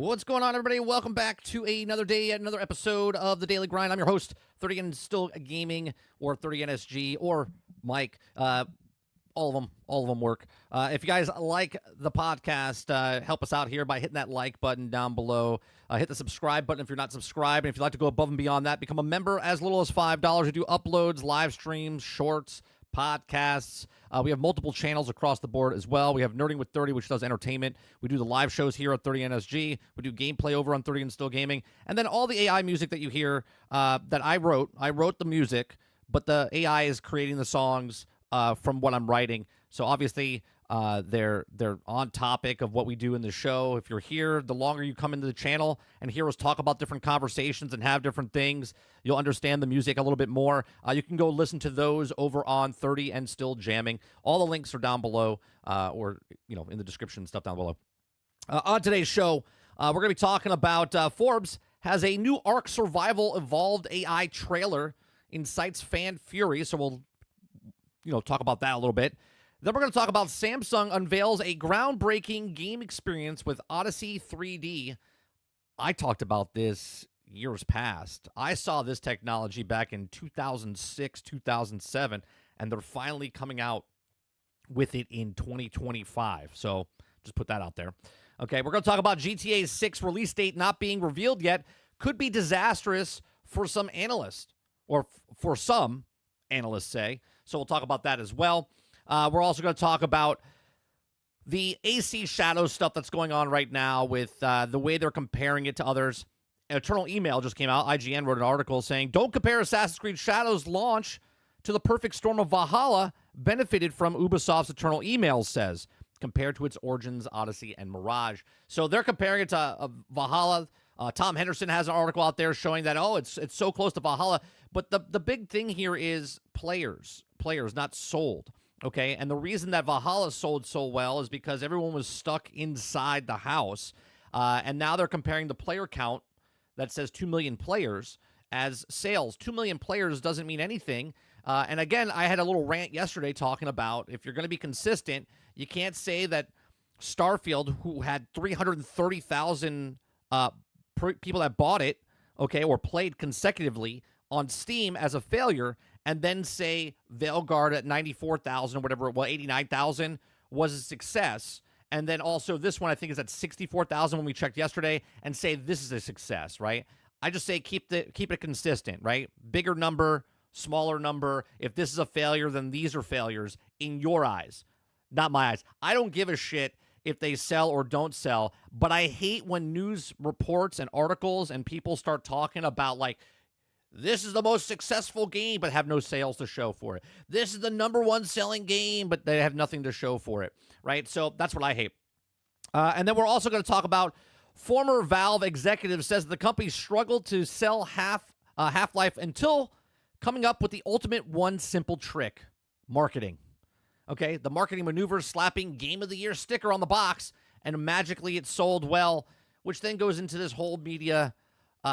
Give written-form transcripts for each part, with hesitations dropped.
What's going on, everybody? Welcome back to another day, another episode of The Daily Grind. I'm your host, 30 and Still Gaming, or 30NSG, or Mike. All of them work. If you guys like the podcast, help us out here by hitting that like button down below. Hit the subscribe button if you're not subscribed. And if you'd like to go above and beyond that, become a member as little as $5. We do uploads, live streams, shorts, podcasts. We have multiple channels across the board as well. We have Nerding with 30, which does entertainment. We do the live shows here at 30NSG. We do gameplay over on 30 and Still Gaming. And then all the AI music that you hear that I wrote. I wrote the music, but the AI is creating the songs from what I'm writing. So obviously, they're on topic of what we do in the show. If you're here, the longer you come into the channel and hear us talk about different conversations and have different things, you'll understand the music a little bit more. You can go listen to those over on 30 and Still Jamming. All the links are down below, or in the description and stuff down below. On today's show, we're going to be talking about Forbes has a new Ark Survival Evolved AI trailer, incites fan fury. So we'll talk about that a little bit. Then we're going to talk about Samsung unveils a groundbreaking game experience with Odyssey 3D. I talked about this years past. I saw this technology back in 2006, 2007, and they're finally coming out with it in 2025. So just put that out there. Okay, we're going to talk about GTA 6 release date not being revealed yet. Could be disastrous for some analysts, or for some analysts say. So we'll talk about that as well. We're also going to talk about the AC Shadows stuff that's going on right now with the way they're comparing it to others. Eternal Email just came out. IGN wrote an article saying, don't compare Assassin's Creed Shadows launch to the perfect storm of Valhalla benefited from Ubisoft's Eternal Email, says, compared to its Origins, Odyssey, and Mirage. So they're comparing it to Valhalla. Tom Henderson has an article out there showing that, it's so close to Valhalla. But the big thing here is players, not sold. Okay, and the reason that Valhalla sold so well is because everyone was stuck inside the house. And now they're comparing the player count that says 2 million players as sales. 2 million players doesn't mean anything. And again, I had a little rant yesterday talking about if you're going to be consistent, you can't say that Starfield, who had 330,000 people that bought it, okay, or played consecutively on Steam as a failure, and then say Veilguard at 94,000 or whatever it was, 89,000 was a success. And then also this one I think is at 64,000 when we checked yesterday, and say this is a success, right? I just say keep it consistent, right? Bigger number, smaller number. If this is a failure, then these are failures in your eyes, not my eyes. I don't give a shit if they sell or don't sell, but I hate when news reports and articles and people start talking about like, this is the most successful game, but have no sales to show for it. This is the #1 selling game, but they have nothing to show for it, right? So that's what I hate. And then we're also going to talk about former Valve executive says the company struggled to sell Half-Life until coming up with the ultimate one simple trick, marketing. Okay, the marketing maneuver, slapping Game of the Year sticker on the box, and magically it sold well, which then goes into this whole media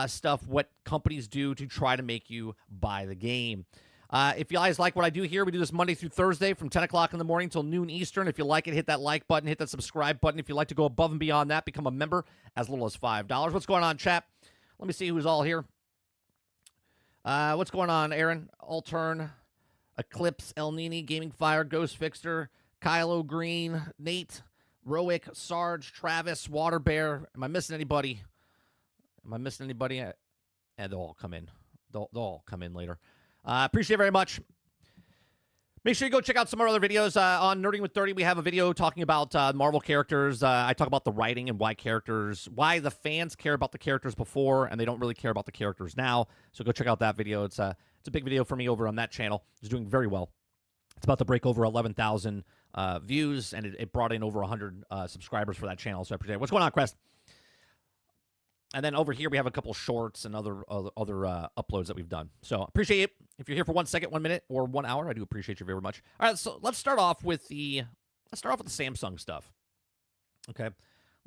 stuff, what companies do to try to make you buy the game. If you guys like what I do here, we do this Monday through Thursday from 10 o'clock in the morning till noon Eastern. If you like it, hit that like button, hit that subscribe button. If you'd like to go above and beyond that, become a member as little as $5. What's going on, chat? Let me see who's all here. What's going on, Aaron? Altern, Eclipse, El Nini, Gaming Fire, Ghost Fixer, Kylo Green, Nate, Roick, Sarge, Travis, Water Bear. Am I missing anybody? And they'll all come in. They'll all come in later. Appreciate it very much. Make sure you go check out some of our other videos. On Nerding with 30, we have a video talking about Marvel characters. I talk about the writing and why the fans care about the characters before, and they don't really care about the characters now. So go check out that video. It's a big video for me over on that channel. It's doing very well. It's about to break over 11,000 views, and it brought in over 100 subscribers for that channel. So I appreciate it. What's going on, Crest? And then over here, we have a couple shorts and other uploads that we've done. So appreciate it. If you're here for 1 second, 1 minute, or 1 hour, I do appreciate you very much. All right, so let's start off with the Samsung stuff. Okay,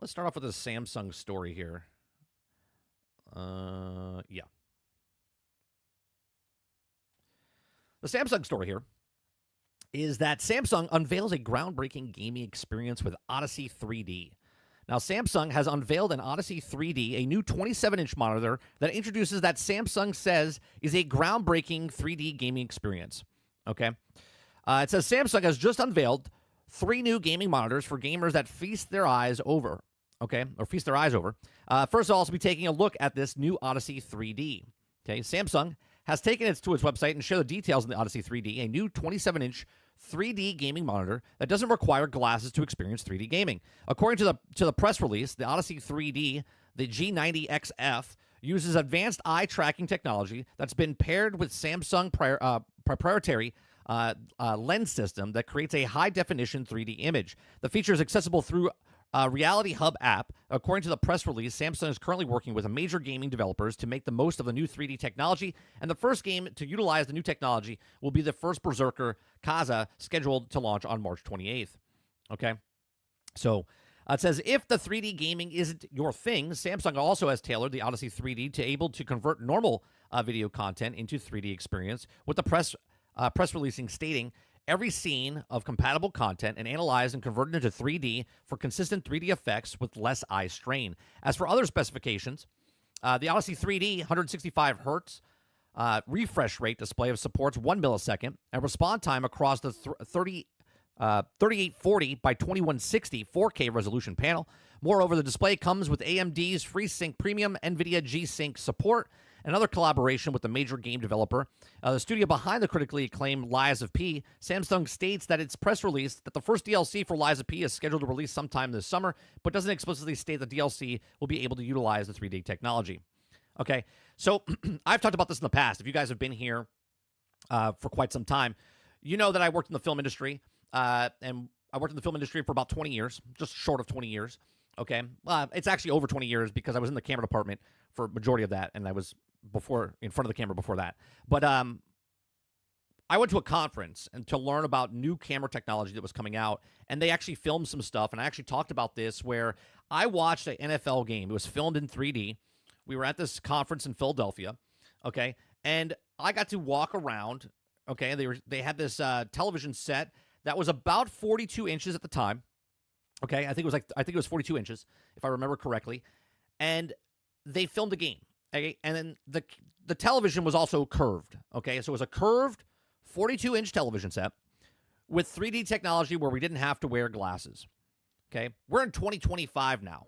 let's start off with the Samsung story here. Yeah. The Samsung story here is that Samsung unveils a groundbreaking gaming experience with Odyssey 3D. Now, Samsung has unveiled an Odyssey 3D, a new 27-inch monitor that introduces that Samsung says is a groundbreaking 3D gaming experience. Okay? It says Samsung has just unveiled 3 new gaming monitors for gamers that feast their eyes over. Okay? Or feast their eyes over. First, I'll also be taking a look at this new Odyssey 3D. Okay? Samsung has taken it to its website and showed the details of the Odyssey 3D, a new 27-inch 3D gaming monitor that doesn't require glasses to experience 3D gaming. According to the press release, the Odyssey 3D, the G90XF, uses advanced eye tracking technology that's been paired with Samsung proprietary lens system that creates a high-definition 3D image. The feature is accessible through Reality Hub app. According to the press release, Samsung is currently working with major gaming developers to make the most of the new 3D technology, and the first game to utilize the new technology will be the first Berserker Kaza, scheduled to launch on March 28th. Okay? So it says, if the 3D gaming isn't your thing, Samsung also has tailored the Odyssey 3D to able to convert normal video content into 3D experience, with the press releasing stating, every scene of compatible content and analyzed and converted into 3D for consistent 3D effects with less eye strain. As for other specifications, the Odyssey 3D 165 hertz refresh rate display supports 1 millisecond, and respond time across the 3840 by 2160 4K resolution panel. Moreover, the display comes with AMD's FreeSync Premium, NVIDIA G-Sync support, and other collaboration with the major game developer. The studio behind the critically acclaimed Lies of P, Samsung states that its press release that the first DLC for Lies of P is scheduled to release sometime this summer, but doesn't explicitly state the DLC will be able to utilize the 3D technology. Okay, so I've talked about this in the past. If you guys have been here for quite some time, you know that I worked in the film industry, and I worked in the film industry for about 20 years, just short of 20 years. Okay, it's actually over 20 years because I was in the camera department for majority of that, and I was in front of the camera before that. But I went to a conference and to learn about new camera technology that was coming out, and they actually filmed some stuff, and I actually talked about this where I watched an NFL game. It was filmed in 3D. We were at this conference in Philadelphia, okay, and I got to walk around. Okay, they had this television set that was about 42 inches at the time. Okay, I think it was 42 inches if I remember correctly, and they filmed a game. Okay, and then the television was also curved. Okay, so it was a curved 42-inch television set with 3D technology where we didn't have to wear glasses. Okay, we're in 2025 now.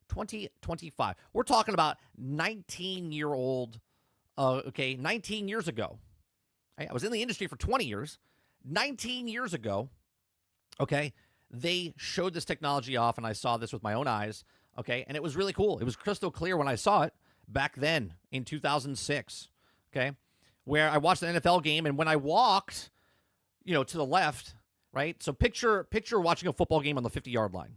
2025. We're talking about 19-year-old. 19 years ago. I was in the industry for 20 years. 19 years ago. Okay, they showed this technology off, and I saw this with my own eyes. Okay, and it was really cool. It was crystal clear when I saw it back then in 2006. Okay, where I watched an NFL game, and when I walked, to the left, right? So picture watching a football game on the 50-yard line.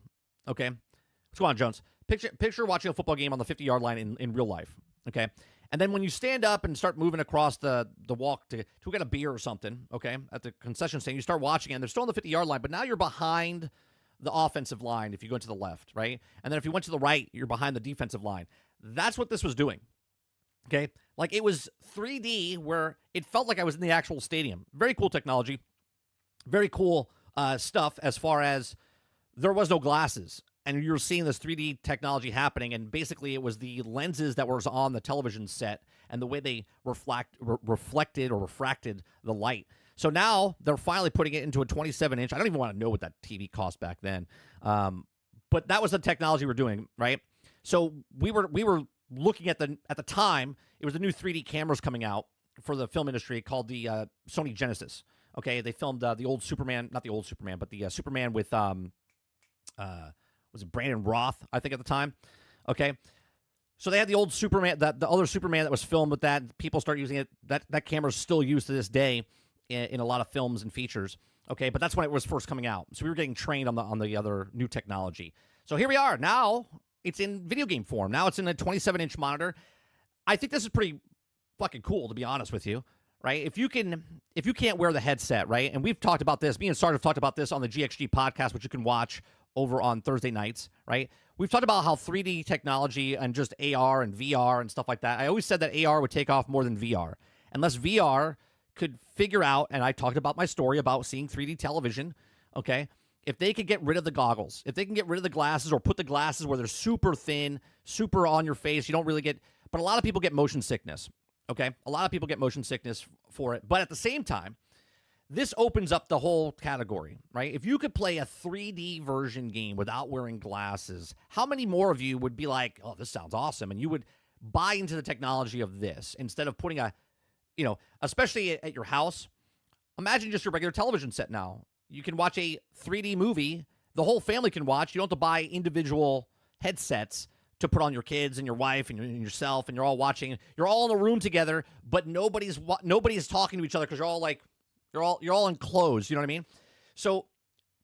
Okay, what's going on, Jones? Picture watching a football game on the 50-yard line in real life. Okay, and then when you stand up and start moving across the walk to get a beer or something, okay, at the concession stand, you start watching it, and they're still on the 50-yard line, but now you're behind the offensive line if you go to the left, right? And then if you went to the right, you're behind the defensive line. That's what this was doing, okay? Like, it was 3D where it felt like I was in the actual stadium. Very cool technology. Very cool stuff as far as there was no glasses. And you're seeing this 3D technology happening, and basically it was the lenses that was on the television set and the way they reflected or refracted the light. So now they're finally putting it into a 27-inch. I don't even want to know what that TV cost back then. But that was the technology we're doing, right? So we were looking at the time, it was the new 3D cameras coming out for the film industry called the Sony Genesis. Okay, they filmed the old Superman, not the old Superman, but the Superman with was it Brandon Roth, I think, at the time? Okay. So they had the old Superman, the other Superman that was filmed with that. People start using it. That camera is still used to this day in a lot of films and features. Okay, but that's when it was first coming out. So we were getting trained on the other new technology. So here we are. Now it's in video game form. Now it's in a 27-inch monitor. I think this is pretty fucking cool, to be honest with you. Right? If you can't wear the headset, right? And we've talked about this. Me and Sarge have talked about this on the GXG podcast, which you can watch over on Thursday nights, right? We've talked about how 3D technology and just AR and VR and stuff like that. I always said that AR would take off more than VR. Unless VR could figure out, and I talked about my story about seeing 3D television, okay? if they could get rid of the goggles, if they can get rid of the glasses or put the glasses where they're super thin, super on your face, you don't really get, but a lot of people get motion sickness, okay? A lot of people get motion sickness for it. But at the same time, this opens up the whole category, right? If you could play a 3D version game without wearing glasses, how many more of you would be like, oh, this sounds awesome? And you would buy into the technology of this instead of putting a, especially at your house. Imagine just your regular television set now. You can watch a 3D movie. The whole family can watch. You don't have to buy individual headsets to put on your kids and your wife and yourself, and you're all watching. You're all in a room together, but nobody's talking to each other because you're all enclosed. You know what I mean? So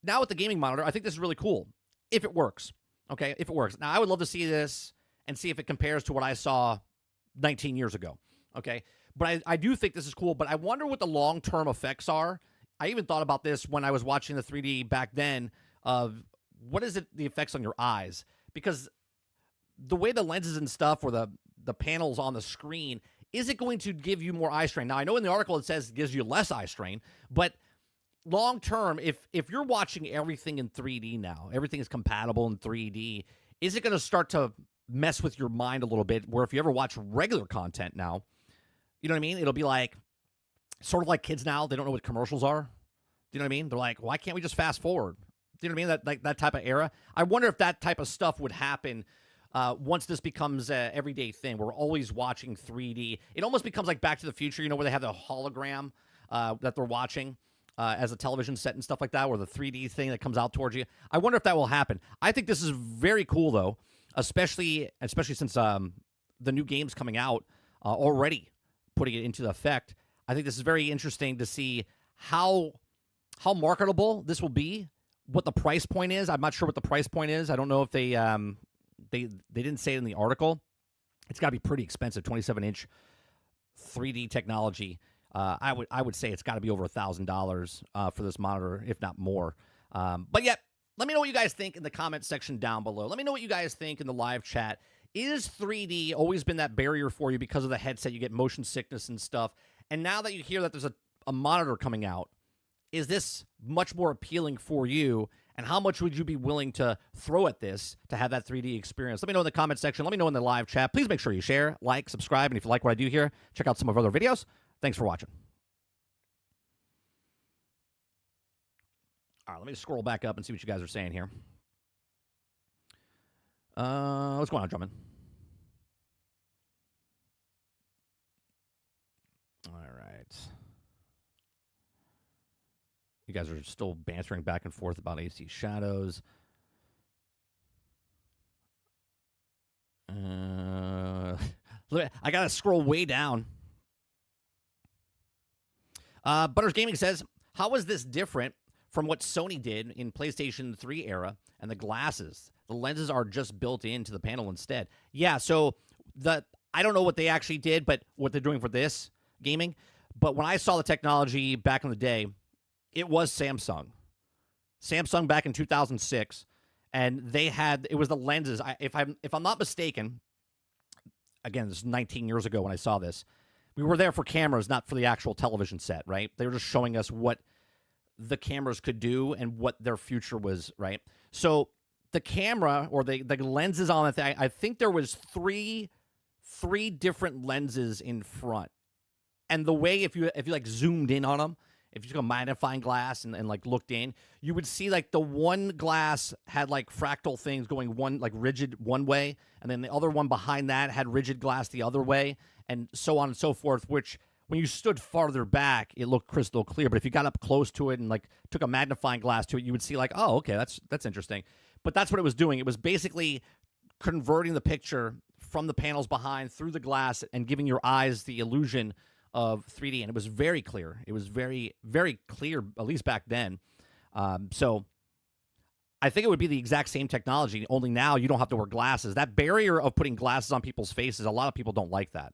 now with the gaming monitor, I think this is really cool if it works. Okay, if it works. Now I would love to see this and see if it compares to what I saw 19 years ago. Okay, but I do think this is cool. But I wonder what the long-term effects are. I even thought about this when I was watching the 3D back then of what is it, the effects on your eyes? Because the way the lenses and stuff or the panels on the screen, is it going to give you more eye strain? Now, I know in the article it says it gives you less eye strain, but long term, if you're watching everything in 3D now, everything is compatible in 3D, is it going to start to mess with your mind a little bit where if you ever watch regular content now, you know what I mean? It'll be like, sort of like kids now, they don't know what commercials are. Do you know what I mean? They're like, why can't we just fast forward? Do you know what I mean? That type of era. I wonder if that type of stuff would happen once this becomes an everyday thing. We're always watching 3D. It almost becomes like Back to the Future, where they have the hologram that they're watching as a television set and stuff like that, or the 3D thing that comes out towards you. I wonder if that will happen. I think this is very cool, though, especially since the new game's coming out already, putting it into effect. I think this is very interesting to see how marketable this will be, what the price point is. I'm not sure what the price point is. I don't know if they didn't say it in the article. It's got to be pretty expensive, 27-inch 3D technology. I would say it's got to be over $1,000 for this monitor, if not more. But yeah, let me know what you guys think in the comment section down below. Let me know what you guys think in the live chat. Is 3D always been that barrier for you because of the headset? You get motion sickness and stuff. And now that you hear that there's a monitor coming out, is this much more appealing for you? And how much would you be willing to throw at this to have that 3D experience? Let me know in the comment section. Let me know in the live chat. Please make sure you share, like, subscribe. And if you like what I do here, check out some of our other videos. Thanks for watching. All right, let me scroll back up and see what you guys are saying here. What's going on, Drummond? All right. You guys are still bantering back and forth about AC Shadows. I got to scroll way down. Butters Gaming says, how is this different from what Sony did in PlayStation 3 era and the glasses? The lenses are just built into the panel instead. Yeah, so I don't know what they actually did, but what they're doing for this gaming. But when I saw the technology back in the day, it was Samsung. Samsung back in 2006, and it was the lenses. If I'm not mistaken, again, this is 19 years ago when I saw this. We were there for cameras, not for the actual television set, right? They were just showing us what the cameras could do and what their future was, right? So the camera or the lenses on it, I think there was three different lenses in front. And the way if you like zoomed in on them, if you took a magnifying glass and like looked in, you would see like the one glass had like fractal things going one like rigid one way, and then the other one behind that had rigid glass the other way, and so on and so forth, which when you stood farther back, it looked crystal clear. But if you got up close to it and like took a magnifying glass to it, you would see like, oh, okay, that's interesting. But that's what it was doing. It was basically converting the picture from the panels behind through the glass and giving your eyes the illusion of 3D. And it was very clear. It was very, very clear, at least back then. So I think it would be the exact same technology, only now you don't have to wear glasses. That barrier of putting glasses on people's faces, a lot of people don't like that.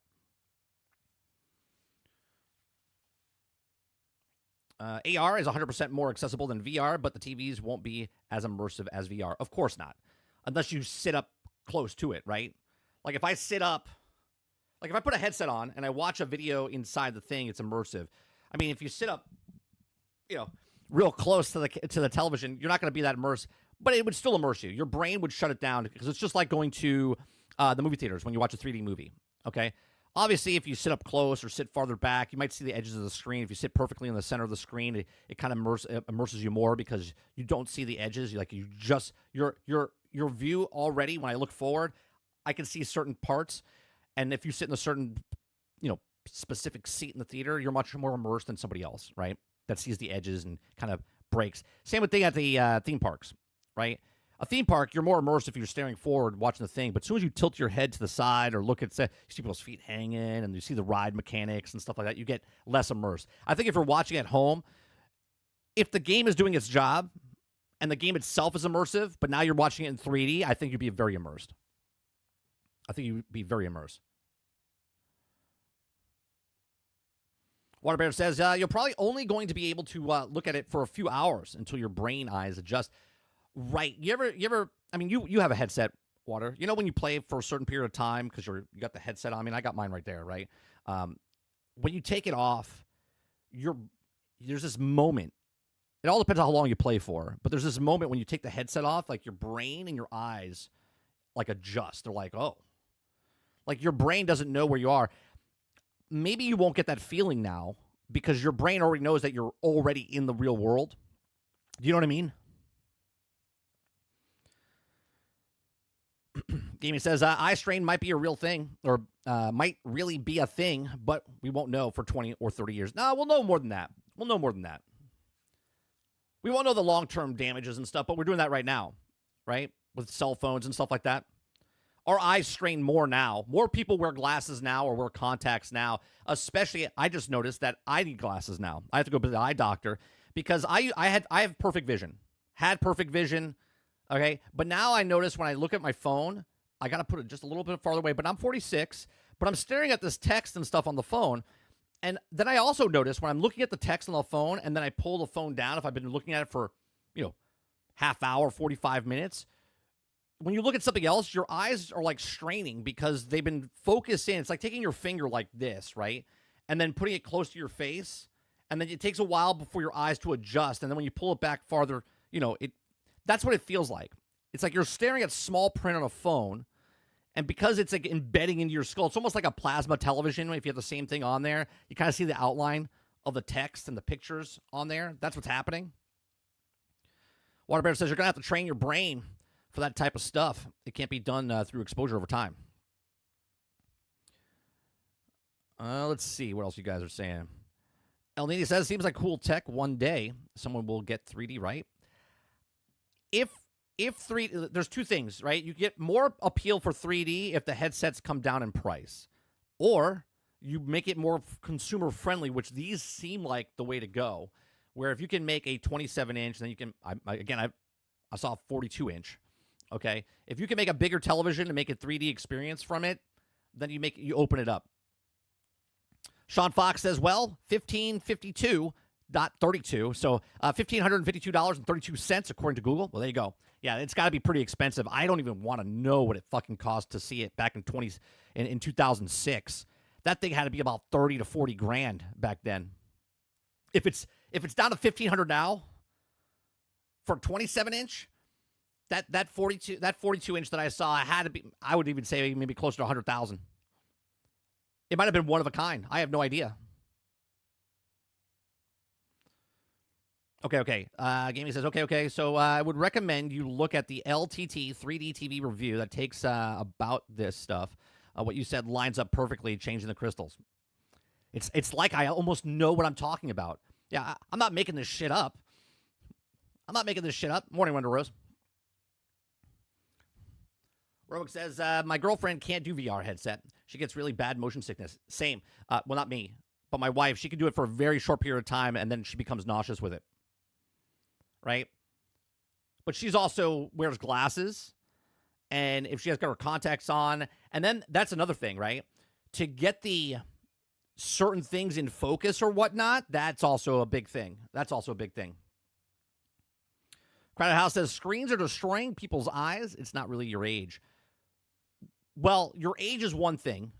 AR is 100% more accessible than VR, but the TVs won't be as immersive as VR. Of course not. Unless you sit up close to it, right? Like if I sit up, like if I put a headset on and I watch a video inside the thing, it's immersive. I mean, if you sit up, real close to the television, you're not going to be that immersed, but it would still immerse you. Your brain would shut it down because it's just like going to the movie theaters when you watch a 3D movie. Okay. Obviously, if you sit up close or sit farther back, you might see the edges of the screen. If you sit perfectly in the center of the screen, it kind of immerses you more because you don't see the edges. Your view already. When I look forward, I can see certain parts, and if you sit in a certain, specific seat in the theater, you're much more immersed than somebody else, right? That sees the edges and kind of breaks. Same with thing at the theme parks, right? A theme park, you're more immersed if you're staring forward watching the thing. But as soon as you tilt your head to the side or look at, you see people's feet hanging and you see the ride mechanics and stuff like that, you get less immersed. I think if you're watching at home, if the game is doing its job and the game itself is immersive, but now you're watching it in 3D, I think you'd be very immersed. Waterbear says, you're probably only going to be able to look at it for a few hours until your brain eyes adjust. Right. You ever, I mean, you have a headset, Water. You know when you play for a certain period of time because you got the headset on? I mean, I got mine right there, right? When you take it off, there's this moment. It all depends on how long you play for, but there's this moment when you take the headset off, like your brain and your eyes like adjust. They're like, oh. Like your brain doesn't know where you are. Maybe you won't get that feeling now because your brain already knows that you're already in the real world. Do you know what I mean? Gaming says, eye strain might be a real thing or might really be a thing, but we won't know for 20 or 30 years. No, we'll know more than that. We won't know the long-term damages and stuff, but we're doing that right now, right? With cell phones and stuff like that. Our eyes strain more now. More people wear glasses now or wear contacts now. Especially, I just noticed that I need glasses now. I have to go to the eye doctor because I have perfect vision. Had perfect vision. Okay, but now I notice when I look at my phone, I got to put it just a little bit farther away, but I'm 46, but I'm staring at this text and stuff on the phone, and then I also notice when I'm looking at the text on the phone, and then I pull the phone down, if I've been looking at it for, half hour, 45 minutes, when you look at something else, your eyes are like straining because they've been focused in. It's like taking your finger like this, right, and then putting it close to your face, and then it takes a while before your eyes to adjust, and then when you pull it back farther, that's what it feels like. It's like you're staring at small print on a phone, and because it's like embedding into your skull, it's almost like a plasma television. If you have the same thing on there, you kind of see the outline of the text and the pictures on there. That's what's happening. Waterbear says you're going to have to train your brain for that type of stuff. It can't be done through exposure over time. Let's see what else you guys are saying. El Nini says, seems like cool tech. One day, someone will get 3D right. If 3D, there's two things, right? You get more appeal for 3D if the headsets come down in price, or you make it more consumer friendly, which these seem like the way to go. Where if you can make a 27-inch, then you can. I saw a 42-inch. Okay, if you can make a bigger television and make a 3D experience from it, then you open it up. Sean Fox says, well, 1552.32. So $1,552.32 according to Google. Well, there you go. Yeah, it's got to be pretty expensive. I don't even want to know what it fucking cost to see it back in 2006. That thing had to be about 30 to 40 grand back then. If it's down to $1,500 now for a 27-inch, that 42-inch that I saw had to be, I would even say maybe closer to 100,000. It might have been one of a kind. I have no idea. Okay. Gaming says, okay. So I would recommend you look at the LTT 3D TV review that takes about this stuff. What you said lines up perfectly, changing the crystals. It's like I almost know what I'm talking about. Yeah, I'm not making this shit up. Morning, Wonder Rose. Rogue says, my girlfriend can't do VR headset. She gets really bad motion sickness. Same. Well, not me, but my wife. She can do it for a very short period of time, and then she becomes nauseous with it. Right? But she's also wears glasses, and if she has got her contacts on, and then that's another thing, right? To get the certain things in focus or whatnot, that's also a big thing. Crowded House says, screens are destroying people's eyes. It's not really your age. Well, your age is one thing,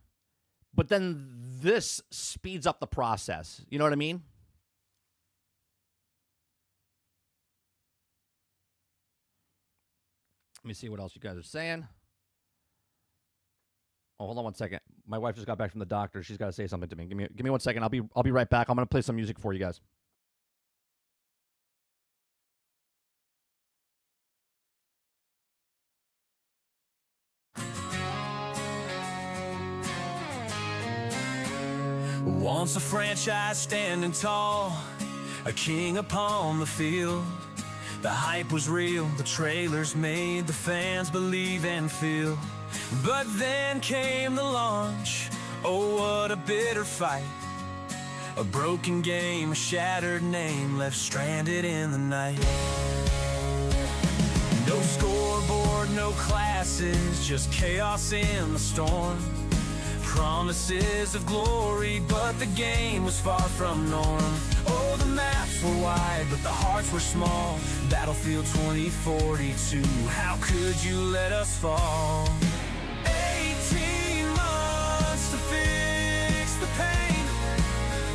but then this speeds up the process. You know what I mean? Let me see what else you guys are saying. Oh, hold on 1 second. My wife just got back from the doctor. She's got to say something to me. Give me 1 second. I'll be right back. I'm gonna play some music for you guys. Once a franchise standing tall, a king upon the field. The hype was real, the trailers made the fans believe and feel. But then came the launch, oh what a bitter fight. A broken game, a shattered name, left stranded in the night. No scoreboard, no classes, just chaos in the storm. Promises of glory, but the game was far from norm. Oh, the maps were wide, but the hearts were small. Battlefield 2042, how could you let us fall? 18 months to fix the pain,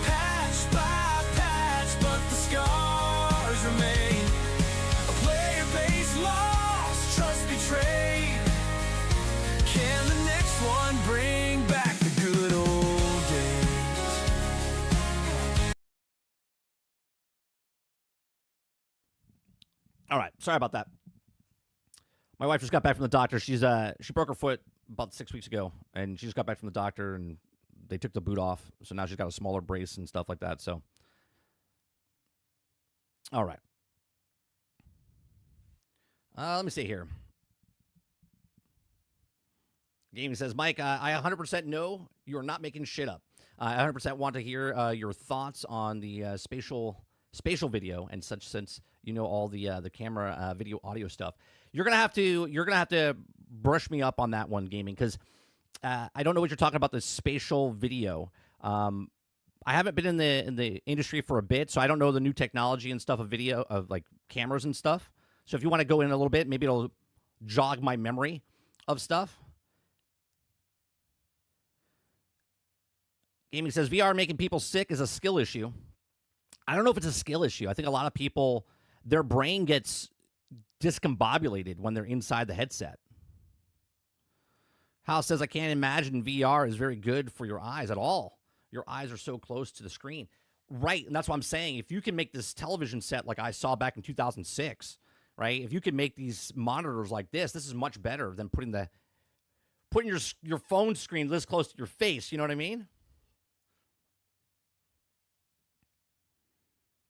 patch by patch, but the scars remain. A player base lost, trust betrayed. Can the next one bring back the good old days? All right, sorry about that. My wife just got back from the doctor. She broke her foot about 6 weeks ago, and she just got back from the doctor, and they took the boot off, so now she's got a smaller brace and stuff like that. So, all right. Let me see here. Gaming says, Mike, I 100% know you're not making shit up. I 100% want to hear your thoughts on the spatial video and such, since you know all the camera, video, audio stuff. You're gonna have to brush me up on that one, Gaming, because I don't know what you're talking about, the spatial video. I haven't been in the industry for a bit, so I don't know the new technology and stuff of video, of like cameras and stuff. So if you want to go in a little bit, maybe it'll jog my memory of stuff. Gaming says, VR making people sick is a skill issue. I don't know if it's a skill issue. I think a lot of people, their brain gets discombobulated when they're inside the headset. House says, I can't imagine VR is very good for your eyes at all. Your eyes are so close to the screen. Right, and that's what I'm saying. If you can make this television set like I saw back in 2006, right? If you can make these monitors like this is much better than putting your phone screen this close to your face. You know what I mean?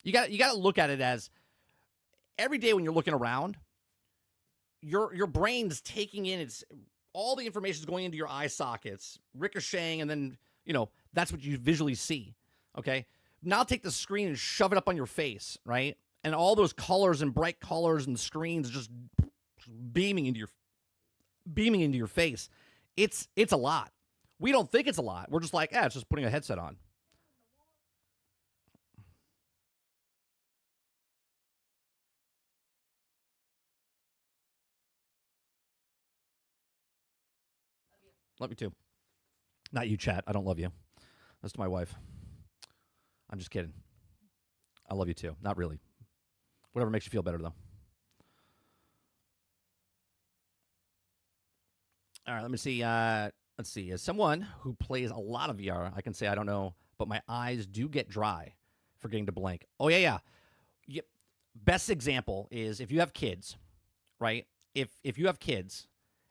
You got to look at it as every day when you're looking around, your brain's taking in all the information is going into your eye sockets, ricocheting, and then that's what you visually see. Okay, now take the screen and shove it up on your face, right? And all those colors and bright colors and screens just beaming into your face. It's a lot. We don't think it's a lot. We're just like, it's just putting a headset on. Love you too. Not you, chat. I don't love you. That's to my wife. I'm just kidding. I love you too. Not really. Whatever makes you feel better, though. All right, let me see. Let's see. As someone who plays a lot of VR, I can say I don't know, but my eyes do get dry forgetting to blink. Oh, yeah. Best example is if you have kids, right? If you have kids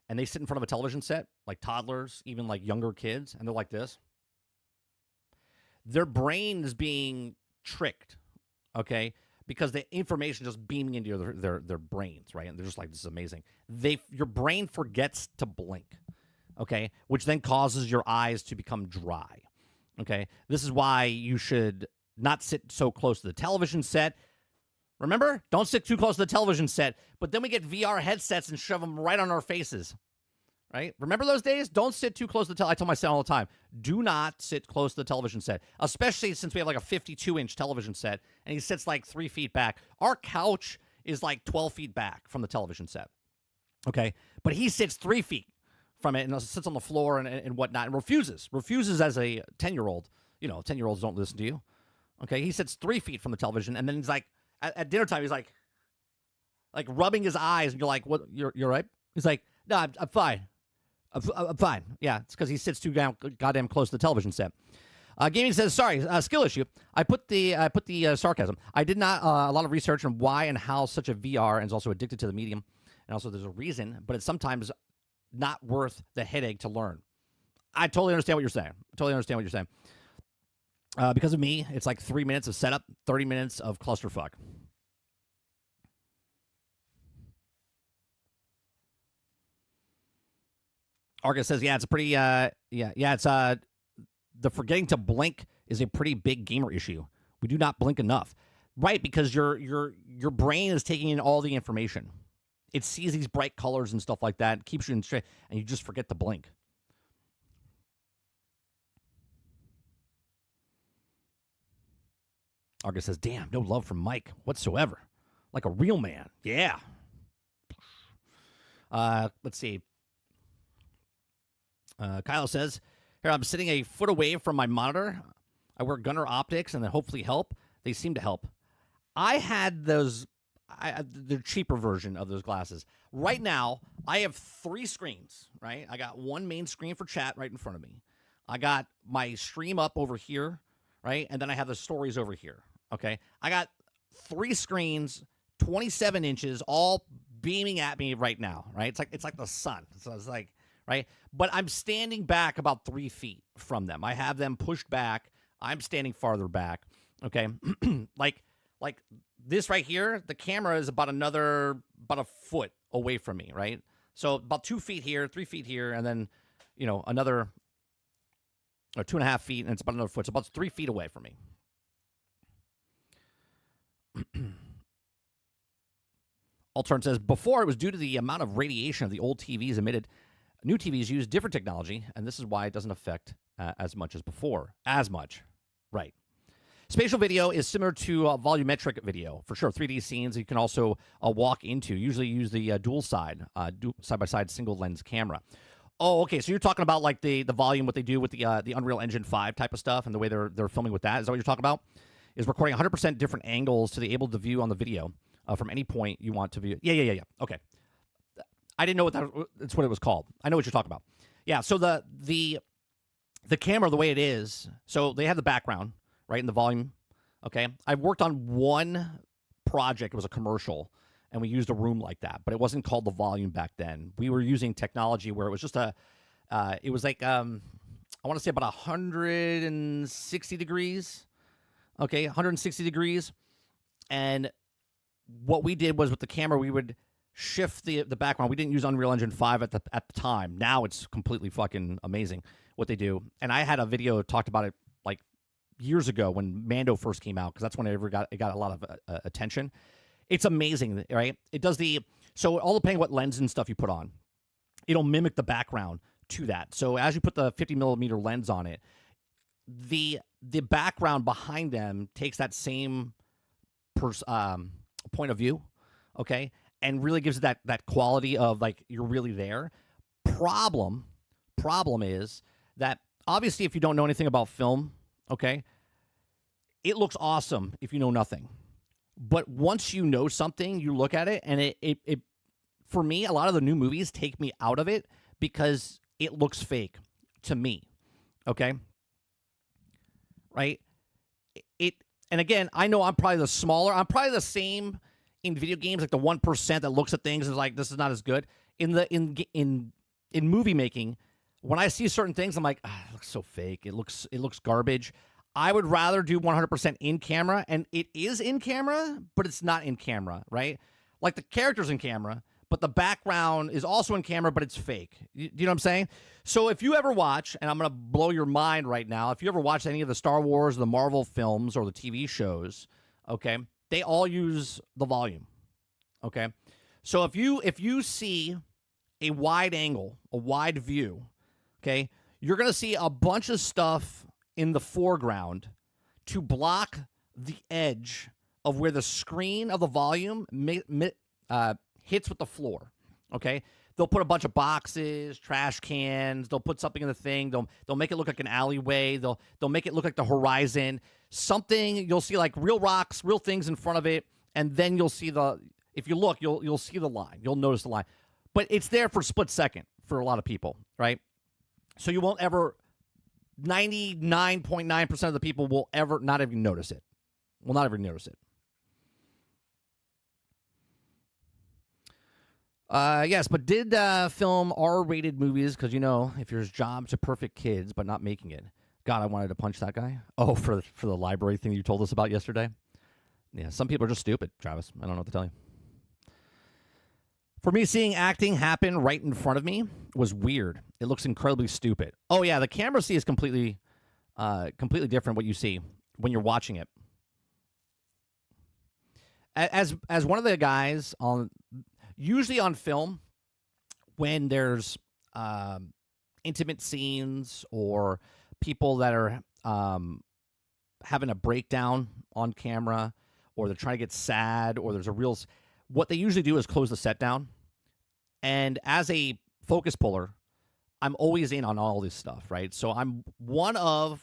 and they sit in front of a television set, like toddlers, even like younger kids, and they're like this, their brain is being tricked, okay? Because the information is just beaming into their brains, right? And they're just like, this is amazing. Your brain forgets to blink, okay? Which then causes your eyes to become dry, okay? This is why you should not sit so close to the television set. Remember? Don't sit too close to the television set. But then we get VR headsets and shove them right on our faces, right? Remember those days? Don't sit too close to the I tell my son all the time, do not sit close to the television set, especially since we have like a 52-inch television set, and he sits like 3 feet back. Our couch is like 12 feet back from the television set, okay? But he sits 3 feet from it and sits on the floor and whatnot, and refuses as a 10-year-old. 10-year-olds don't listen to you, okay? He sits 3 feet from the television, and then he's like, at dinner time, he's like rubbing his eyes, and you're like, what? You're right? He's like, no, I'm fine. I'm fine. Yeah, it's because he sits too goddamn close to the television set. Gaming says, sorry, skill issue. I put the sarcasm. I did not a lot of research on why and how such a VR is also addicted to the medium, and also there's a reason, but it's sometimes not worth the headache to learn. I totally understand what you're saying. Because of me, it's like 3 minutes of setup, 30 minutes of clusterfuck. Argus says, yeah, it's a pretty, it's the forgetting to blink is a pretty big gamer issue. We do not blink enough, right? Because your brain is taking in all the information. It sees these bright colors and stuff like that, keeps you in straight, and you just forget to blink. Argus says, damn, no love from Mike whatsoever. Like a real man. Yeah. Let's see. Kyle says, here, I'm sitting a foot away from my monitor. I wear Gunnar optics and they hopefully help. They seem to help. I had those, the cheaper version of those glasses. Right now, I have 3 screens, right? I got one main screen for chat right in front of me. I got my stream up over here, right? And then I have the stories over here, okay? I got 3 screens, 27 inches, all beaming at me right now, right? It's like the sun. So it's like, right? But I'm standing back about 3 feet from them. I have them pushed back. I'm standing farther back, okay? like this right here, the camera is about a foot away from me, right? So about 2 feet here, 3 feet here, and then, another 2.5 feet, and it's about another foot. So about 3 feet away from me. Altern says, before it was due to the amount of radiation of the old TVs emitted. New TVs use different technology, and this is why it doesn't affect as much as before. As much. Right. Spatial video is similar to volumetric video, for sure. 3D scenes you can also walk into. Usually use the dual side-by-side single lens camera. Oh, okay. So you're talking about like the volume, what they do with the Unreal Engine 5 type of stuff, and the way they're filming with that. Is that what you're talking about? Is recording 100% different angles to be able to view on the video from any point you want to view. Yeah. Okay. I didn't know that's what it was called. I know what you're talking about. Yeah, so the camera, the way it is, so they have the background, right, in the volume, okay? I've worked on one project. It was a commercial, and we used a room like that, but it wasn't called the volume back then. We were using technology where it was just it was like, I want to say about 160 degrees, okay, 160 degrees, and what we did was with the camera, we would shift the background. We didn't use Unreal Engine 5 at the time. Now it's completely fucking amazing what they do. And I had a video talked about it like years ago when Mando first came out, because that's when it got a lot of attention. It's amazing, right? It does so all depending what lens and stuff you put on, it'll mimic the background to that. So as you put the 50 millimeter lens on it, the background behind them takes that same point of view, okay? And really gives it that quality of like you're really there. Problem is that obviously if you don't know anything about film, okay, it looks awesome if you know nothing. But once you know something, you look at it and it for me, a lot of the new movies take me out of it because it looks fake to me. Okay? Right? And again, I know I'm probably the same in video games, like the 1% that looks at things and is like, this is not as good. In movie making, when I see certain things, I'm like, it looks so fake. It looks garbage. I would rather do 100% in camera, and it is in camera, but it's not in camera, right? Like the character's in camera, but the background is also in camera, but it's fake. Do you know what I'm saying? So if you ever watch, and I'm going to blow your mind right now, if you ever watch any of the Star Wars, the Marvel films, or the TV shows, okay, they all use the volume, okay? So if you see a wide angle, a wide view, okay, you're going to see a bunch of stuff in the foreground to block the edge of where the screen of the volume hits with the floor, okay? They'll put a bunch of boxes, trash cans. They'll put something in the thing. They'll make it look like an alleyway. They'll make it look like the horizon. Something you'll see like real rocks, real things in front of it, and then you'll see if you look, you'll see the line. You'll notice the line. but it's there for a split second for a lot of people, right? So you won't ever, 99.9% of the people will ever not even notice it. Will not ever notice it. Yes, but did film R-rated movies, because, you know, if your job's to perfect kids but not making it. God, I wanted to punch that guy. Oh, for the library thing you told us about yesterday? Yeah, some people are just stupid, Travis. I don't know what to tell you. For me, seeing acting happen right in front of me was weird. It looks incredibly stupid. Oh, yeah, the camera see is completely different what you see when you're watching it. As one of the guys on... Usually on film, when there's intimate scenes or people that are having a breakdown on camera, or they're trying to get sad, or there's a real... What they usually do is close the set down. And as a focus puller, I'm always in on all this stuff, right? So I'm one of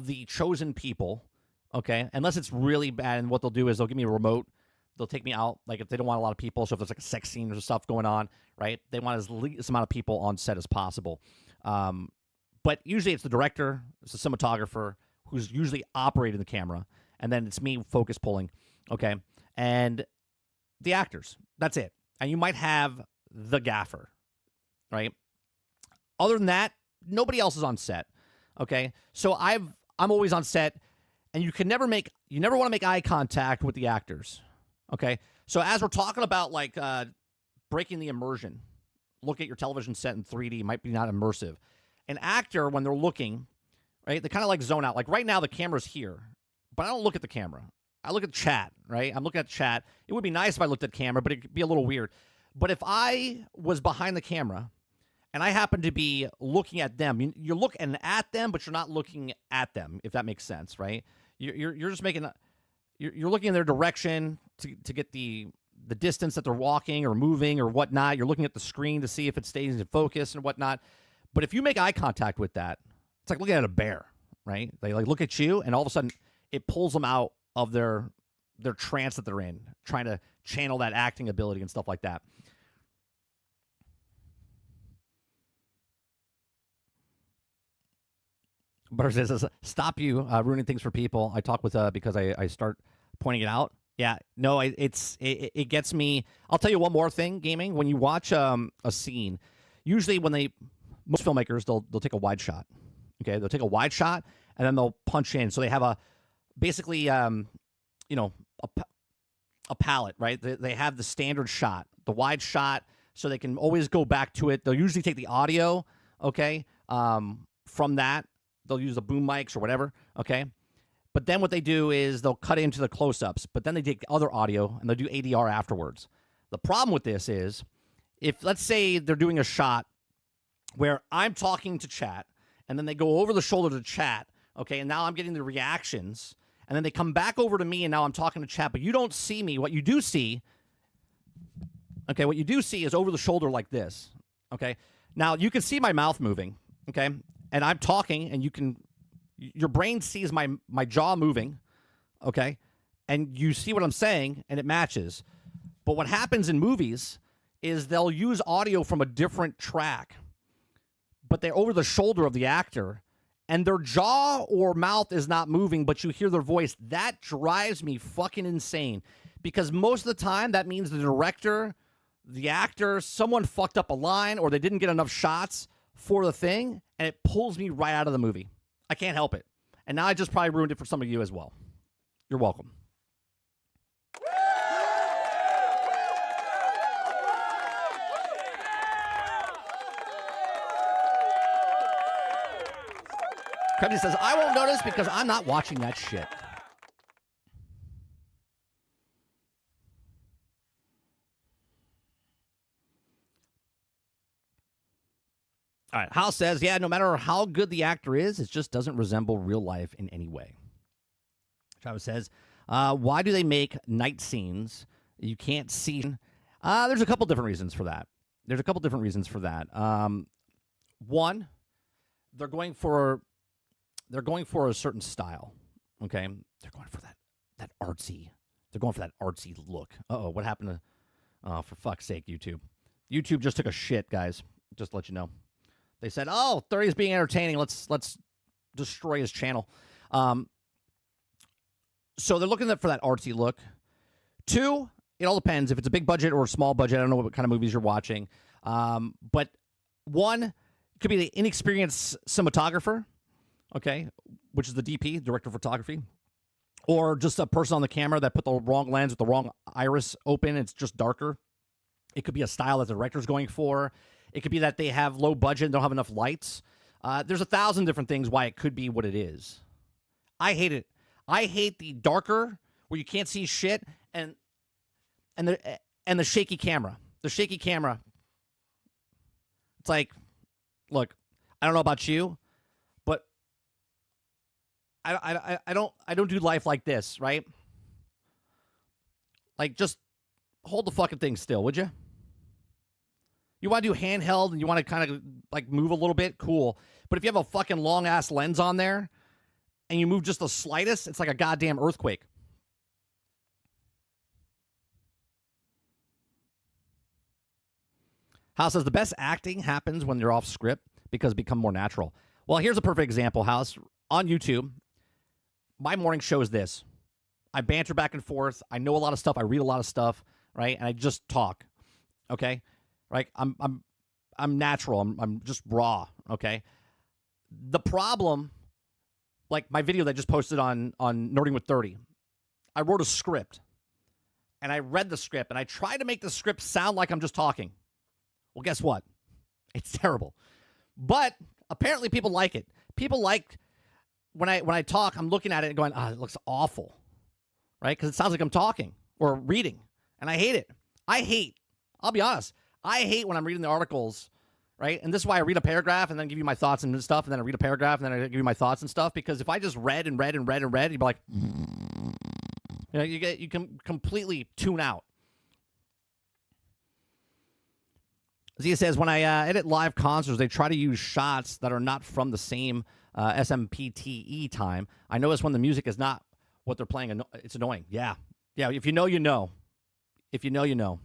the chosen people, okay? Unless it's really bad, and what they'll do is they'll give me a remote. They'll take me out, like if they don't want a lot of people. So if there's like a sex scene or stuff going on, right? They want as least amount of people on set as possible. But usually it's the director, it's the cinematographer who's usually operating the camera, and then it's me focus pulling, okay? And the actors, that's it. And you might have the gaffer, right? Other than that, nobody else is on set, okay? So I'm always on set, and you never want to make eye contact with the actors. Okay, so as we're talking about like breaking the immersion, look at your television set in 3D, might be not immersive. An actor, when they're looking, right, they kind of like zone out. Like right now, the camera's here, but I don't look at the camera. I look at chat, right? I'm looking at chat. It would be nice if I looked at camera, but it'd be a little weird. But if I was behind the camera and I happen to be looking at them, you're looking at them, but you're not looking at them, if that makes sense, right? You're just making... You're looking in their direction to get the distance that they're walking or moving or whatnot. You're looking at the screen to see if it stays in focus and whatnot. But if you make eye contact with that, it's like looking at a bear, right? They like look at you, and all of a sudden it pulls them out of their trance that they're in, trying to channel that acting ability and stuff like that. Butter says, stop you ruining things for people. I talk with because I start pointing it out. Yeah, no, it gets me. I'll tell you one more thing, gaming. When you watch a scene, usually most filmmakers, they'll take a wide shot. Okay, they'll take a wide shot and then they'll punch in. So they have basically a palette, right? They have the standard shot, the wide shot, so they can always go back to it. They'll usually take the audio, okay, from that. They'll use the boom mics or whatever, okay? But then what they do is they'll cut into the close-ups, but then they take other audio, and they'll do ADR afterwards. The problem with this is, if, let's say, they're doing a shot where I'm talking to chat, and then they go over the shoulder to chat, okay, and now I'm getting the reactions, and then they come back over to me, and now I'm talking to chat, but you don't see me. What you do see, okay, what you do see is over the shoulder like this, okay? Now, you can see my mouth moving, okay? And I'm talking, and your brain sees my jaw moving, okay? And you see what I'm saying, and it matches. But what happens in movies is they'll use audio from a different track, but they're over the shoulder of the actor, and their jaw or mouth is not moving, but you hear their voice. That drives me fucking insane, because most of the time that means the director, the actor, someone fucked up a line, or they didn't get enough shots for the thing, and it pulls me right out of the movie. I can't help it. And now I just probably ruined it for some of you as well. You're welcome. Krebs says, I won't notice because I'm not watching that shit. All right, Hal says, yeah, no matter how good the actor is, it just doesn't resemble real life in any way. Travis says, why do they make night scenes you can't see? There's a couple different reasons for that. One, they're going for a certain style, okay? They're going for that artsy. They're going for that artsy look. Uh-oh, what happened to... Oh, for fuck's sake, YouTube. YouTube just took a shit, guys. Just to let you know. They said, "Oh, 30 is being entertaining. Let's destroy his channel." So they're looking for that artsy look. 2, it all depends if it's a big budget or a small budget. I don't know what kind of movies you're watching. But 1, it could be the inexperienced cinematographer, okay, which is the DP, director of photography, or just a person on the camera that put the wrong lens with the wrong iris open. It's just darker. It could be a style that the director's going for. It could be that they have low budget and don't have enough lights. There's 1,000 different things why it could be what it is. I hate it. I hate the darker where you can't see shit and the shaky camera. The shaky camera. It's like, look, I don't know about you, but I don't do life like this, right? Like, just hold the fucking thing still, would you? You want to do handheld and you want to kind of like move a little bit, cool. But if you have a fucking long ass lens on there and you move just the slightest, it's like a goddamn earthquake. House says the best acting happens when you're off script because it becomes more natural. Well, here's a perfect example, House. On YouTube, my morning show is this. I banter back and forth. I know a lot of stuff. I read a lot of stuff, right? And I just talk, okay? Right? I'm natural. I'm just raw, okay? The problem, like my video that I just posted on Nerding with 30, I wrote a script, and I read the script, and I tried to make the script sound like I'm just talking. Well, guess what? It's terrible. But apparently people like it. People like when I talk, I'm looking at it and going, it looks awful, right? Because it sounds like I'm talking or reading, and I hate it. I'll be honest, I hate when I'm reading the articles, right? And this is why I read a paragraph and then give you my thoughts and stuff, and then I read a paragraph and then I give you my thoughts and stuff, because if I just read and read and read and read, you'd be like, you can completely tune out. Zia says, when I edit live concerts, they try to use shots that are not from the same SMPTE time. I notice when the music is not what they're playing, it's annoying. Yeah. If you know, you know. If you know, you know.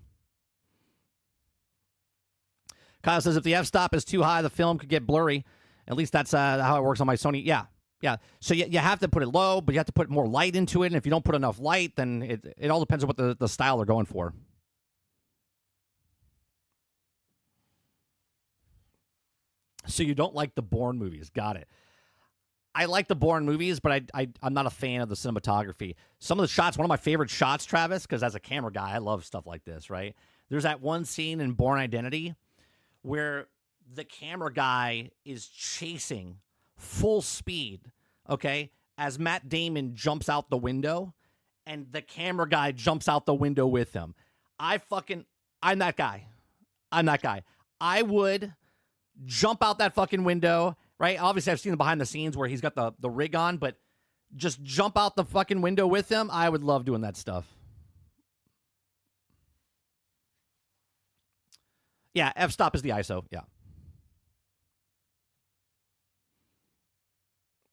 Kyle says, if the f-stop is too high, the film could get blurry. At least that's how it works on my Sony. Yeah. So you have to put it low, but you have to put more light into it. And if you don't put enough light, then it all depends on what the style they're going for. So you don't like the Bourne movies. Got it. I like the Bourne movies, but I'm not a fan of the cinematography. Some of the shots, one of my favorite shots, Travis, because as a camera guy, I love stuff like this, right? There's that one scene in Bourne Identity where the camera guy is chasing full speed, okay, as Matt Damon jumps out the window, and the camera guy jumps out the window with him. I'm that guy. I would jump out that fucking window, right? Obviously, I've seen the behind the scenes where he's got the rig on, but just jump out the fucking window with him. I would love doing that stuff. Yeah, f-stop is the ISO, yeah.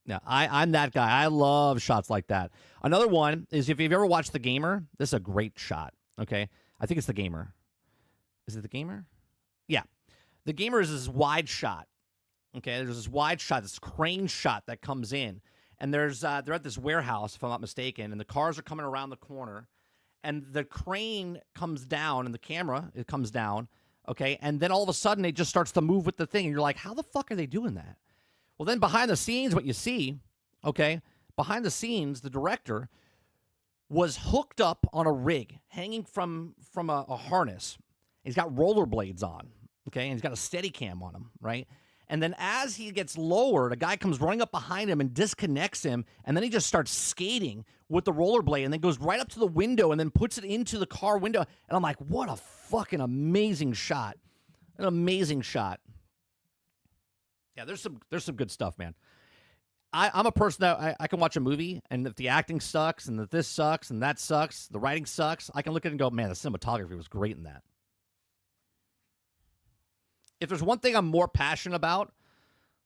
Yeah, I'm that guy. I love shots like that. Another one is if you've ever watched The Gamer, this is a great shot, okay? I think it's The Gamer. Is it The Gamer? Yeah. The Gamer is this wide shot, okay? There's this wide shot, this crane shot that comes in. And they're at this warehouse, if I'm not mistaken, and the cars are coming around the corner. And the crane comes down, and the camera, it comes down, okay? And then all of a sudden, it just starts to move with the thing. And you're like, how the fuck are they doing that? Well, then behind the scenes, what you see, okay, behind the scenes, the director was hooked up on a rig hanging from a harness. He's got rollerblades on, okay, and he's got a steady cam on him, right? And then as he gets lowered, a guy comes running up behind him and disconnects him, and then he just starts skating with the rollerblade and then goes right up to the window and then puts it into the car window. And I'm like, what a fucking amazing shot. An amazing shot. Yeah, there's some good stuff, man. I'm a person that I can watch a movie, and if the acting sucks, and that this sucks, and that sucks, the writing sucks, I can look at it and go, man, the cinematography was great in that. If there's one thing I'm more passionate about,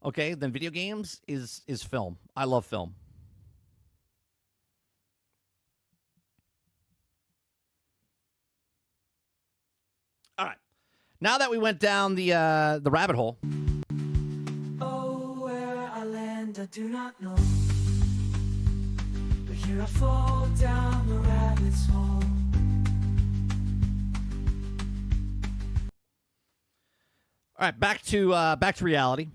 okay, than video games, is film. I love film. All right. Now that we went down the rabbit hole, Oh, where I land, I do not know. But here I fall down the rabbit's hole. all right, back to reality.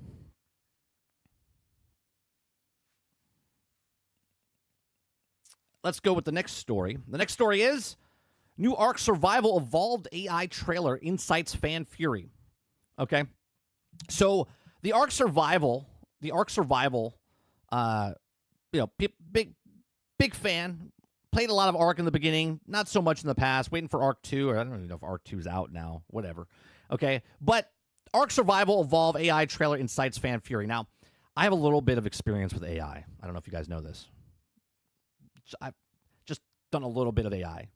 Let's go with the next story. The next story is new Ark Survival Evolved AI trailer incites fan fury. Okay, so the Ark Survival, big fan. Played a lot of Ark in the beginning, not so much in the past. Waiting for Ark 2, or I don't even know if Ark 2's out now. Whatever. Okay, but Ark Survival Evolved AI trailer incites fan fury. Now, I have a little bit of experience with AI. I don't know if you guys know this. I've just done a little bit of AI.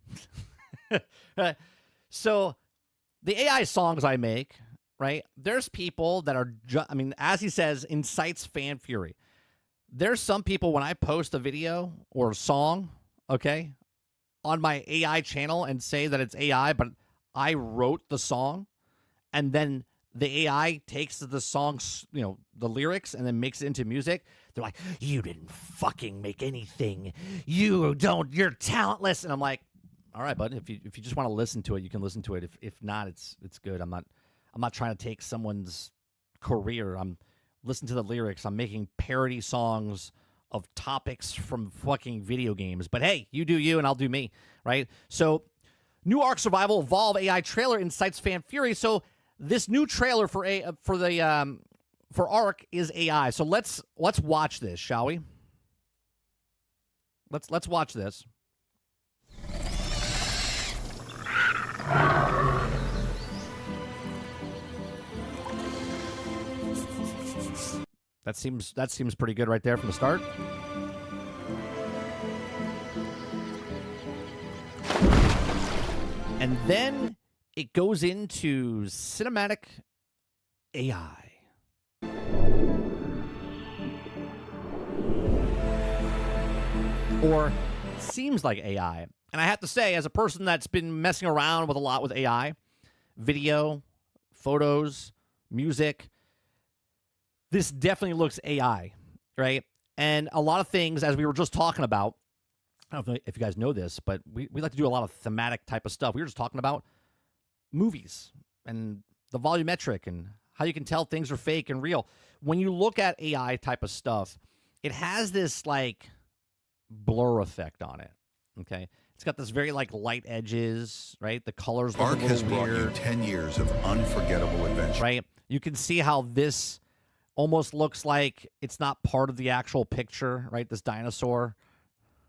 Right? So the AI songs I make, right? There's people that are, as he says, incites fan fury. There's some people when I post a video or a song, okay, on my AI channel and say that it's AI, but I wrote the song, and then the AI takes the song's, the lyrics and then makes it into music. They're like, you didn't fucking make anything. You're talentless. And I'm like, all right, bud, if you just want to listen to it, you can listen to it. If not, it's good. I'm not trying to take someone's career. I'm listening to the lyrics. I'm making parody songs of topics from fucking video games. But hey, you do you and I'll do me, right? So new Ark Survival Evolve AI trailer incites fan fury. So this new trailer for Ark is AI. So let's watch this, shall we? Let's watch this. That seems pretty good right there from the start. And then it goes into cinematic AI. Or seems like AI. And I have to say, as a person that's been messing around with a lot with AI, video, photos, music, this definitely looks AI, right? And a lot of things, as we were just talking about, I don't know if you guys know this, but we like to do a lot of thematic type of stuff. We were just talking about movies and the volumetric and how you can tell things are fake and real. When you look at AI type of stuff, it has this like blur effect on it, okay? It's got this very like light edges, right? The colors look Ark a little has brought weird, you 10 years of unforgettable adventure. right? You can see how this almost looks like it's not part of the actual picture, right? This dinosaur.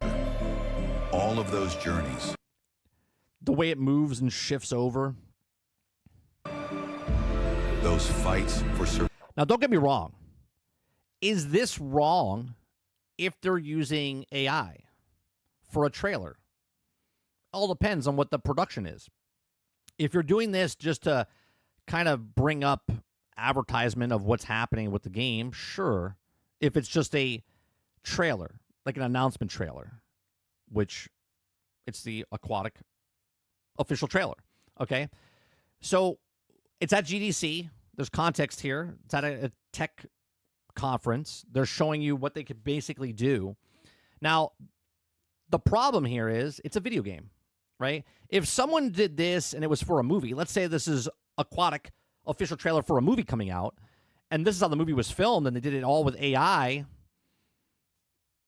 All of those journeys. The way it moves and shifts over. Those fights for survival. Now, don't get me wrong. Is this wrong if they're using AI for a trailer? All depends on what the production is. If you're doing this just to kind of bring up advertisement of what's happening with the game, sure. If it's just a trailer, like an announcement trailer, which it's the Aquatic official trailer, okay? So it's at GDC. There's context here. It's at a tech conference. They're showing you what they could basically do. Now, the problem here is it's a video game, right? If someone did this and it was for a movie, let's say this is Aquatic official trailer for a movie coming out, and this is how the movie was filmed, and they did it all with AI,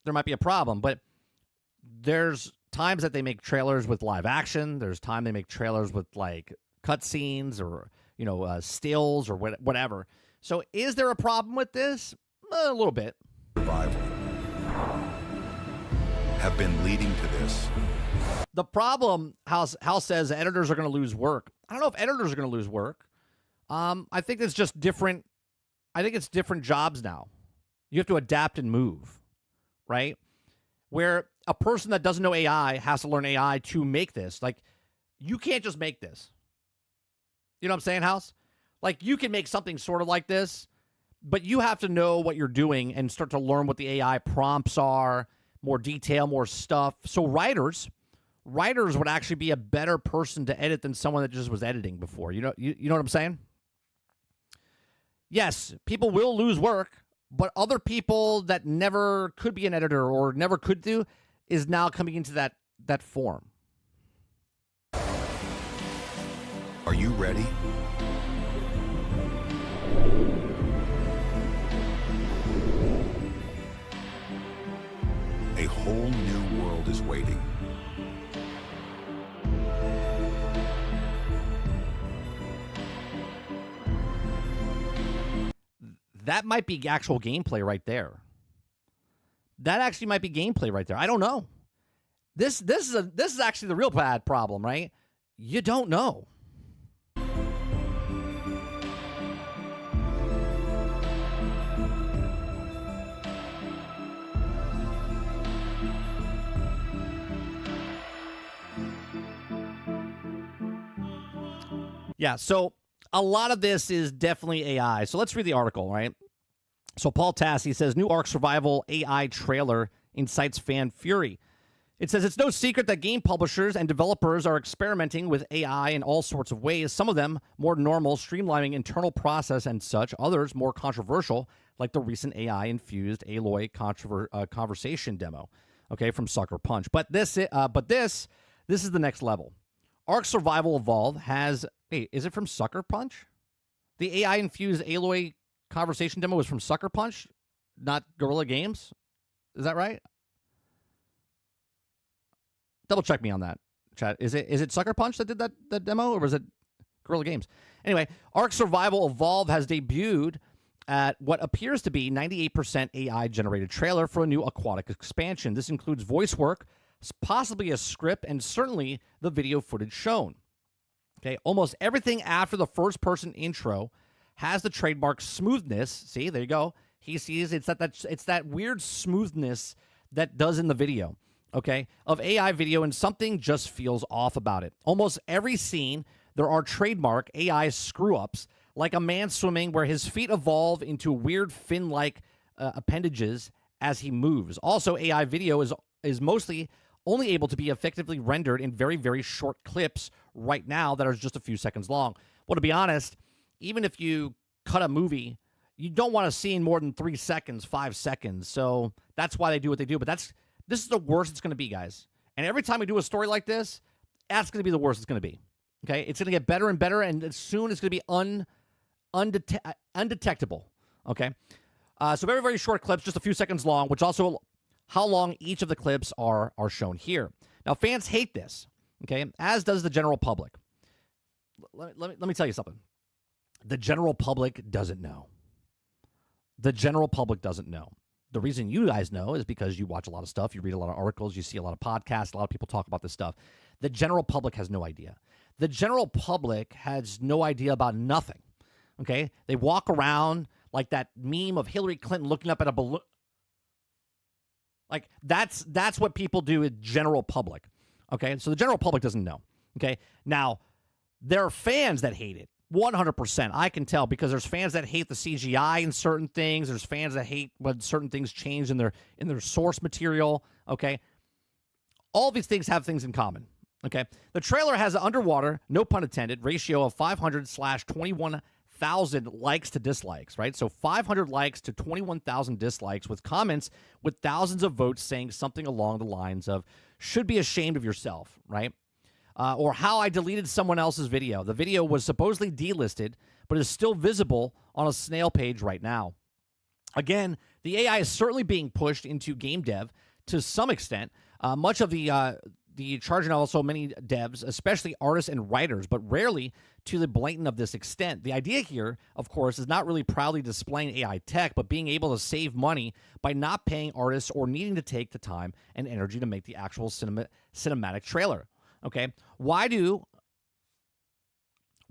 there might be a problem. But there's times that they make trailers with live action. There's time they make trailers with like cutscenes or stills or whatever. So is there a problem with this? A little bit. Survival have been leading to this. The problem, Hal says, editors are going to lose work. I don't know if editors are going to lose work. I think it's just different. I think it's different jobs now. You have to adapt and move, right? Where a person that doesn't know AI has to learn AI to make this. Like, you can't just make this. You know what I'm saying, House? Like, you can make something sort of like this, but you have to know what you're doing and start to learn what the AI prompts are, more detail, more stuff. So writers writers would actually be a better person to edit than someone that just was editing before. You know what I'm saying? Yes, people will lose work, but other people that never could be an editor or never could do is now coming into that form. Are you ready? A whole new world is waiting. That might be actual gameplay right there. That actually might be gameplay right there. I don't know. This is actually the real bad problem, right? You don't know. Yeah, so a lot of this is definitely AI. So let's read the article, right? So Paul Tassi says, new Ark Survival AI trailer incites fan fury. It says, it's no secret that game publishers and developers are experimenting with AI in all sorts of ways. Some of them more normal, streamlining internal process and such. Others more controversial, like the recent AI-infused Aloy conversation demo, okay, from Sucker Punch. But this is the next level. Ark Survival Evolve has... Wait, is it from Sucker Punch? The AI-infused Aloy conversation demo was from Sucker Punch, not Guerrilla Games? Is that right? Double check me on that, chat. Is it Sucker Punch that did that demo, or was it Guerrilla Games? Anyway, Ark Survival Evolve has debuted at what appears to be 98% AI-generated trailer for a new aquatic expansion. This includes voice work, possibly a script, and certainly the video footage shown. Okay, almost everything after the first-person intro has the trademark smoothness. See, there you go. He sees it's that weird smoothness that does in the video, okay, of AI video, and something just feels off about it. Almost every scene, there are trademark AI screw-ups, like a man swimming where his feet evolve into weird fin-like appendages as he moves. Also, AI video is mostly only able to be effectively rendered in very, very short clips right now that are just a few seconds long. Well, to be honest, even if you cut a movie, you don't want to see in more than 3 seconds, 5 seconds. So that's why they do what they do. But this is the worst it's going to be, guys. And every time we do a story like this, that's going to be the worst it's going to be. Okay? It's going to get better and better, and soon it's going to be undetectable. Okay? So very, very short clips, just a few seconds long, which also how long each of the clips are shown here. Now, fans hate this, okay, as does the general public. Let me tell you something. The general public doesn't know. The general public doesn't know. The reason you guys know is because you watch a lot of stuff, you read a lot of articles, you see a lot of podcasts, a lot of people talk about this stuff. The general public has no idea. The general public has no idea about nothing, okay? They walk around like that meme of Hillary Clinton looking up at a balloon. Like, that's what people do in general public, okay? So the general public doesn't know, okay? Now, there are fans that hate it, 100%. I can tell because there's fans that hate the CGI in certain things. There's fans that hate when certain things change in their source material, okay? All these things have things in common, okay? The trailer has an underwater, no pun intended, ratio of 500/21,000 likes to dislikes, right? So 500 likes to 21,000 dislikes with comments with thousands of votes saying something along the lines of, should be ashamed of yourself, right? Or how I deleted someone else's video. The video was supposedly delisted, but is still visible on a snail page right now. Again, the AI is certainly being pushed into game dev to some extent. Much of the charging also many devs, especially artists and writers, but rarely to the blatant of this extent. The idea here, of course, is not really proudly displaying AI tech, but being able to save money by not paying artists or needing to take the time and energy to make the actual cinematic trailer. Okay, why do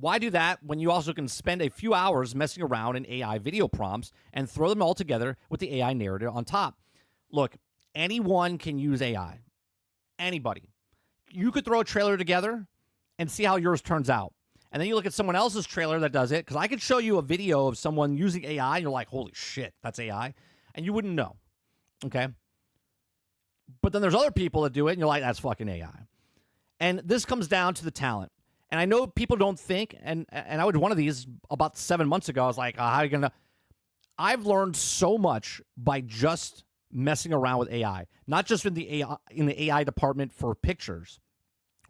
that when you also can spend a few hours messing around in AI video prompts and throw them all together with the AI narrative on top? Look, anyone can use AI. Anybody. You could throw a trailer together and see how yours turns out. And then you look at someone else's trailer that does it, because I could show you a video of someone using AI, and you're like, holy shit, that's AI. And you wouldn't know. Okay? But then there's other people that do it, and you're like, that's fucking AI. And this comes down to the talent. And I know people don't think, and I was one of these about 7 months ago. I was like, how are you going to? I've learned so much by just messing around with AI, not just in the AI department for pictures,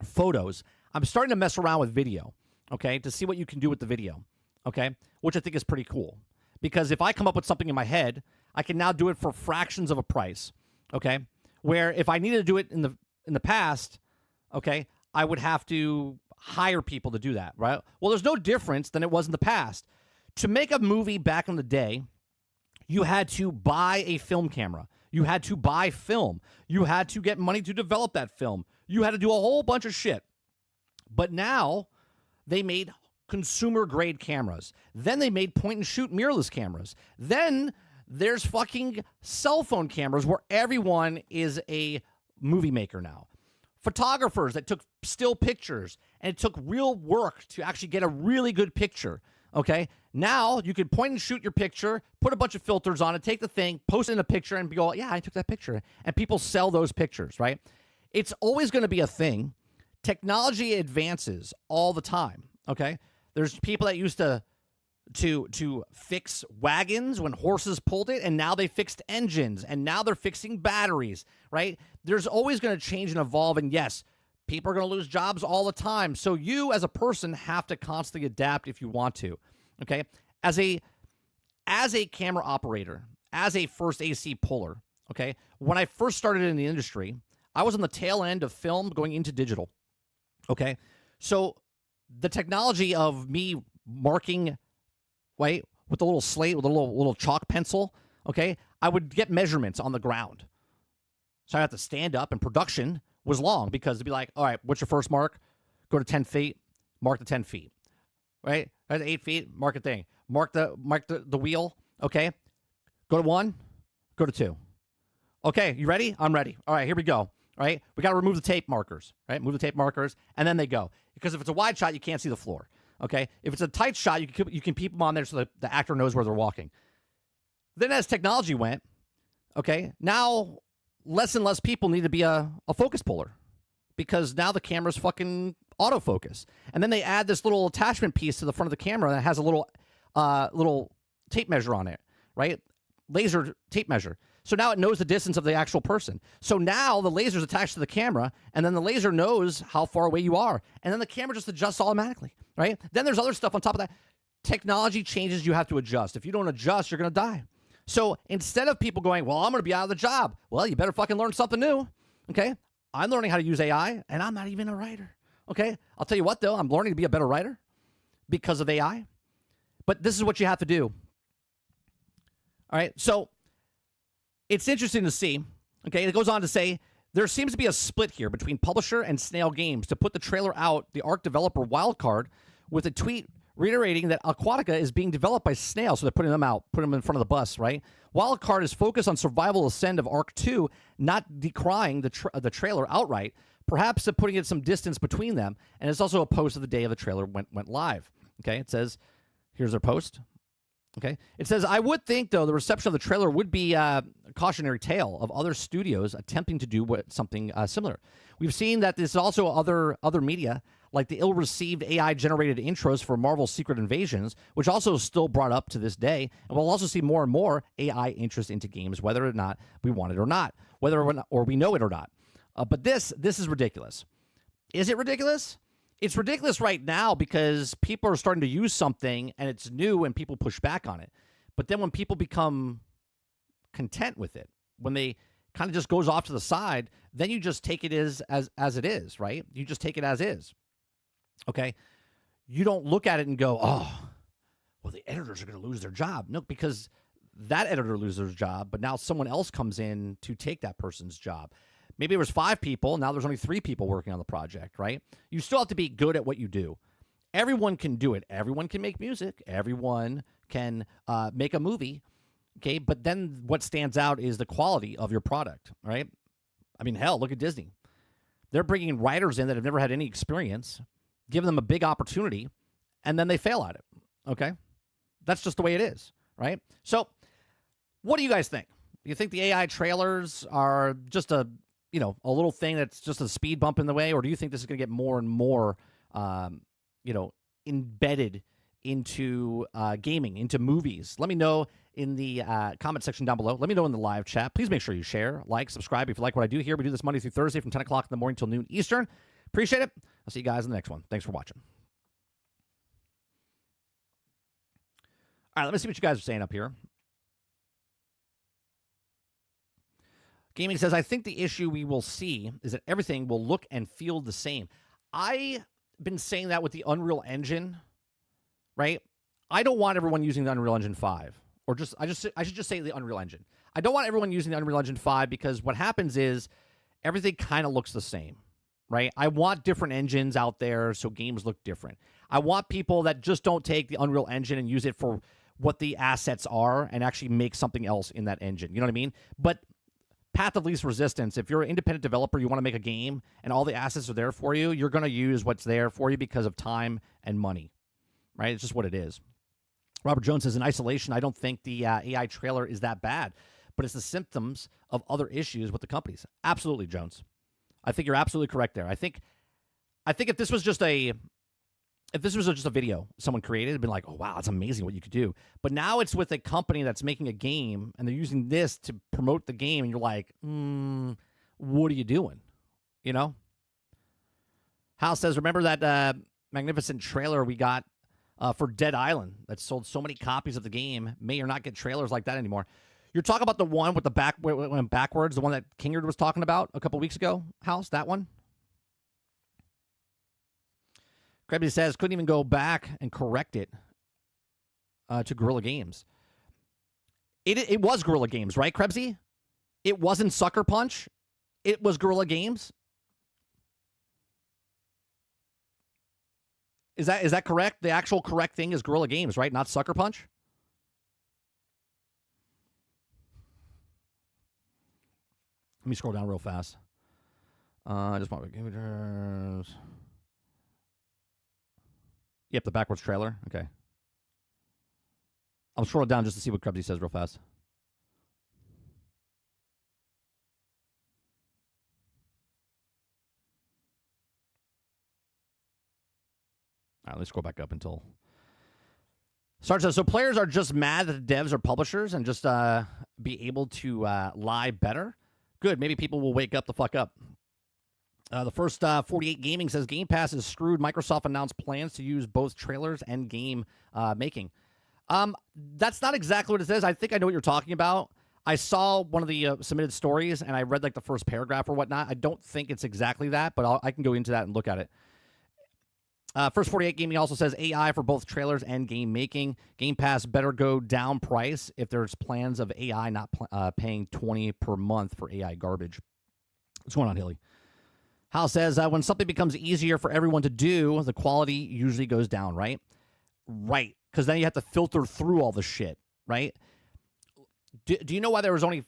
photos. I'm starting to mess around with video, okay, to see what you can do with the video, okay, which I think is pretty cool. Because if I come up with something in my head, I can now do it for fractions of a price, okay? Where if I needed to do it in the past, okay, I would have to hire people to do that, right? Well, there's no difference than it was in the past. To make a movie back in the day, you had to buy a film camera. You had to buy film. You had to get money to develop that film. You had to do a whole bunch of shit. But now they made consumer-grade cameras. Then they made point-and-shoot mirrorless cameras. Then there's fucking cell phone cameras where everyone is a movie maker now. Photographers that took still pictures, and it took real work to actually get a really good picture, okay? Now you can point and shoot your picture, put a bunch of filters on it, take the thing, post it in a picture, and go, yeah, I took that picture. And people sell those pictures, right? It's always going to be a thing. Technology advances all the time, okay? There's people that used to fix wagons when horses pulled it, and now they fixed engines, and now they're fixing batteries, right? There's always going to change and evolve, and yes, people are going to lose jobs all the time. So you as a person have to constantly adapt if you want to, okay? As a camera operator, as a first AC puller, okay, when I first started in the industry, I was on the tail end of film going into digital, okay? So the technology of me marking, right, with a little slate, with a little chalk pencil, okay, I would get measurements on the ground. So I had to stand up, and production was long because it'd be like, all right, what's your first mark? Go to 10 feet, mark the 10 feet, right? At 8 feet, mark a thing. Mark the wheel, okay? Go to 1, go to 2. Okay, you ready? I'm ready. All right, here we go, right? We got to remove the tape markers, right? Move the tape markers, and then they go. Because if it's a wide shot, you can't see the floor, okay? If it's a tight shot, you can peep them on there so the actor knows where they're walking. Then as technology went, okay, now less and less people need to be a focus puller because now the camera's fucking autofocus. And then they add this little attachment piece to the front of the camera that has a little tape measure on it, right? Laser tape measure. So now it knows the distance of the actual person. So now the laser's attached to the camera, and then the laser knows how far away you are. And then the camera just adjusts automatically, right? Then there's other stuff on top of that. Technology changes, you have to adjust. If you don't adjust, you're going to die. So instead of people going, well, I'm going to be out of the job. Well, you better fucking learn something new, okay? I'm learning how to use AI, and I'm not even a writer, okay? I'll tell you what, though. I'm learning to be a better writer because of AI. But this is what you have to do. All right, so it's interesting to see, okay? It goes on to say, there seems to be a split here between publisher and Snail Games to put the trailer out, the ARK developer Wildcard, with a tweet reiterating that Aquatica is being developed by Snail, so they're putting them out, putting them in front of the bus, right? Wildcard is focused on survival ascend of ARK 2, not decrying the trailer outright, perhaps putting it some distance between them, and it's also a post of the day of the trailer went live, okay? It says, here's their post, okay? It says, I would think, though, the reception of the trailer would be a cautionary tale of other studios attempting to do something similar. We've seen that there's also other media, like the ill-received AI-generated intros for Marvel's Secret Invasions, which also is still brought up to this day. And we'll also see more and more AI interest into games, whether or not we want it or not, whether or we know it or not. But this is ridiculous. Is it ridiculous? It's ridiculous right now because people are starting to use something, and it's new, and people push back on it. But then when people become content with it, when they kind of just goes off to the side, then you just take it as it is, right? You just take it as is. Okay, you don't look at it and go, oh, well, the editors are going to lose their job. No, because that editor loses their job, but now someone else comes in to take that person's job. Maybe there was 5 people, now there's only 3 people working on the project, right? You still have to be good at what you do. Everyone can do it. Everyone can make music. Everyone can make a movie, okay? But then what stands out is the quality of your product, right? I mean, hell, look at Disney. They're bringing writers in that have never had any experience, give them a big opportunity, and then they fail at it, okay? That's just the way it is, right? So what do you guys think? Do you think the AI trailers are just a a little thing that's just a speed bump in the way, or do you think this is going to get more and more, embedded into gaming, into movies? Let me know in the comment section down below. Let me know in the live chat. Please make sure you share, like, subscribe if you like what I do here. We do this Monday through Thursday from 10 o'clock in the morning till noon Eastern. Appreciate it. I'll see you guys in the next one. Thanks for watching. All right, let me see what you guys are saying up here. Gaming says, I think the issue we will see is that everything will look and feel the same. I've been saying that with the Unreal Engine, right? I don't want everyone using the Unreal Engine 5. Or I should just say the Unreal Engine. I don't want everyone using the Unreal Engine 5 because what happens is everything kind of looks the same, right? I want different engines out there so games look different. I want people that just don't take the Unreal Engine and use it for what the assets are and actually make something else in that engine. You know what I mean? But path of least resistance, if you're an independent developer, you want to make a game and all the assets are there for you, you're going to use what's there for you because of time and money, right? It's just what it is. Robert Jones says, in isolation, I don't think the AI trailer is that bad, but it's the symptoms of other issues with the companies. Absolutely, Jones. I think you're absolutely correct there. I think if this was just a video someone created, it'd been like, oh, wow, it's amazing what you could do. But now it's with a company that's making a game, and they're using this to promote the game, and you're like, what are you doing? You know? Hal says, remember that magnificent trailer we got for Dead Island that sold so many copies of the game? May or not get trailers like that anymore. You're talking about the one with the went backwards, the one that Kingard was talking about a couple weeks ago, House, that one? Krebsy says, couldn't even go back and correct it to Guerrilla Games. It was Guerrilla Games, right, Krebsy? It wasn't Sucker Punch. It was Guerrilla Games. Is that correct? The actual correct thing is Guerrilla Games, right? Not Sucker Punch? Let me scroll down real fast. I just want to... Yep, the backwards trailer. Okay. I'll scroll down just to see what Krebsy says real fast. All right, let's scroll back up until... Sarge says, so players are just mad that the devs are publishers and just be able to lie better? Good, maybe people will wake up the fuck up. The first 48 Gaming says Game Pass is screwed. Microsoft announced plans to use both trailers and game making. That's not exactly what it says. I think I know what you're talking about. I saw one of the submitted stories, and I read like the first paragraph or whatnot. I don't think it's exactly that, but I can go into that and look at it. First 48 Gaming also says AI for both trailers and game making. Game Pass better go down price if there's plans of AI not paying $20 per month for AI garbage. What's going on, Hilly? Hal says, when something becomes easier for everyone to do, the quality usually goes down, right? Right, because then you have to filter through all the shit, right? Do you know why there was only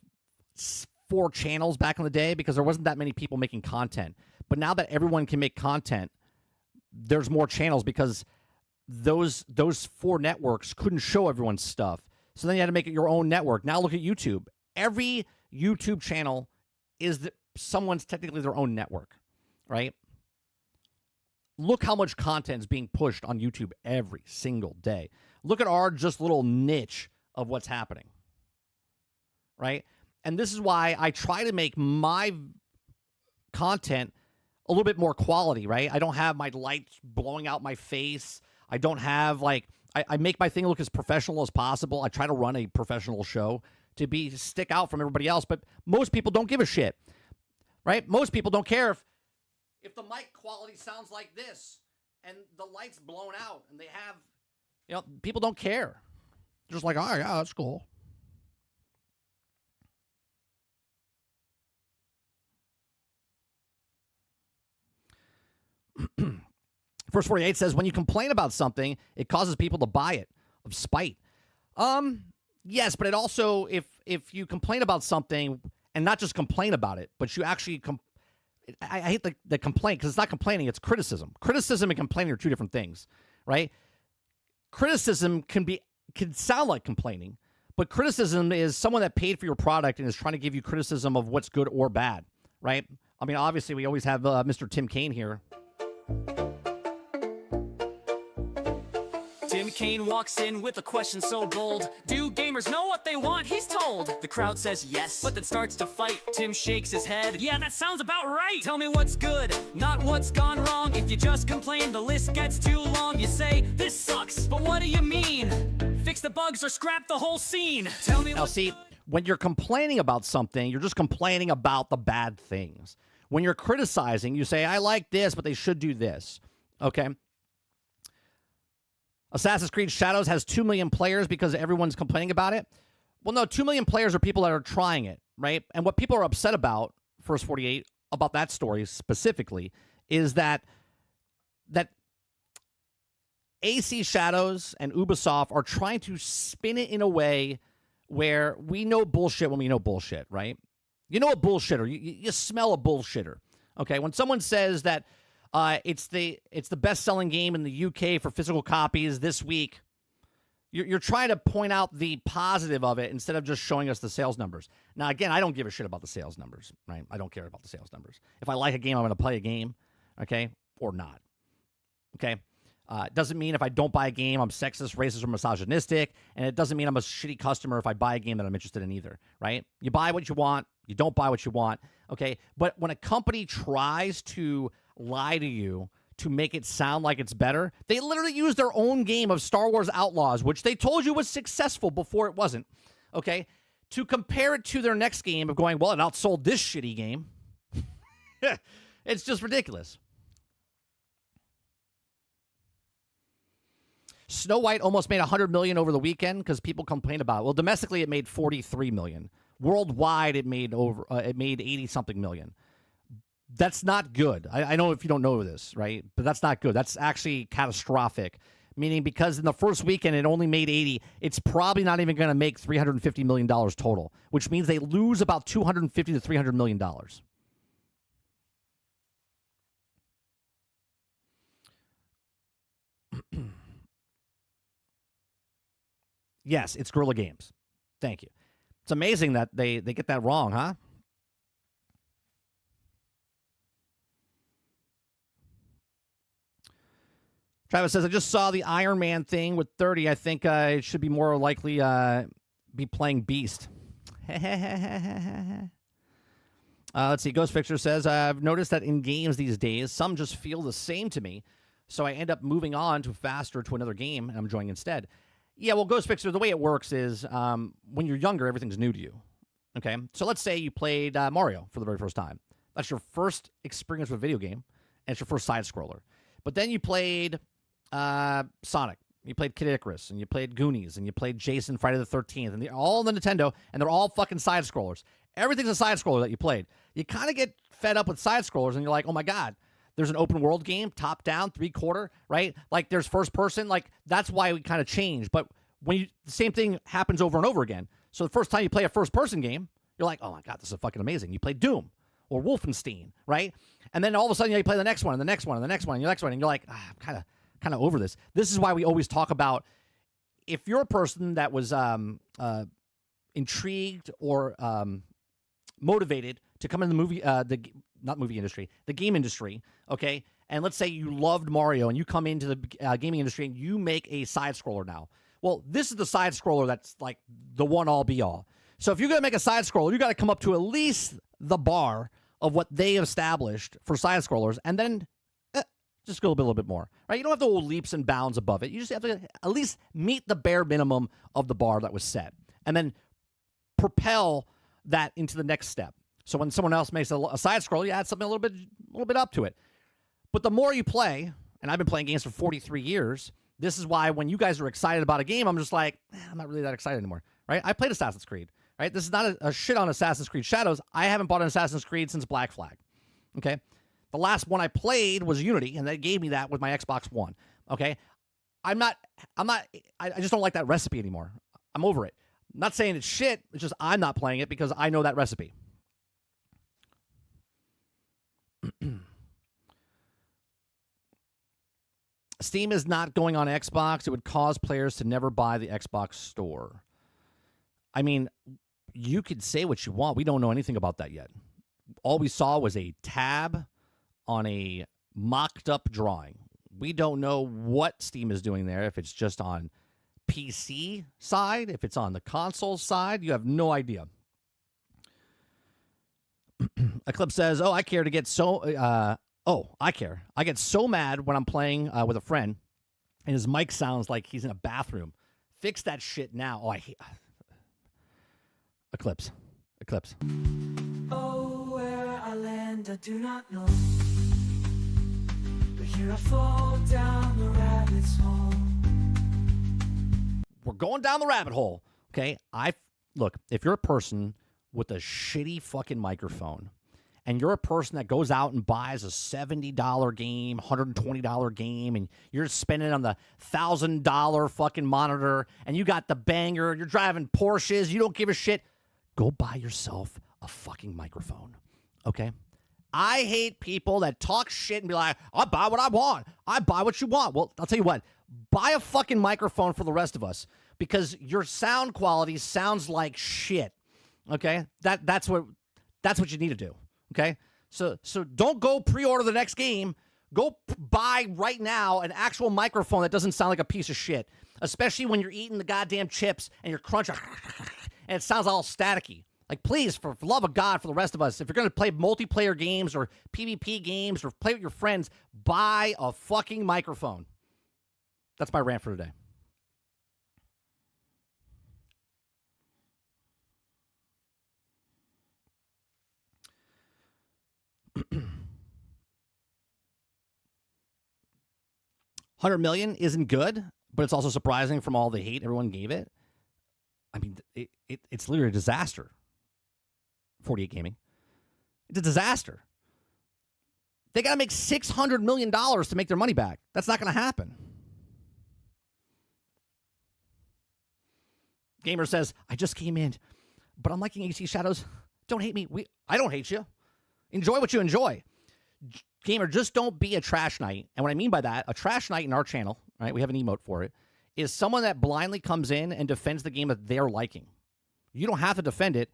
4 channels back in the day? Because there wasn't that many people making content. But now that everyone can make content, there's more channels because those 4 networks couldn't show everyone's stuff. So then you had to make it your own network. Now look at YouTube. Every YouTube channel is someone's technically their own network. Right? Look how much content is being pushed on YouTube every single day. Look at our just little niche of what's happening. Right? And this is why I try to make my content a little bit more quality, right? I don't have my lights blowing out my face. I don't have like, I make my thing look as professional as possible. I try to run a professional show to stick out from everybody else, but most people don't give a shit. Right? Most people don't care if the mic quality sounds like this and the light's blown out and they have, people don't care. They're just like, oh, yeah, that's cool. First 48 says, when you complain about something, it causes people to buy it of spite. Yes, but it also, if you complain about something and not just complain about it, but you actually I hate the complaint because it's not complaining, it's criticism. Criticism and complaining are 2 different things, right? Criticism can sound like complaining, but criticism is someone that paid for your product and is trying to give you criticism of what's good or bad, right? I mean, obviously, we always have Mr. Tim Kaine here. Tim Kaine walks in with a question so bold. Do gamers know what they want? He's told. The crowd says yes, but then starts to fight. Tim shakes his head. Yeah, that sounds about right. Tell me what's good, not what's gone wrong. If you just complain, the list gets too long. You say, this sucks, but what do you mean? Fix the bugs or scrap the whole scene. Tell me Now, see, when you're complaining about something, you're just complaining about the bad things. When you're criticizing, you say, I like this, but they should do this. Okay? Assassin's Creed Shadows has 2 million players because everyone's complaining about it. Well, no, 2 million players are people that are trying it, right? And what people are upset about, First 48, about that story specifically, is that AC Shadows and Ubisoft are trying to spin it in a way where we know bullshit when we know bullshit, right? You know a bullshitter. You smell a bullshitter. Okay, when someone says that it's the best-selling game in the UK for physical copies this week, you're trying to point out the positive of it instead of just showing us the sales numbers. Now, again, I don't give a shit about the sales numbers, right? I don't care about the sales numbers. If I like a game, I'm going to play a game, okay, or not, okay? It doesn't mean if I don't buy a game, I'm sexist, racist, or misogynistic, and it doesn't mean I'm a shitty customer if I buy a game that I'm interested in either, right? You buy what you want, you don't buy what you want, okay? But when a company tries to lie to you to make it sound like it's better, they literally use their own game of Star Wars Outlaws, which they told you was successful before it wasn't, okay, to compare it to their next game of going, well, it outsold this shitty game. It's just ridiculous. Snow White almost made $100 million over the weekend because people complained about it. Well, domestically, it made $43 million. Worldwide, it made 80-something million. That's not good. I know if you don't know this, right? But that's not good. That's actually catastrophic. Meaning because in the first weekend it only made 80, it's probably not even going to make $350 million total, which means they lose about $250 to $300 million. Yes, it's Guerrilla Games. Thank you. It's amazing that they get that wrong, huh? Travis says, I just saw the Iron Man thing with 30. I think I should be more likely be playing Beast. Let's see. Ghost Fixer says, I've noticed that in games these days, some just feel the same to me. So I end up moving on to faster to another game, and I'm enjoying instead. Yeah, well, Ghost Fixer, the way it works is when you're younger, everything's new to you. Okay? So let's say you played Mario for the very first time. That's your first experience with a video game, and it's your first side-scroller. But then you played Sonic, you played Kid Icarus, and you played Goonies, and you played Jason Friday the 13th, and they're all on the Nintendo, and they're all fucking side-scrollers. Everything's a side-scroller that you played. You kind of get fed up with side-scrollers, and you're like, oh my god, there's an open-world game, top-down, three-quarter, right? Like, there's first-person. Like, that's why we kind of change. But when the same thing happens over and over again. So the first time you play a first-person game, you're like, oh my god, this is fucking amazing. You play Doom or Wolfenstein, right? And then all of a sudden you play the next one, and the next one, and the next one, and the next one, and you're like, I'm kind of over this. This is why we always talk about if you're a person that was intrigued or motivated to come in the the game industry, okay? And let's say you loved Mario and you come into the gaming industry and you make a side-scroller now. Well, this is the side-scroller that's like the one-all be-all. So if you're going to make a side-scroller, you got to come up to at least the bar of what they established for side-scrollers, and then just go a little bit more, right? You don't have to go leaps and bounds above it. You just have to at least meet the bare minimum of the bar that was set, and then propel that into the next step. So when someone else makes a side scroll, you add something a little bit up to it. But the more you play, and I've been playing games for 43 years, this is why when you guys are excited about a game, I'm just like, I'm not really that excited anymore, right? I played Assassin's Creed, right? This is not a shit on Assassin's Creed Shadows. I haven't bought an Assassin's Creed since Black Flag, okay? The last one I played was Unity, and they gave me that with my Xbox One, okay? I just don't like that recipe anymore. I'm over it. I'm not saying it's shit, it's just I'm not playing it because I know that recipe. Steam is not going on Xbox. It would cause players to never buy the Xbox store. I mean, you could say what you want. We don't know anything about that yet. all we saw was a tab on a mocked up drawing. We don't know what Steam is doing there, if it's just on PC side, if it's on the console side. You have no idea. Eclipse says, oh, I care to get so... I care. I get so mad when I'm playing with a friend and his mic sounds like he's in a bathroom. Fix that shit now. Oh, I hate... Eclipse. Oh, where I land, I do not know. But here I fall down the rabbit's hole. We're going down the rabbit hole. Okay? Look, if you're a person with a shitty fucking microphone and you're a person that goes out and buys a $70 game, $120 game, and you're spending on the $1,000 fucking monitor, and you got the banger, you're driving Porsches, you don't give a shit, go buy yourself a fucking microphone, okay? I hate people that talk shit and be like, I buy what I want. I buy what you want. Well, I'll tell you what, buy a fucking microphone for the rest of us, because your sound quality sounds like shit, okay? That's what you need to do. Okay, so don't go pre-order the next game. Go buy right now an actual microphone that doesn't sound like a piece of shit, especially when you're eating the goddamn chips and you're crunching and it sounds all staticky. Like, please, for the love of God, for the rest of us, if you're going to play multiplayer games or PvP games or play with your friends, buy a fucking microphone. That's my rant for today. $100 million isn't good, but it's also surprising from all the hate everyone gave it. I mean, it's literally a disaster. 48 Gaming. It's a disaster. They got to make $600 million to make their money back. That's not going to happen. Gamer says, I just came in, but I'm liking AC Shadows. Don't hate me. I don't hate you. Enjoy what you enjoy. Gamer, just don't be a trash knight. And what I mean by that, a trash knight in our channel, right, we have an emote for it, is someone that blindly comes in and defends the game that they're liking. You don't have to defend it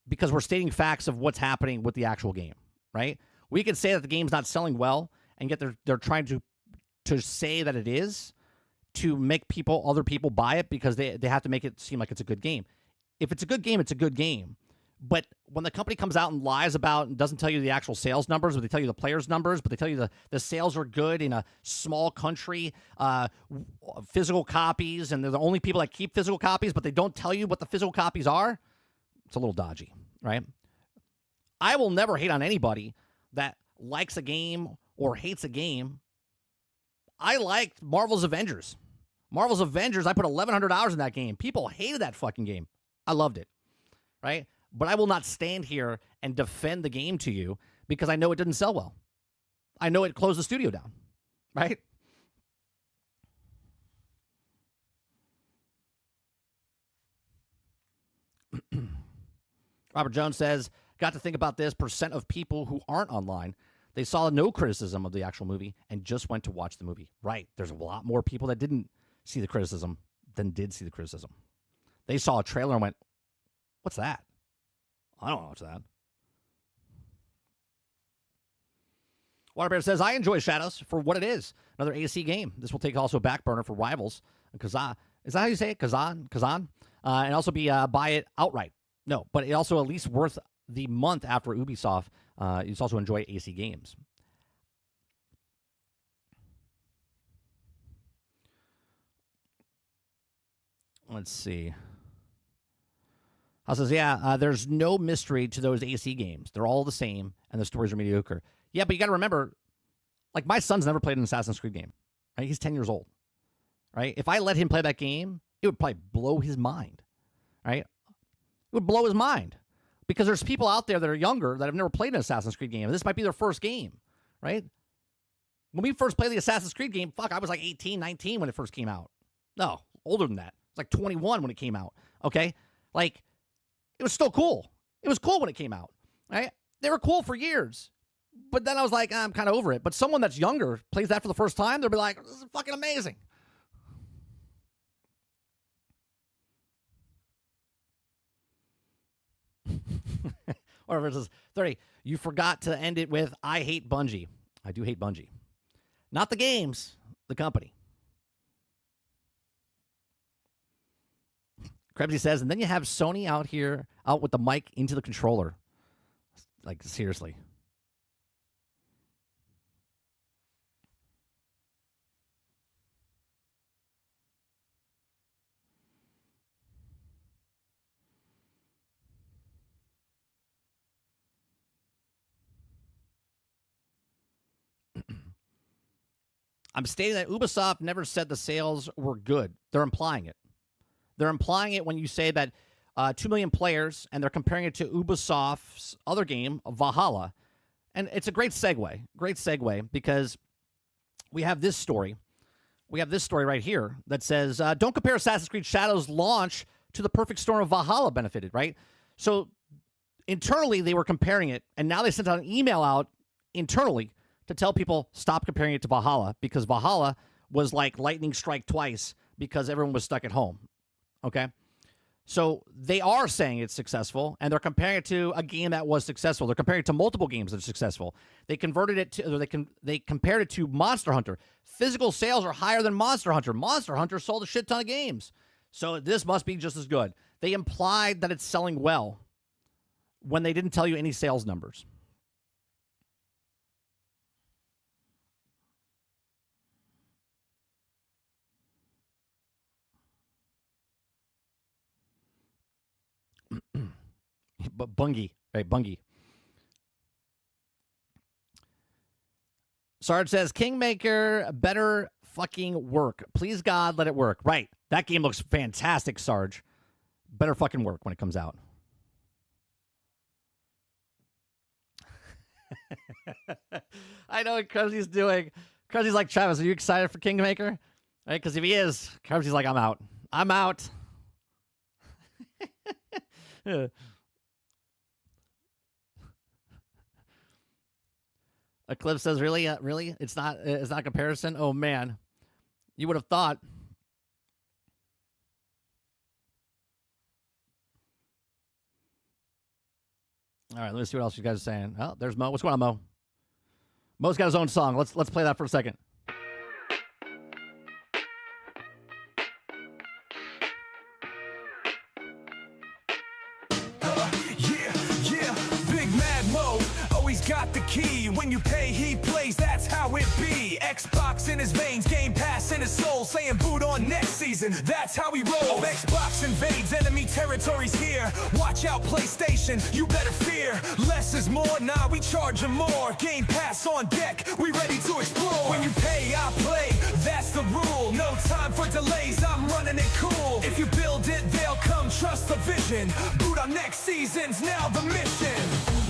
because we're stating facts of what's happening with the actual game, right? We could say that the game's not selling well, and yet they're trying to say that it is to make other people buy it because they have to make it seem like it's a good game. If it's a good game, it's a good game. But when the company comes out and lies about and doesn't tell you the actual sales numbers, but they tell you the players' numbers, but they tell you the sales are good in a small country, physical copies, and they're the only people that keep physical copies, but they don't tell you what the physical copies are, it's a little dodgy, right? I will never hate on anybody that likes a game or hates a game. I liked Marvel's Avengers. Marvel's Avengers, I put 1,100 hours in that game. People hated that fucking game. I loved it, right? But I will not stand here and defend the game to you because I know it didn't sell well. I know it closed the studio down, right? Robert Jones says, got to think about this percent of people who aren't online. They saw no criticism of the actual movie and just went to watch the movie. Right. There's a lot more people that didn't see the criticism than did see the criticism. They saw a trailer and went, what's that? I don't know what's that. Waterbear says, I enjoy Shadows for what it is. Another AC game. This will take also a back burner for Rivals. Kazan. Is that how you say it? Kazan? And also buy it outright. No, but it also at least worth the month after Ubisoft. You also enjoy AC games. Let's see. I says, there's no mystery to those AC games. They're all the same, and the stories are mediocre. Yeah, but you got to remember, like, my son's never played an Assassin's Creed game. Right? He's 10 years old. Right? If I let him play that game, it would probably blow his mind. Right? It would blow his mind. Because there's people out there that are younger that have never played an Assassin's Creed game. And this might be their first game. Right? When we first played the Assassin's Creed game, I was like 18, 19 when it first came out. No, older than that. I was like 21 when it came out. Okay? Like, it was still cool. It was cool when it came out. Right? They were cool for years. But then I was like, I'm kind of over it. But someone that's younger plays that for the first time, they'll be like, this is fucking amazing. Or versus 30. You forgot to end it with I hate Bungie. I do hate Bungie. Not the games, the company. Krebsy says, and then you have Sony out with the mic into the controller. Like, seriously. I'm stating that Ubisoft never said the sales were good. They're implying it. They're implying it when you say that 2 million players, and they're comparing it to Ubisoft's other game, Valhalla. And it's a great segue, because we have this story. We have this story right here that says, don't compare Assassin's Creed Shadows launch to the perfect storm of Valhalla benefited, right? So internally, they were comparing it, and now they sent out an email out internally to tell people stop comparing it to Valhalla, because Valhalla was like lightning strike twice because everyone was stuck at home. Okay? So they are saying it's successful, and they're comparing it to a game that was successful. They're comparing it to multiple games that are successful. They converted it to, or they compared it to Monster Hunter. Physical sales are higher than Monster Hunter. Monster Hunter sold a shit ton of games. So this must be just as good. They implied that it's selling well when they didn't tell you any sales numbers. But Bungie, right? Bungie. Sarge says, Kingmaker better fucking work. Please, God, let it work. Right. That game looks fantastic, Sarge. Better fucking work when it comes out. I know what Krebsy's doing. Krebsy's like, Travis, are you excited for Kingmaker? Right? Because if he is, Krebsy's like, I'm out. I'm out. Eclipse says, really? Really? It's not a comparison? Oh, man. You would have thought. All right, let me see what else you guys are saying. Oh, there's Mo. What's going on, Mo? Mo's got his own song. Let's play that for a second. Got the key. When you pay, he plays. That's how it be. Xbox in his veins, Game Pass in his soul. Saying boot on next season. That's how we roll. Xbox invades enemy territories here. Watch out, PlayStation. You better fear. Less is more. Nah, we charge more. Game Pass on deck. We ready to explore. When you pay, I play. That's the rule. No time for delays. I'm running it cool. If you build it, they'll come. Trust the vision. Boot on next season's now the mission.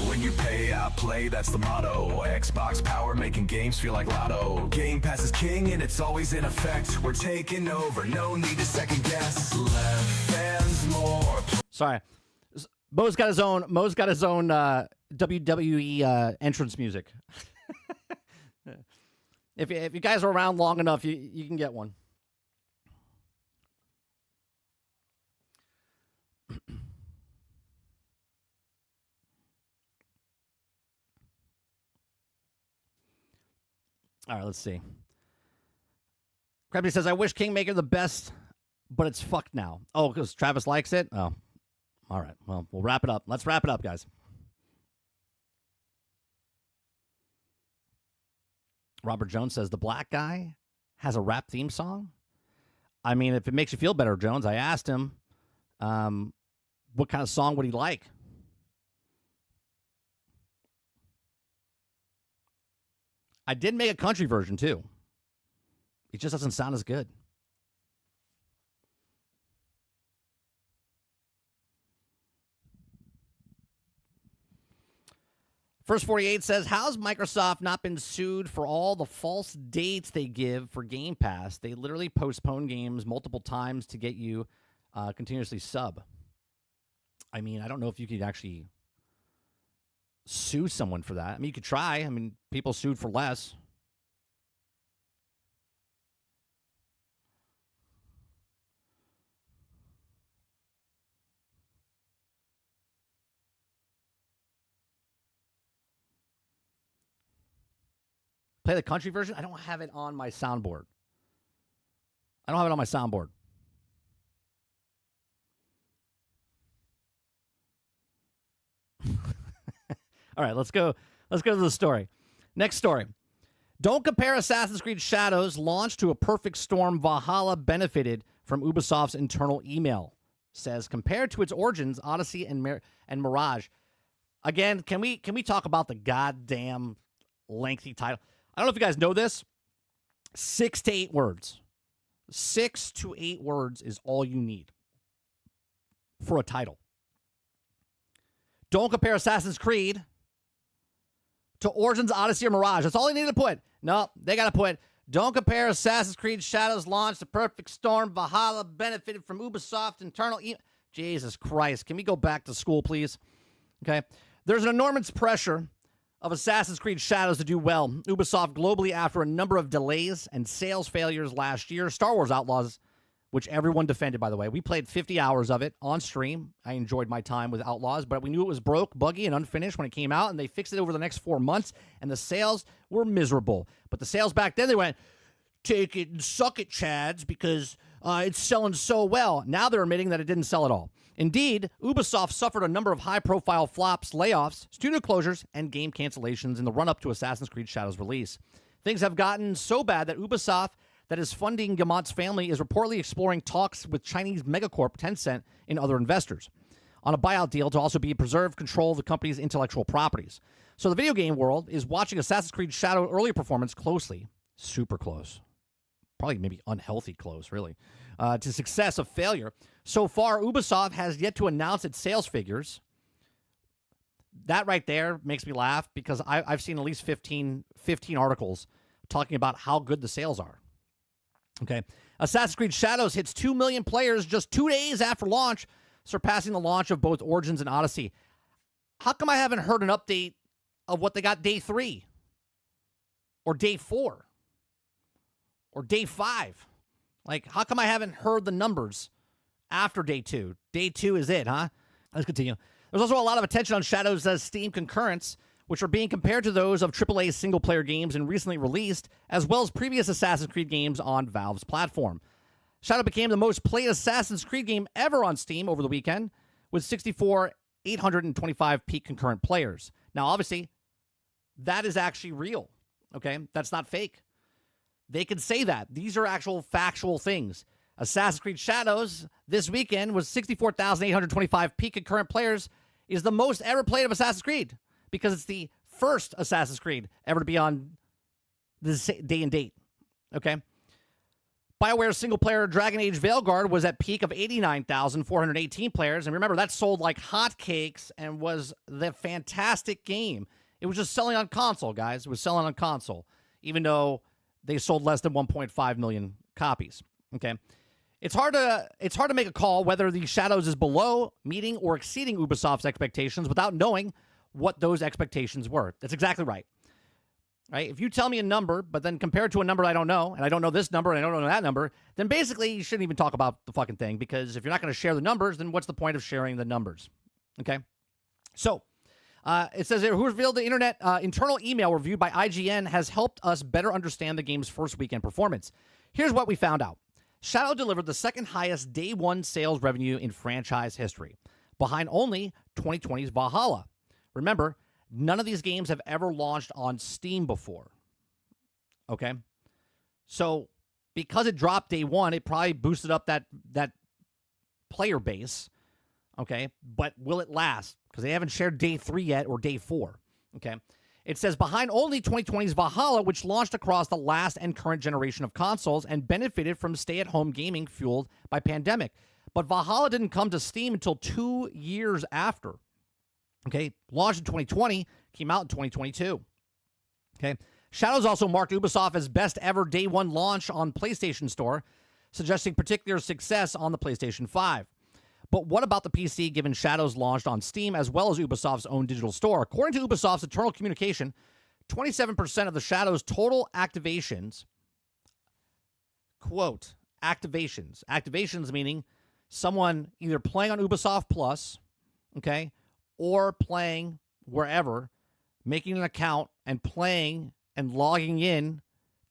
When you pay, I play, that's the motto. Xbox power, making games feel like lotto. Game Pass is king and it's always in effect. We're taking over, no need to second guess. Left fans more. Sorry. Mo's got his own WWE entrance music. If you guys are around long enough, you can get one. All right, let's see. Krabby says, I wish Kingmaker the best, but it's fucked now. Oh, because Travis likes it? Oh, all right. Well, we'll wrap it up. Let's wrap it up, guys. Robert Jones says, the black guy has a rap theme song? I mean, if it makes you feel better, Jones, I asked him what kind of song would he like? I did make a country version, too. It just doesn't sound as good. First 48 says, how's Microsoft not been sued for all the false dates they give for Game Pass? They literally postpone games multiple times to get you continuously sub. I mean, I don't know if you could actually sue someone for that. I mean, you could try. I mean, people sued for less. Play the country version? I don't have it on my soundboard. I don't have it on my soundboard. All right, let's go to the story. Next story. Don't compare Assassin's Creed Shadows launch to a Perfect Storm. Valhalla benefited from Ubisoft's internal email. Says compared to its origins, Odyssey and Mirage. Again, can we talk about the goddamn lengthy title? I don't know if you guys know this. 6 to 8 words. 6 to 8 words is all you need for a title. Don't compare Assassin's Creed to Origins, Odyssey, or Mirage. That's all they need to put. No, they got to put, don't compare Assassin's Creed Shadows launch to Perfect Storm. Valhalla benefited from Ubisoft internal Jesus Christ. Can we go back to school, please? Okay. There's an enormous pressure of Assassin's Creed Shadows to do well. Ubisoft globally, after a number of delays and sales failures last year, Star Wars Outlaws, which everyone defended, by the way. We played 50 hours of it on stream. I enjoyed my time with Outlaws, but we knew it was broke, buggy, and unfinished when it came out, and they fixed it over the next 4 months, and the sales were miserable. But the sales back then, they went, take it and suck it, Chads, because it's selling so well. Now they're admitting that it didn't sell at all. Indeed, Ubisoft suffered a number of high-profile flops, layoffs, studio closures, and game cancellations in the run-up to Assassin's Creed Shadows release. Things have gotten so bad that Ubisoft, that is funding Guillemot's family, is reportedly exploring talks with Chinese megacorp Tencent and other investors on a buyout deal to also be preserve control of the company's intellectual properties. So the video game world is watching Assassin's Creed Shadow early performance closely, super close, probably maybe unhealthy close, really, to success of failure. So far, Ubisoft has yet to announce its sales figures. That right there makes me laugh because I've seen at least 15 articles talking about how good the sales are. Okay. Assassin's Creed Shadows hits 2 million players just 2 days after launch, surpassing the launch of both Origins and Odyssey. How come I haven't heard an update of what they got day 3? Or day 4? Or day 5? Like, how come I haven't heard the numbers after day 2? Day 2 is it, huh? Let's continue. There's also a lot of attention on Shadows' Steam concurrents, which are being compared to those of AAA single-player games and recently released, as well as previous Assassin's Creed games on Valve's platform. Shadow became the most played Assassin's Creed game ever on Steam over the weekend, with 825 peak concurrent players. Now, obviously, that is actually real, okay? That's not fake. They can say that. These are actual factual things. Assassin's Creed Shadows this weekend was 64,825 peak concurrent players, is the most ever played of Assassin's Creed, because it's the first Assassin's Creed ever to be on this day and date, okay? BioWare's single-player Dragon Age Veilguard was at peak of 89,418 players, and remember, that sold like hotcakes and was the fantastic game. It was just selling on console, guys. It was selling on console, even though they sold less than 1.5 million copies, okay? It's hard to make a call whether the Shadows is below, meeting, or exceeding Ubisoft's expectations without knowing what those expectations were. That's exactly right. Right? If you tell me a number, but then compare it to a number I don't know, and I don't know this number, and I don't know that number, then basically you shouldn't even talk about the fucking thing, because if you're not going to share the numbers, then what's the point of sharing the numbers? Okay? So, it says here, who revealed the internet internal email reviewed by IGN has helped us better understand the game's first weekend performance. Here's what we found out. Shadow delivered the second highest day one sales revenue in franchise history, behind only 2020's Valhalla. Remember, none of these games have ever launched on Steam before. Okay? So, because it dropped day one, it probably boosted up that player base. Okay? But will it last? Because they haven't shared day 3 yet or day 4. Okay? It says, behind only 2020's Valhalla, which launched across the last and current generation of consoles and benefited from stay-at-home gaming fueled by pandemic. But Valhalla didn't come to Steam until 2 years after. Okay, launched in 2020, came out in 2022. Okay, Shadows also marked Ubisoft as best ever day one launch on PlayStation Store, suggesting particular success on the PlayStation 5. But what about the PC, given Shadows launched on Steam as well as Ubisoft's own digital store? According to Ubisoft's internal communication, 27% of the Shadows' total activations, quote, activations meaning someone either playing on Ubisoft Plus, okay, or playing wherever, making an account and playing and logging in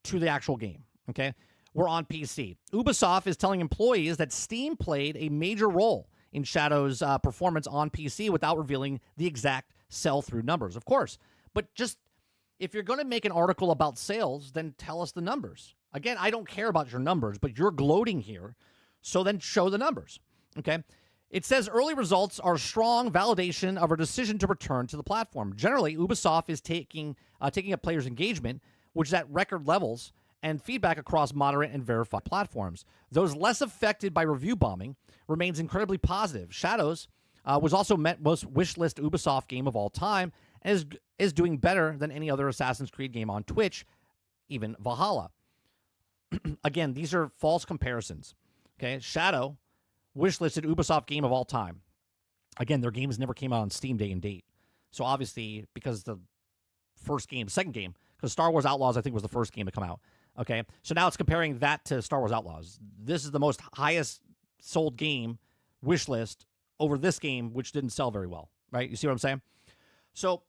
to the actual game. Okay, we're on PC. Ubisoft is telling employees that Steam played a major role in Shadow's performance on PC without revealing the exact sell-through numbers, of course. But just if you're going to make an article about sales, then tell us the numbers. Again, I don't care about your numbers, but you're gloating here, so then show the numbers. Okay. It says early results are strong validation of our decision to return to the platform. Generally, Ubisoft is taking up players' engagement, which is at record levels, and feedback across moderate and verified platforms. Those less affected by review bombing remains incredibly positive. Shadows was also Met most wishlist Ubisoft game of all time and is doing better than any other Assassin's Creed game on Twitch, even Valhalla. Again, these are false comparisons. Okay, Shadow wishlisted Ubisoft game of all time. Again, their games never came out on Steam day and date. So obviously, because the second game, because Star Wars Outlaws, I think, was the first game to come out. Okay, so now it's comparing that to Star Wars Outlaws. This is the most highest sold game wish list over this game, which didn't sell very well, right? You see what I'm saying? So,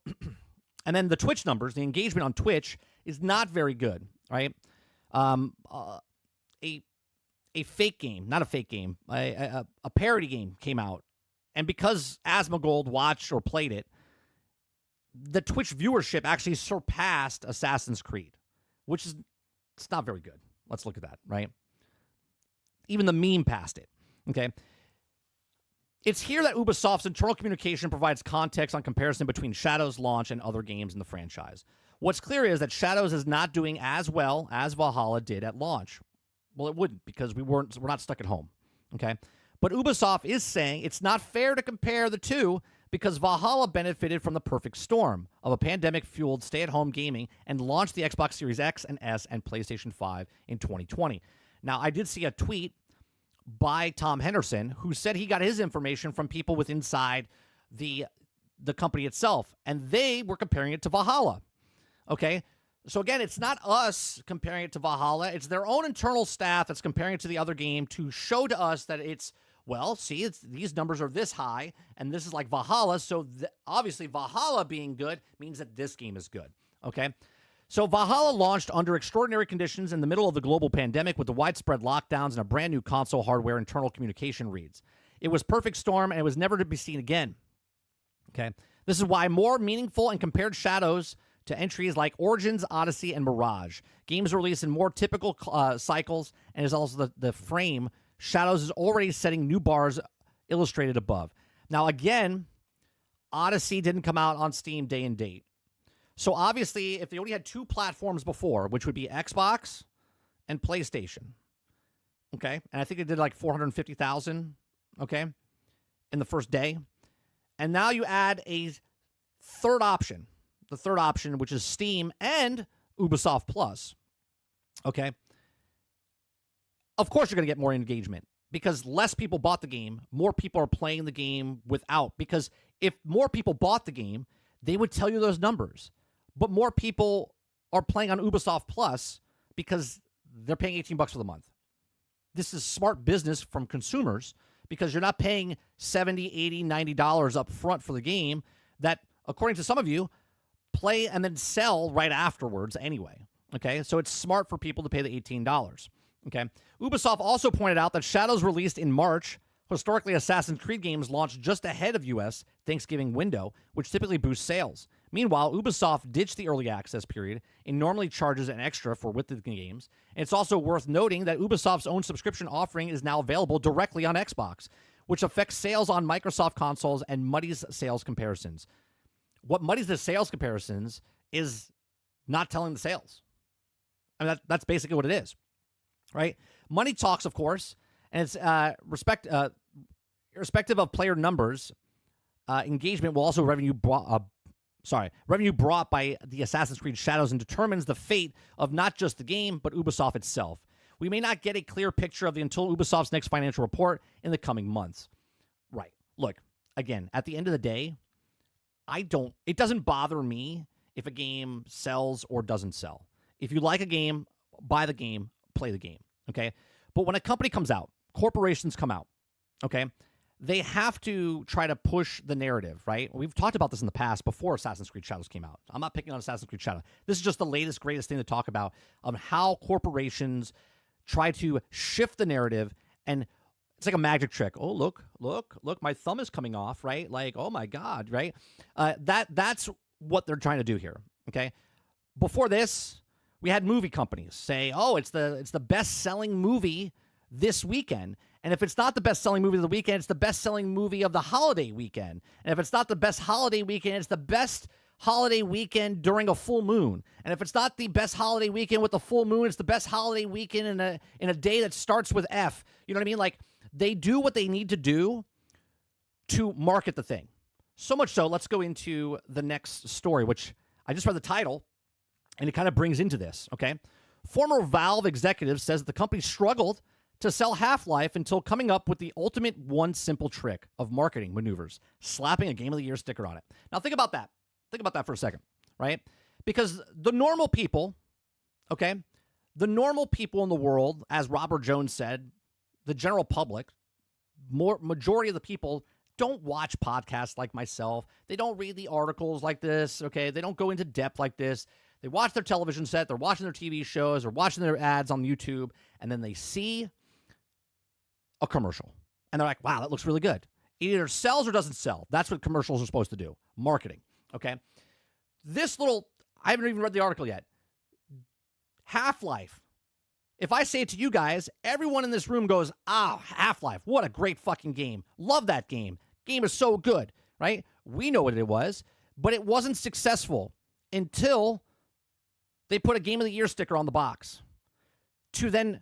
and then the Twitch numbers, the engagement on Twitch is not very good, right? A fake game, not a fake game, a parody game came out, and because Asmongold watched or played it, the Twitch viewership actually surpassed Assassin's Creed, which is it's not very good. Let's look at that, right? Even the meme passed it, okay? It's here that Ubisoft's internal communication provides context on comparison between Shadow's launch and other games in the franchise. What's clear is that Shadows is not doing as well as Valhalla did at launch. Well, it wouldn't because we're not stuck at home, okay? But Ubisoft is saying it's not fair to compare the two because Valhalla benefited from the perfect storm of a pandemic-fueled stay-at-home gaming and launched the Xbox Series X and S and PlayStation 5 in 2020. Now, I did see a tweet by Tom Henderson who said he got his information from people with inside the company itself, and they were comparing it to Valhalla, okay? So again, it's not us comparing it to Valhalla. It's their own internal staff that's comparing it to the other game to show to us that it's, well, see, these numbers are this high, and this is like Valhalla, so obviously Valhalla being good means that this game is good, okay? So Valhalla launched under extraordinary conditions in the middle of the global pandemic with the widespread lockdowns and a brand new console hardware internal communication reads. It was perfect storm, and it was never to be seen again, okay? This is why more meaningful and compared Shadows to entries like Origins, Odyssey, and Mirage. Games released in more typical cycles and is also the frame. Shadows is already setting new bars illustrated above. Now, again, Odyssey didn't come out on Steam day and date. So obviously, if they only had two platforms before, which would be Xbox and PlayStation, okay? And I think it did like 450,000, okay, in the first day. And now you add a third option. The third option, which is Steam and Ubisoft Plus, okay? Of course you're going to get more engagement because less people bought the game. More people are playing the game without. Because if more people bought the game, they would tell you those numbers. But more people are playing on Ubisoft Plus because they're paying $18 for the month. This is smart business from consumers because you're not paying $70, $80, $90 up front for the game that, according to some of you, play and then sell right afterwards anyway, okay? So it's smart for people to pay the $18, okay? Ubisoft also pointed out that Shadows released in March. Historically, Assassin's Creed games launched just ahead of U.S. Thanksgiving window, which typically boosts sales. Meanwhile, Ubisoft ditched the early access period and normally charges an extra for with the games. And it's also worth noting that Ubisoft's own subscription offering is now available directly on Xbox, which affects sales on Microsoft consoles and muddies sales comparisons. What muddies the sales comparisons is not telling the sales. I mean, that's basically what it is, right? Money talks, of course, and it's irrespective of player numbers, engagement will also revenue brought by the Assassin's Creed Shadows and determines the fate of not just the game, but Ubisoft itself. We may not get a clear picture of until Ubisoft's next financial report in the coming months. Right. Look, again, at the end of the day, it doesn't bother me if a game sells or doesn't sell. If you like a game, buy the game, play the game, okay? But when a company comes out, corporations come out, okay, they have to try to push the narrative, right? We've talked about this in the past before Assassin's Creed Shadows came out. I'm not picking on Assassin's Creed Shadows. This is just the latest, greatest thing to talk about of how corporations try to shift the narrative, and it's like a magic trick. Oh, look, my thumb is coming off, right? Like, oh my God, right? That's what they're trying to do here, okay? Before this, we had movie companies say, oh, it's the best-selling movie this weekend. And if it's not the best-selling movie of the weekend, it's the best-selling movie of the holiday weekend. And if it's not the best holiday weekend, it's the best holiday weekend during a full moon. And if it's not the best holiday weekend with the full moon, it's the best holiday weekend in a day that starts with F. You know what I mean? Like, they do what they need to do to market the thing. So much so, let's go into the next story, which I just read the title, and it kind of brings into this, okay? Former Valve executive says that the company struggled to sell Half-Life until coming up with the ultimate one simple trick of marketing maneuvers, slapping a Game of the Year sticker on it. Now, think about that. Think about that for a second, right? Because the normal people, okay, the normal people in the world, as Robert Jones said, the general public, majority of the people don't watch podcasts like myself. They don't read the articles like this, okay? They don't go into depth like this. They watch their television set, they're watching their TV shows, or watching their ads on YouTube, and then they see a commercial. And they're like, wow, that looks really good. It either sells or doesn't sell. That's what commercials are supposed to do. Marketing, okay? I haven't even read the article yet. Half-Life. If I say it to you guys, everyone in this room goes, Half-Life, what a great fucking game. Love that game. Game is so good, right? We know what it was, but it wasn't successful until they put a Game of the Year sticker on the box to then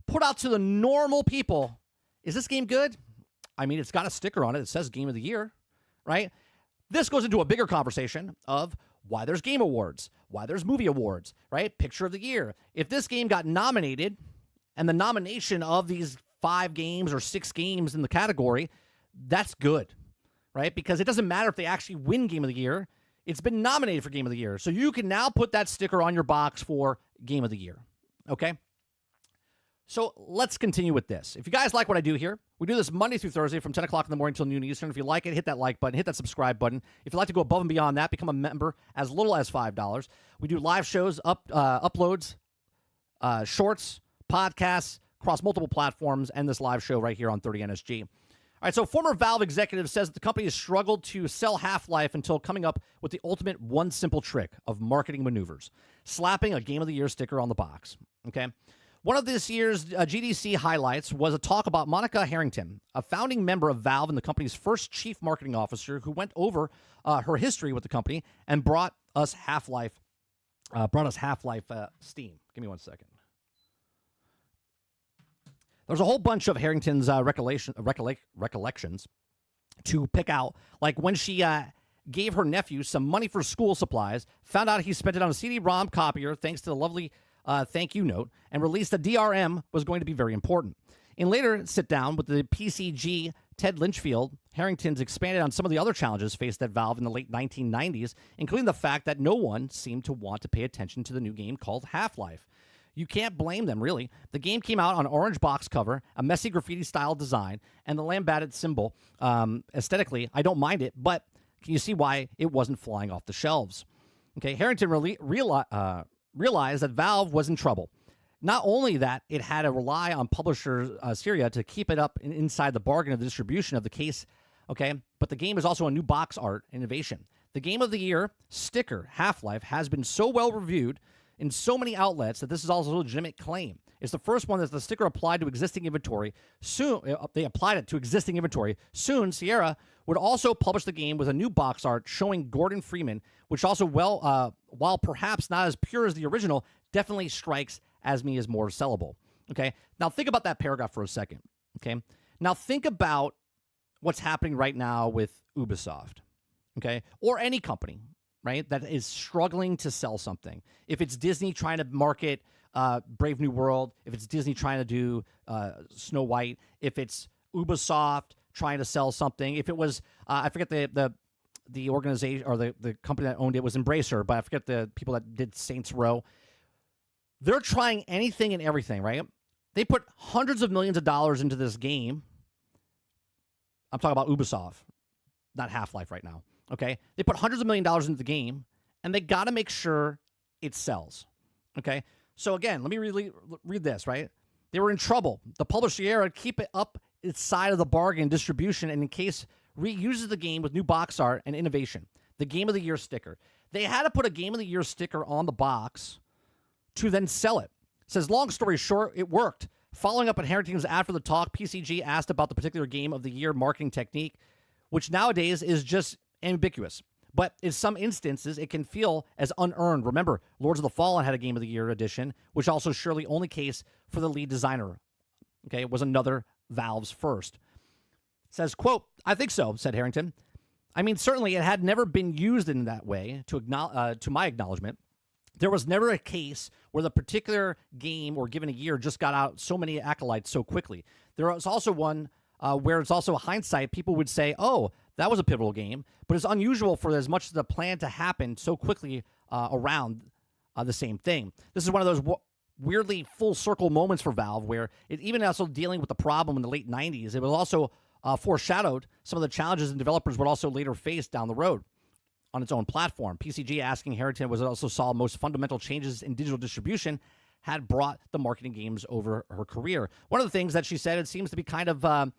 put out to the normal people, is this game good? I mean, it's got a sticker on it that says Game of the Year, right? This goes into a bigger conversation of why there's game awards, why there's movie awards, right? Picture of the year. If this game got nominated and the nomination of these 5 games or 6 games in the category, that's good, right? Because it doesn't matter if they actually win Game of the Year. It's been nominated for Game of the Year. So you can now put that sticker on your box for Game of the Year, okay? So let's continue with this. If you guys like what I do here, we do this Monday through Thursday from 10 o'clock in the morning till noon Eastern. If you like it, hit that like button, hit that subscribe button. If you'd like to go above and beyond that, become a member as little as $5. We do live shows, uploads, shorts, podcasts across multiple platforms, and this live show right here on 30NSG. All right, so former Valve executive says that the company has struggled to sell Half-Life until coming up with the ultimate one simple trick of marketing maneuvers, slapping a Game of the Year sticker on the box, okay? One of this year's GDC highlights was a talk about Monica Harrington, a founding member of Valve and the company's first chief marketing officer, who went over her history with the company and brought us Half-Life Steam. Give me one second. There's a whole bunch of Harrington's recollections to pick out, like when she gave her nephew some money for school supplies, found out he spent it on a CD-ROM copier thanks to the lovely thank you note, and released a DRM was going to be very important. In later sit-down with the PCG Ted Lynchfield, Harrington's expanded on some of the other challenges faced at Valve in the late 1990s, including the fact that no one seemed to want to pay attention to the new game called Half-Life. You can't blame them, really. The game came out on orange box cover, a messy graffiti-style design, and the lambaded symbol. Aesthetically, I don't mind it, but can you see why it wasn't flying off the shelves? Okay, Harrington realized that Valve was in trouble. Not only that, it had to rely on publisher Syria to keep it up inside the bargain of the distribution of the case, okay? But the game is also a new box art innovation. The Game of the Year sticker, Half-Life, has been so well reviewed in so many outlets that this is also a legitimate claim. It's the first one that the sticker applied to existing inventory. Soon, they applied it to existing inventory. Soon, Sierra would also publish the game with a new box art showing Gordon Freeman, which also, while perhaps not as pure as the original, definitely strikes as me as more sellable. Okay? Now, think about that paragraph for a second. Okay? Now, think about what's happening right now with Ubisoft. Okay? Or any company, right, that is struggling to sell something. If it's Disney trying to market Brave New World, if it's Disney trying to do Snow White, if it's Ubisoft trying to sell something, if it was, I forget the organization or the company that owned it was Embracer, but I forget the people that did Saints Row. They're trying anything and everything, right? They put hundreds of millions of dollars into this game, I'm talking about Ubisoft, not Half-Life right now. Okay, they put hundreds of $1 million into the game, and they got to make sure it sells. Okay, so again, let me read this. Right, they were in trouble. The publisher Sierra keep it up its side of the bargain distribution, and in case reuses the game with new box art and innovation. The Game of the Year sticker. They had to put a Game of the Year sticker on the box to then sell it. Says, long story short, it worked. Following up on Harrington's after the talk, PCG asked about the particular Game of the Year marketing technique, which nowadays is just ambiguous. But in some instances, it can feel as unearned. Remember, Lords of the Fallen had a Game of the Year edition, which also surely only case for the lead designer. Okay, it was another Valve's first. Says, quote, I think so, said Harrington. I mean, certainly it had never been used in that way, to my acknowledgement. There was never a case where the particular game or given a year just got out so many acolytes so quickly. There was also one where it's also hindsight. People would say, oh, that was a pivotal game, but it's unusual for as much as the plan to happen so quickly around the same thing. This is one of those weirdly full circle moments for Valve where it even also dealing with the problem in the late 90s, it was also foreshadowed some of the challenges and developers would also later face down the road on its own platform. PCG asking Harrington was also saw most fundamental changes in digital distribution had brought the marketing games over her career. One of the things that she said, it seems to be kind of,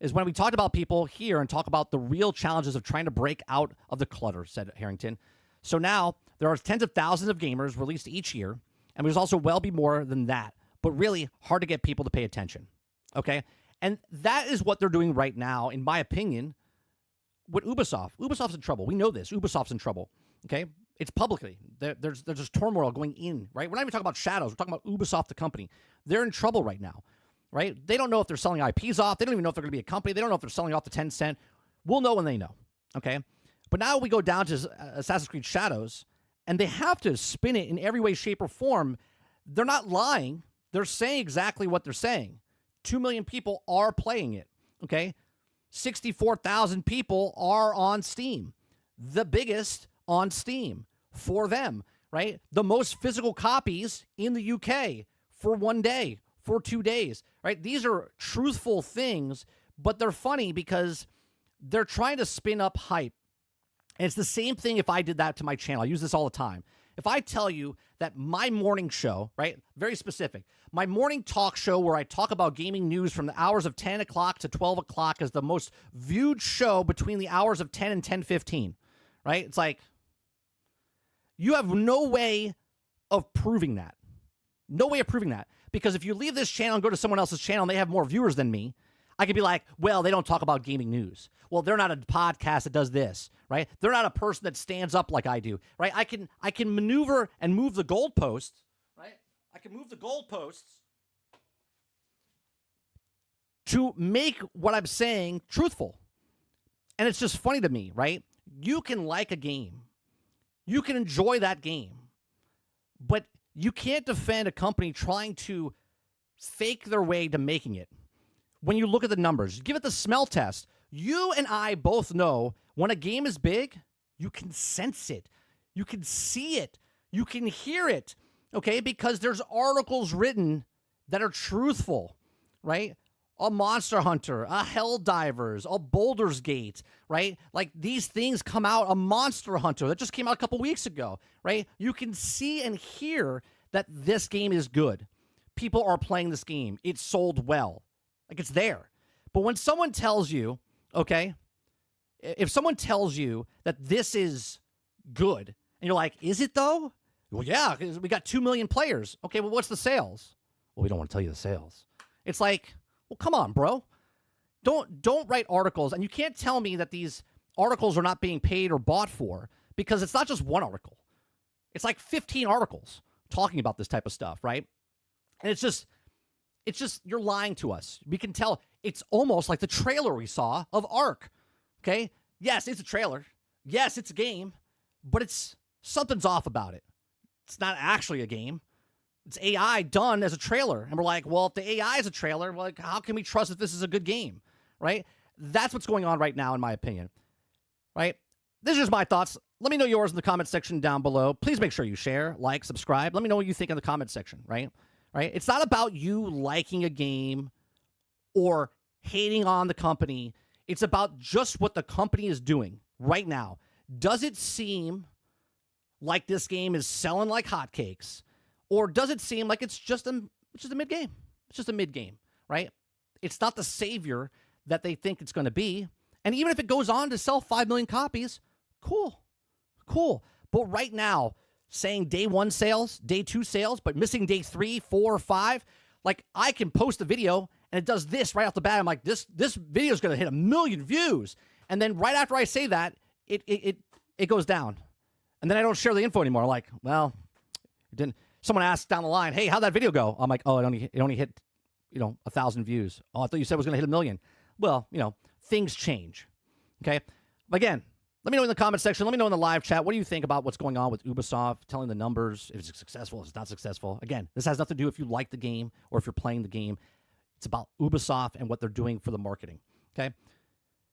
is when we talked about people here and talk about the real challenges of trying to break out of the clutter, said Harrington. So now there are tens of thousands of gamers released each year, and there's also well be more than that, but really hard to get people to pay attention. Okay? And that is what they're doing right now, in my opinion, with Ubisoft. Ubisoft's in trouble. We know this. Ubisoft's in trouble. Okay? It's publicly. There's just turmoil going in, right? We're not even talking about Shadows. We're talking about Ubisoft, the company. They're in trouble right now, right? They don't know if they're selling IPs off. They don't even know if they're going to be a company. They don't know if they're selling off to Tencent. We'll know when they know, okay? But now we go down to Assassin's Creed Shadows, and they have to spin it in every way, shape, or form. They're not lying. They're saying exactly what they're saying. 2 million people are playing it, okay? 64,000 people are on Steam. The biggest on Steam for them, right? The most physical copies in the UK for 1 day, for 2 days, right? These are truthful things, but they're funny because they're trying to spin up hype. And it's the same thing if I did that to my channel. I use this all the time. If I tell you that my morning show, right, very specific, my morning talk show where I talk about gaming news from the hours of 10 o'clock to 12 o'clock is the most viewed show between the hours of 10 and 10:15, right? It's like, you have no way of proving that. No way of proving that. Because if you leave this channel and go to someone else's channel and they have more viewers than me, I could be like, well, they don't talk about gaming news. Well, they're not a podcast that does this, right? They're not a person that stands up like I do, right? I can maneuver and move the goalposts, right? I can move the goalposts to make what I'm saying truthful. And it's just funny to me, right? You can like a game. You can enjoy that game. But you can't defend a company trying to fake their way to making it. When you look at the numbers, give it the smell test. You and I both know when a game is big, you can sense it. You can see it. You can hear it, okay? Because there's articles written that are truthful, right? A Monster Hunter, a Helldivers, a Baldur's Gate, right? Like these things come out, a Monster Hunter that just came out a couple weeks ago, right? You can see and hear that this game is good. People are playing this game. It sold well. Like it's there. But when someone tells you, okay, if someone tells you that this is good, and you're like, is it though? Well, yeah, 'cause we got 2 million players. Okay, well, what's the sales? Well, we don't want to tell you the sales. It's like, well, come on, bro. Don't write articles, and you can't tell me that these articles are not being paid or bought for, because it's not just one article. It's like 15 articles talking about this type of stuff, right? And it's just you're lying to us. We can tell. It's almost like the trailer we saw of Ark. Okay? Yes, it's a trailer. Yes, it's a game, but something's off about it. It's not actually a game. It's AI done as a trailer. And we're like, well, if the AI is a trailer, like, how can we trust that this is a good game? Right? That's what's going on right now, in my opinion. Right? This is just my thoughts. Let me know yours in the comment section down below. Please make sure you share, like, subscribe. Let me know what you think in the comment section, right? Right? It's not about you liking a game or hating on the company. It's about just what the company is doing right now. Does it seem like this game is selling like hotcakes, or does it seem like it's just a mid game? It's just a mid game, right? It's not the savior that they think it's going to be. And even if it goes on to sell 5 million copies, cool. But right now, saying day 1 sales, day 2 sales, but missing day 3, 4, 5, like I can post a video and it does this right off the bat. I'm like, this video is going to hit 1 million views. And then right after I say that, it goes down. And then I don't share the info anymore. I'm like, well, it didn't. Someone asked down the line, hey, how'd that video go? I'm like, oh, it only hit, 1,000 views. Oh, I thought you said it was going to hit 1 million. Well, things change. Okay. But again, let me know in the comment section. Let me know in the live chat. What do you think about what's going on with Ubisoft, telling the numbers, if it's successful, if it's not successful? Again, this has nothing to do if you like the game or if you're playing the game. It's about Ubisoft and what they're doing for the marketing. Okay.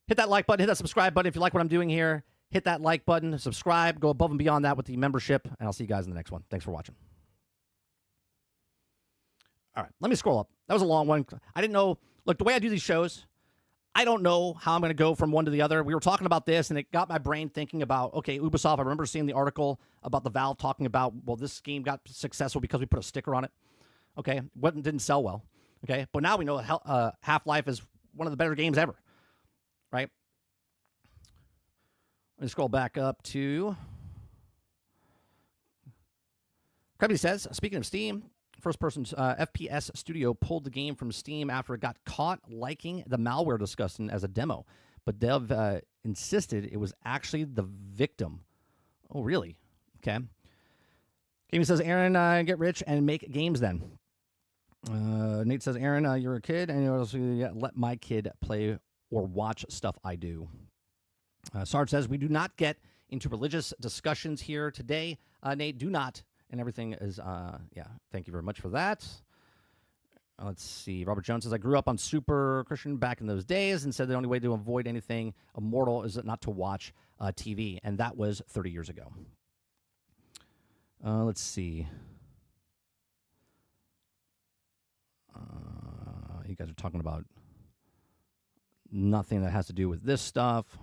Hit that like button, hit that subscribe button if you like what I'm doing here. Hit that like button, subscribe, go above and beyond that with the membership, and I'll see you guys in the next one. Thanks for watching. All right, let me scroll up. That was a long one. I didn't know. Look, the way I do these shows, I don't know how I'm going to go from one to the other. We were talking about this, and it got my brain thinking about, okay, Ubisoft. I remember seeing the article about the Valve talking about, well, this game got successful because we put a sticker on it. Okay, didn't sell well. Okay, but now we know Half-Life is one of the better games ever, right? Let me scroll back up to... Krebby says, speaking of Steam, first-person FPS studio pulled the game from Steam after it got caught liking the malware discussed as a demo. But dev insisted it was actually the victim. Oh, really? Okay. Gaming says, Aaron, get rich and make games then. Nate says, Aaron, you're a kid, and you also let my kid play or watch stuff I do. Sarge says, we do not get into religious discussions here today. Nate, do not. And everything is, thank you very much for that. Let's see. Robert Jones says, I grew up on Super Christian back in those days and said the only way to avoid anything immortal is not to watch TV. And that was 30 years ago. Let's see. You guys are talking about nothing that has to do with this stuff.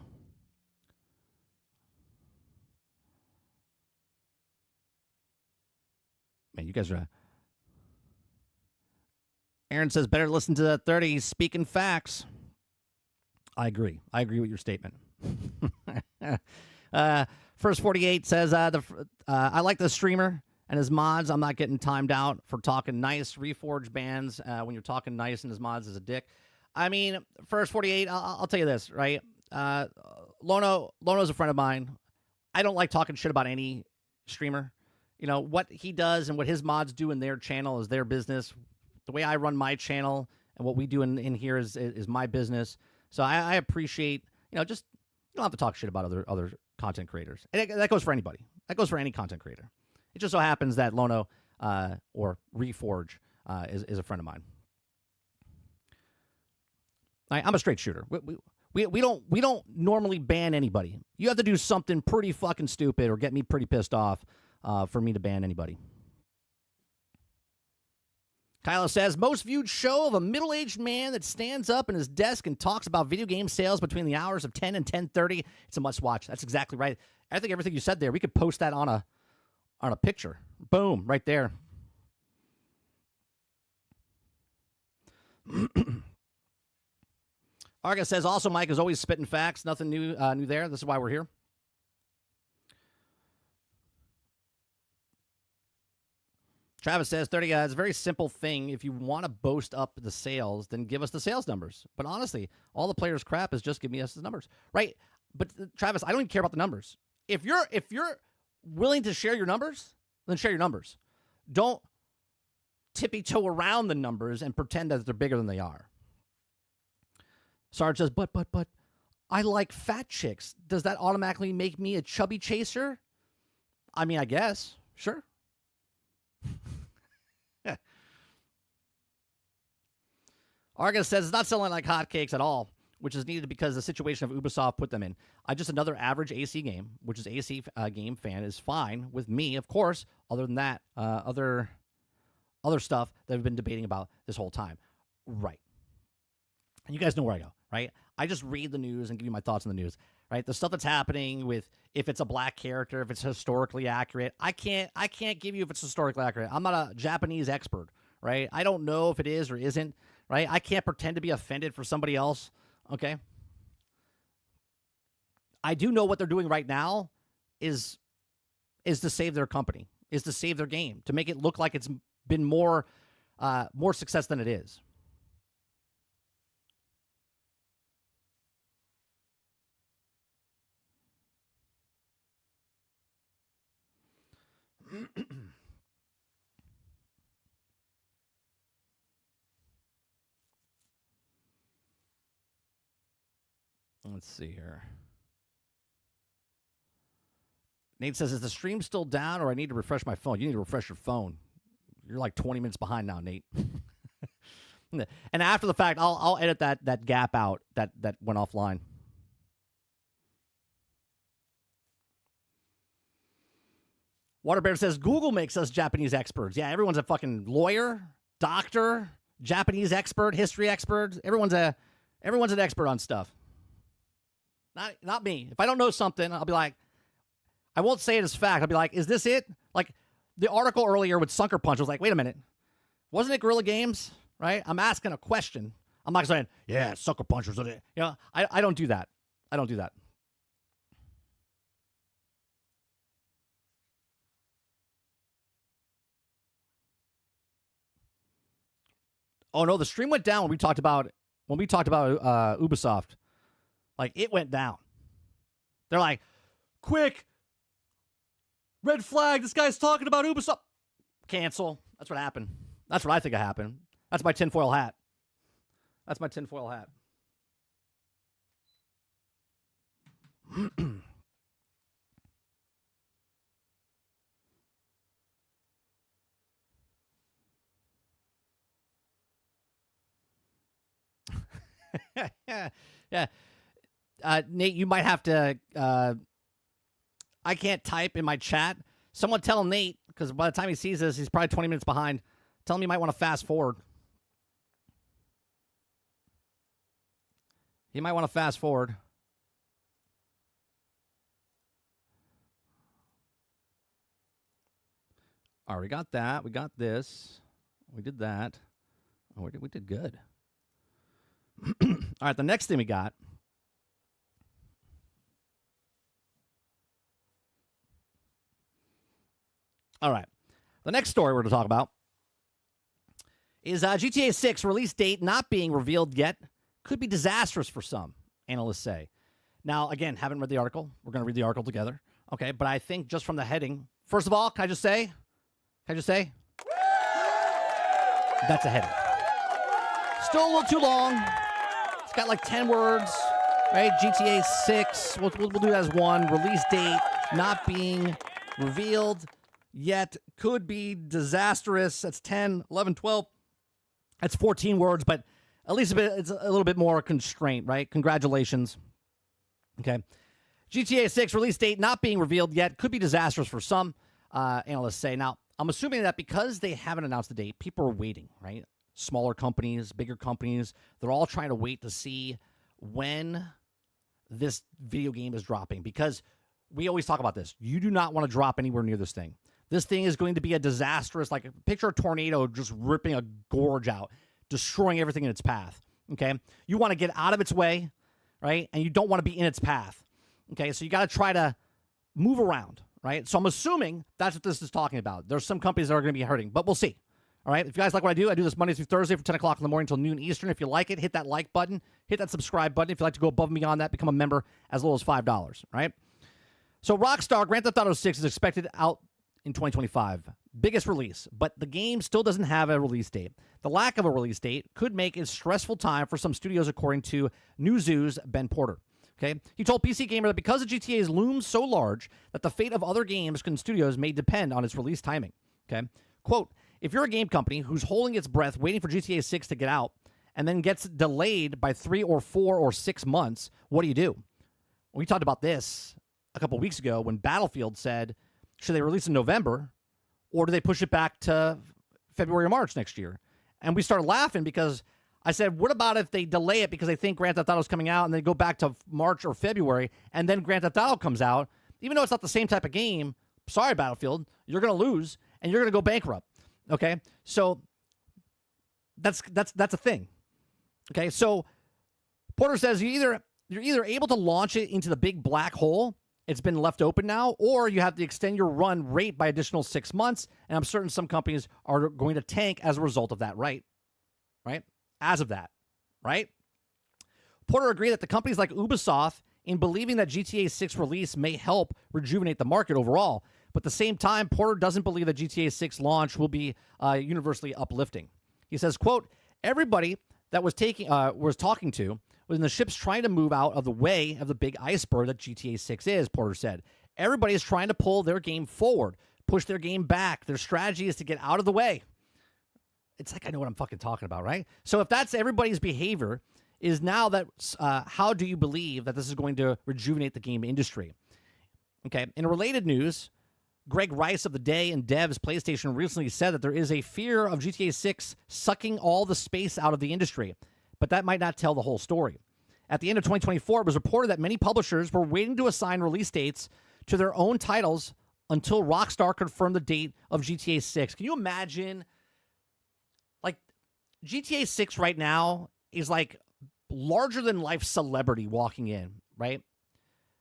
Man, you guys are... Aaron says, better listen to that 30. He's speaking facts. I agree. I agree with your statement. First 48 says, I like the streamer and his mods. I'm not getting timed out for talking nice. Reforge bans when you're talking nice and his mods is a dick. I mean, First 48, I'll tell you this, right? Lono's a friend of mine. I don't like talking shit about any streamer. What he does and what his mods do in their channel is their business. The way I run my channel and what we do in here is my business. So I appreciate, just you don't have to talk shit about other content creators. And that goes for anybody. That goes for any content creator. It just so happens that Lono or Reforge is a friend of mine. I'm a straight shooter. We don't normally ban anybody. You have to do something pretty fucking stupid or get me pretty pissed off for me to ban anybody. Kylo says, most viewed show of a middle-aged man that stands up in his desk and talks about video game sales between the hours of 10 and 10:30. It's a must-watch. That's exactly right. I think everything you said there, we could post that on a picture. Boom, right there. Arga says, also, Mike is always spitting facts. Nothing new there. This is why we're here. Travis says, 30 it's a very simple thing. If you want to boast up the sales, then give us the sales numbers. But honestly, all the players' crap is just give me us the numbers, right? But Travis, I don't even care about the numbers. If you're willing to share your numbers, then share your numbers. Don't tippy-toe around the numbers and pretend that they're bigger than they are. Sarge says, but I like fat chicks. Does that automatically make me a chubby chaser? I mean, I guess. Sure. Argus says it's not selling like hotcakes at all, which is needed because the situation of Ubisoft put them in. Just another average AC game, which is AC game fan, is fine with me, of course. Other than that, other stuff that we've been debating about this whole time. Right. And you guys know where I go, right? I just read the news and give you my thoughts on the news, right? The stuff that's happening with if it's a black character, if it's historically accurate, I can't give you if it's historically accurate. I'm not a Japanese expert, right? I don't know if it is or isn't, right? I can't pretend to be offended for somebody else, okay? I do know what they're doing right now is to save their company, is to save their game, to make it look like it's been more success than it is. Let's see here. Nate says, is the stream still down or I need to refresh my phone? You need to refresh your phone. You're like 20 minutes behind now, Nate. And after the fact, I'll edit that gap out that went offline. Waterbear says, Google makes us Japanese experts. Yeah, everyone's a fucking lawyer, doctor, Japanese expert, history expert. Everyone's an expert on stuff. Not me. If I don't know something, I'll be like, I won't say it as fact. I'll be like, is this it? Like the article earlier with Sucker Punch was like, wait a minute. Wasn't it Guerrilla Games? Right? I'm asking a question. I'm not saying, yeah, Sucker Punch was it. You know, I don't do that. I don't do that. Oh no, the stream went down when we talked about Ubisoft. Like it went down. They're like, quick, red flag, this guy's talking about Ubisoft. Cancel. That's what happened. That's what I think happened. That's my tinfoil hat. That's my tinfoil hat. Yeah. Nate, you might have to... I can't type in my chat. Someone tell Nate, because by the time he sees this, he's probably 20 minutes behind. Tell him you might want to fast forward. He might want to fast forward. All right, we got that. We got this. We did that. Oh, we did good. All right, the next thing we got. All right, the next story we're going to talk about is GTA 6 release date not being revealed yet. Could be disastrous for some, analysts say. Now, again, haven't read the article. We're going to read the article together. Okay, but I think just from the heading, first of all, can I just say? That's a heading. Still a little too long. It's got like 10 words, right? GTA 6. We'll do that as one. Release date not being revealed yet. Could be disastrous. That's 10, 11, 12. That's 14 words, but at least it's a little bit more constraint, right? Congratulations. Okay. GTA 6 release date not being revealed yet. Could be disastrous for some, analysts say. Now, I'm assuming that because they haven't announced the date, people are waiting, right? Smaller companies, bigger companies, they're all trying to wait to see when this video game is dropping, because we always talk about this. You do not want to drop anywhere near this thing. This thing is going to be a disastrous, like picture a tornado just ripping a gorge out, destroying everything in its path, okay? You want to get out of its way, right? And you don't want to be in its path, okay? So you got to try to move around, right? So I'm assuming that's what this is talking about. There's some companies that are going to be hurting, but we'll see. All right, if you guys like what I do this Monday through Thursday from 10 o'clock in the morning until noon Eastern. If you like it, hit that like button, hit that subscribe button. If you'd like to go above and beyond that, become a member as little as $5, right? So Rockstar Grand Theft Auto 6 is expected out in 2025. Biggest release, but the game still doesn't have a release date. The lack of a release date could make it a stressful time for some studios, according to Newzoo's Ben Porter. Okay, he told PC Gamer that because the GTA's looms so large that the fate of other games and studios may depend on its release timing. Okay, quote, if you're a game company who's holding its breath waiting for GTA 6 to get out and then gets delayed by 3 or 4 or 6 months, what do? We talked about this a couple weeks ago when Battlefield said, should they release in November or do they push it back to February or March next year? And we started laughing because I said, what about if they delay it because they think Grand Theft Auto is coming out and they go back to March or February and then Grand Theft Auto comes out, even though it's not the same type of game. Sorry, Battlefield, you're going to lose and you're going to go bankrupt. Okay, so that's a thing. Okay, so Porter says you're either able to launch it into the big black hole. It's been left open now, or you have to extend your run rate by additional 6 months. And I'm certain some companies are going to tank as a result of that, right? As of that, right? Porter agreed that the companies like Ubisoft, in believing that GTA 6 release may help rejuvenate the market overall, but at the same time, Porter doesn't believe that GTA 6 launch will be universally uplifting. He says, quote, everybody that was talking to was in the ships trying to move out of the way of the big iceberg that GTA 6 is, Porter said. Everybody is trying to pull their game forward, push their game back. Their strategy is to get out of the way. It's like I know what I'm fucking talking about, right? So if that's everybody's behavior, is now that how do you believe that this is going to rejuvenate the game industry? Okay, in related news, Greg Rice of The Day and Devs PlayStation recently said that there is a fear of GTA 6 sucking all the space out of the industry, but that might not tell the whole story. At the end of 2024, it was reported that many publishers were waiting to assign release dates to their own titles until Rockstar confirmed the date of GTA 6. Can you imagine? Like, GTA 6 right now is like larger than life celebrity walking in, right?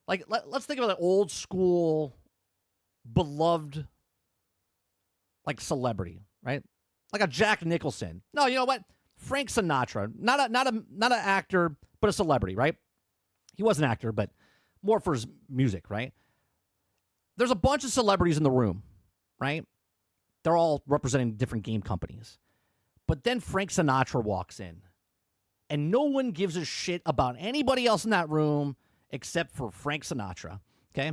Like, let's think about an old school, beloved, like, celebrity, right? Like a Jack Nicholson. No, you know what? Frank Sinatra, not an actor, but a celebrity, right? He was an actor, but more for his music, right? There's a bunch of celebrities in the room, right? They're all representing different game companies. But then Frank Sinatra walks in, and no one gives a shit about anybody else in that room except for Frank Sinatra, okay?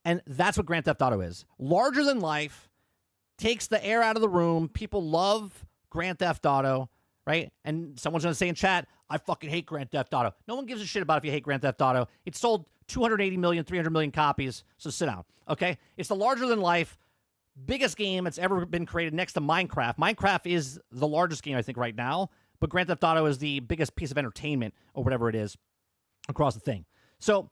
And that's what Grand Theft Auto is. Larger than life, takes the air out of the room. People love Grand Theft Auto, right? And someone's going to say in chat, I fucking hate Grand Theft Auto. No one gives a shit about if you hate Grand Theft Auto. It sold 280 million, 300 million copies, so sit down, okay? It's the larger than life, biggest game that's ever been created next to Minecraft. Minecraft is the largest game, I think, right now, but Grand Theft Auto is the biggest piece of entertainment or whatever it is across the thing. So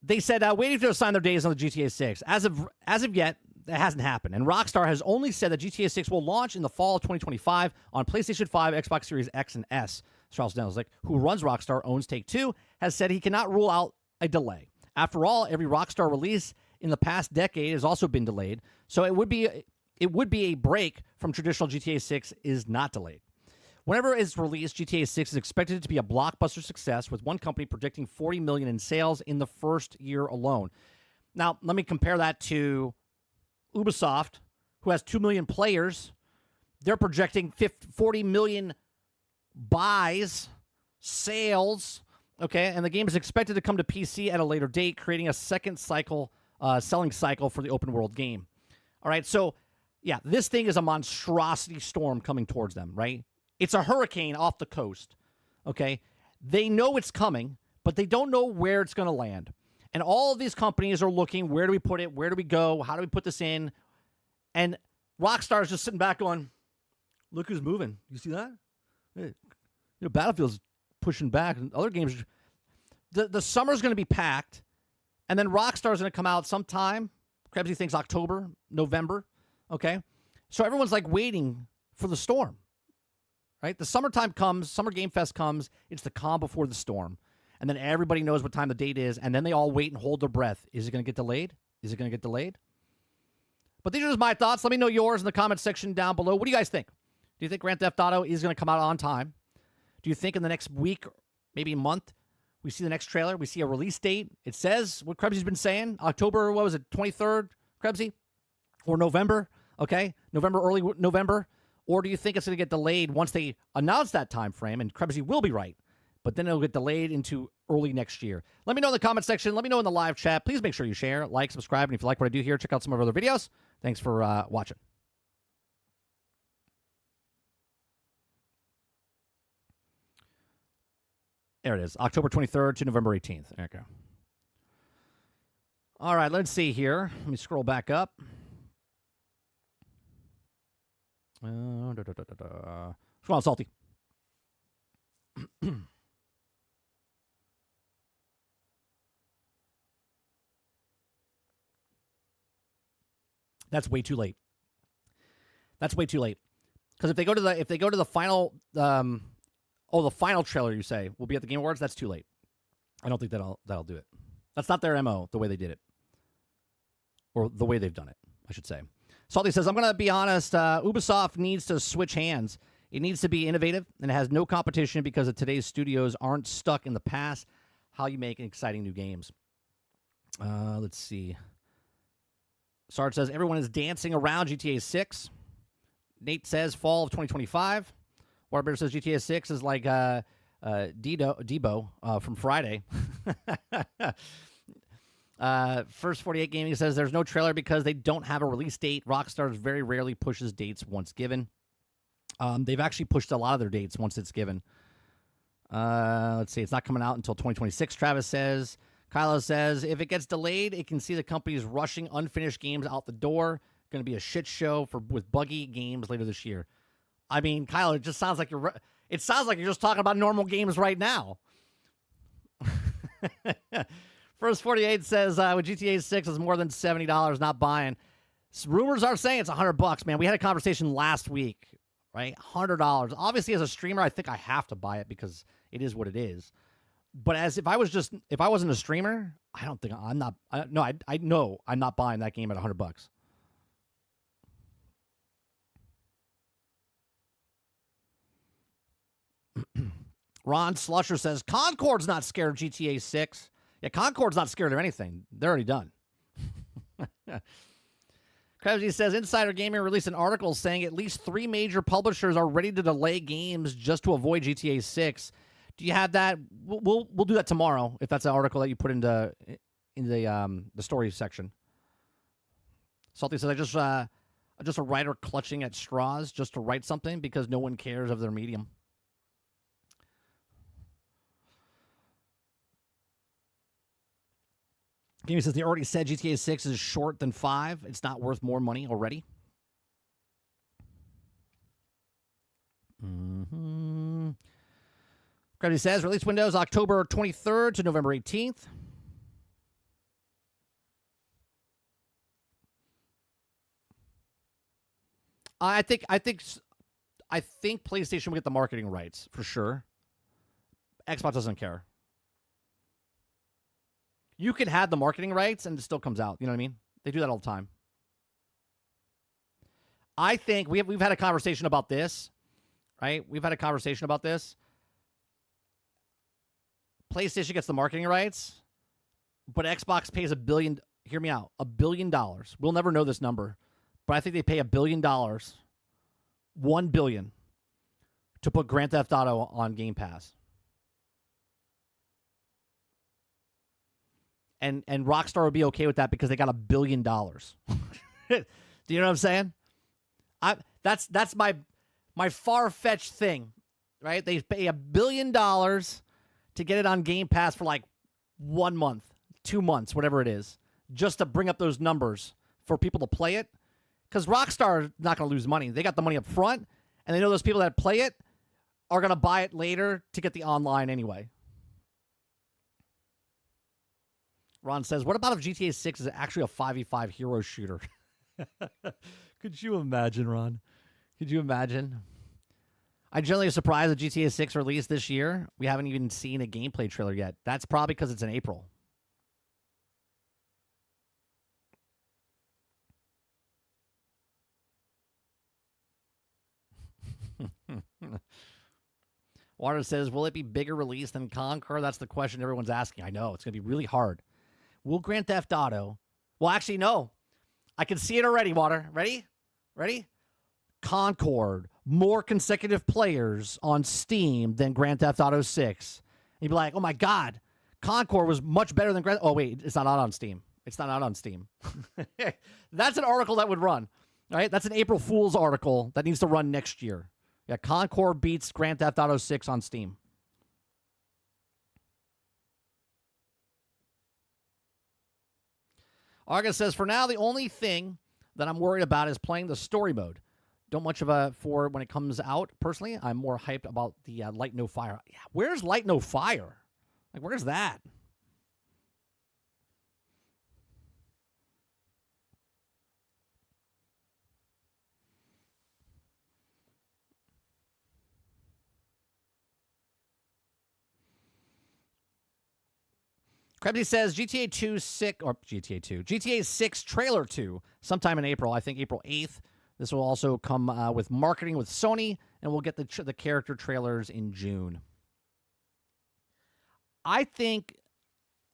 they said, waiting to assign their days on the GTA 6. As of yet, that hasn't happened. And Rockstar has only said that GTA 6 will launch in the fall of 2025 on PlayStation 5, Xbox Series X and S. Charles Danzic, who runs Rockstar, owns Take-Two, has said he cannot rule out a delay. After all, every Rockstar release in the past decade has also been delayed, so it would be a break from traditional GTA 6 is not delayed. Whenever it's released, GTA 6 is expected to be a blockbuster success, with one company predicting 40 million in sales in the first year alone. Now, let me compare that to Ubisoft, who has 2 million players. They're projecting 40 million buys, sales, okay? And the game is expected to come to PC at a later date, creating a second cycle, selling cycle for the open world game. All right, so, yeah, this thing is a monstrosity storm coming towards them, right? It's a hurricane off the coast, okay? They know it's coming, but they don't know where it's going to land. And all of these companies are looking, where do we put it? Where do we go? How do we put this in? And Rockstar is just sitting back going, look who's moving. You see that? Hey, Battlefield's pushing back. And other games, the summer's going to be packed. And then Rockstar's going to come out sometime. Krebsy thinks October, November, okay? So everyone's like waiting for the storm. Right? The summertime comes, Summer Game Fest comes, it's the calm before the storm. And then everybody knows what time the date is, and then they all wait and hold their breath. Is it going to get delayed? Is it going to get delayed? But these are just my thoughts. Let me know yours in the comment section down below. What do you guys think? Do you think Grand Theft Auto is going to come out on time? Do you think in the next week, maybe a month, we see the next trailer, we see a release date? It says what Krebsy's been saying, October, what was it, 23rd, Krebsy? Or November, okay? Early November. Or do you think it's going to get delayed once they announce that time frame? And Krebsy will be right. But then it'll get delayed into early next year. Let me know in the comment section. Let me know in the live chat. Please make sure you share, like, subscribe. And if you like what I do here, check out some of our other videos. Thanks for watching. There it is. October 23rd to November 18th. There you go. All right, let's see here. Let me scroll back up. What's going on, Salty? That's way too late. That's way too late. Because if they go to the final, the final trailer you say will be at the Game Awards, that's too late. I don't think that'll do it. That's not their MO, the way they did it, or the way they've done it, I should say. Salty says, I'm going to be honest. Ubisoft needs to switch hands. It needs to be innovative, and it has no competition because of today's studios aren't stuck in the past. How you make exciting new games. Let's see. Sarge says, everyone is dancing around GTA 6. Nate says, fall of 2025. Waterbear says, GTA 6 is like Debo from Friday. First 48 Gaming says, there's no trailer because they don't have a release date. Rockstar very rarely pushes dates once given. They've actually pushed a lot of their dates once it's given. Let's see. It's not coming out until 2026, Travis says. Kylo says, if it gets delayed, it can see the companies rushing unfinished games out the door. Going to be a shit show with buggy games later this year. I mean, Kylo, it just sounds like you're just talking about normal games right now. First 48 says, with GTA 6 is more than $70, not buying. Rumors are saying it's $100, man. We had a conversation last week, right? $100. Obviously, as a streamer, I think I have to buy it because it is what it is. But if I wasn't a streamer, I don't think I know I'm not buying that game at $100. Ron Slusher says, Concord's not scared of GTA 6. Yeah, Concord's not scared of anything. They're already done. Krebsy says, Insider Gaming released an article saying at least 3 major publishers are ready to delay games just to avoid GTA 6. Do you have that? We'll do that tomorrow if that's an article that you put in the story section. Salty says, I'm just a writer clutching at straws just to write something because no one cares of their medium. Gaming says they already said GTA 6 is short than 5. It's not worth more money already. Gravity says release windows October 23rd to November 18th. I think PlayStation will get the marketing rights for sure. Xbox doesn't care. You can have the marketing rights and it still comes out. You know what I mean? They do that all the time. I think we've had a conversation about this, right? We've had a conversation about this. PlayStation gets the marketing rights, but Xbox pays $1 billion. Hear me out. $1 billion. We'll never know this number, but I think they pay $1 billion, $1 billion, to put Grand Theft Auto on Game Pass. And Rockstar would be okay with that because they got $1 billion. Do you know what I'm saying? That's my far-fetched thing, right? They pay $1 billion to get it on Game Pass for like 1 month, 2 months, whatever it is, just to bring up those numbers for people to play it. Because Rockstar is not going to lose money. They got the money up front, and they know those people that play it are going to buy it later to get the online anyway. Ron says, what about if GTA 6 is actually a 5v5 hero shooter? Could you imagine, Ron? Could you imagine? I'm generally surprised that GTA 6 released this year. We haven't even seen a gameplay trailer yet. That's probably because it's in April. Water says, will it be bigger release than Conquer? That's the question everyone's asking. I know. It's going to be really hard. Will Grand Theft Auto... Well, actually, no. I can see it already, Water. Ready? Ready? Concord. More consecutive players on Steam than Grand Theft Auto 6. And you'd be like, oh my God. Concord was much better than Grand... Oh, wait. It's not out on Steam. It's not out on Steam. That's an article that would run. Right? That's an April Fool's article that needs to run next year. Yeah, Concord beats Grand Theft Auto 6 on Steam. Argus says, for now, the only thing that I'm worried about is playing the story mode. don't much of a for when it comes out. Personally, I'm more hyped about the Light No Fire. Yeah, where's Light No Fire? Like, where's that? Krebsy says GTA 2 GTA 6 trailer 2 sometime in April. I think April 8th. This will also come with marketing with Sony, and we'll get the character trailers in June. I think,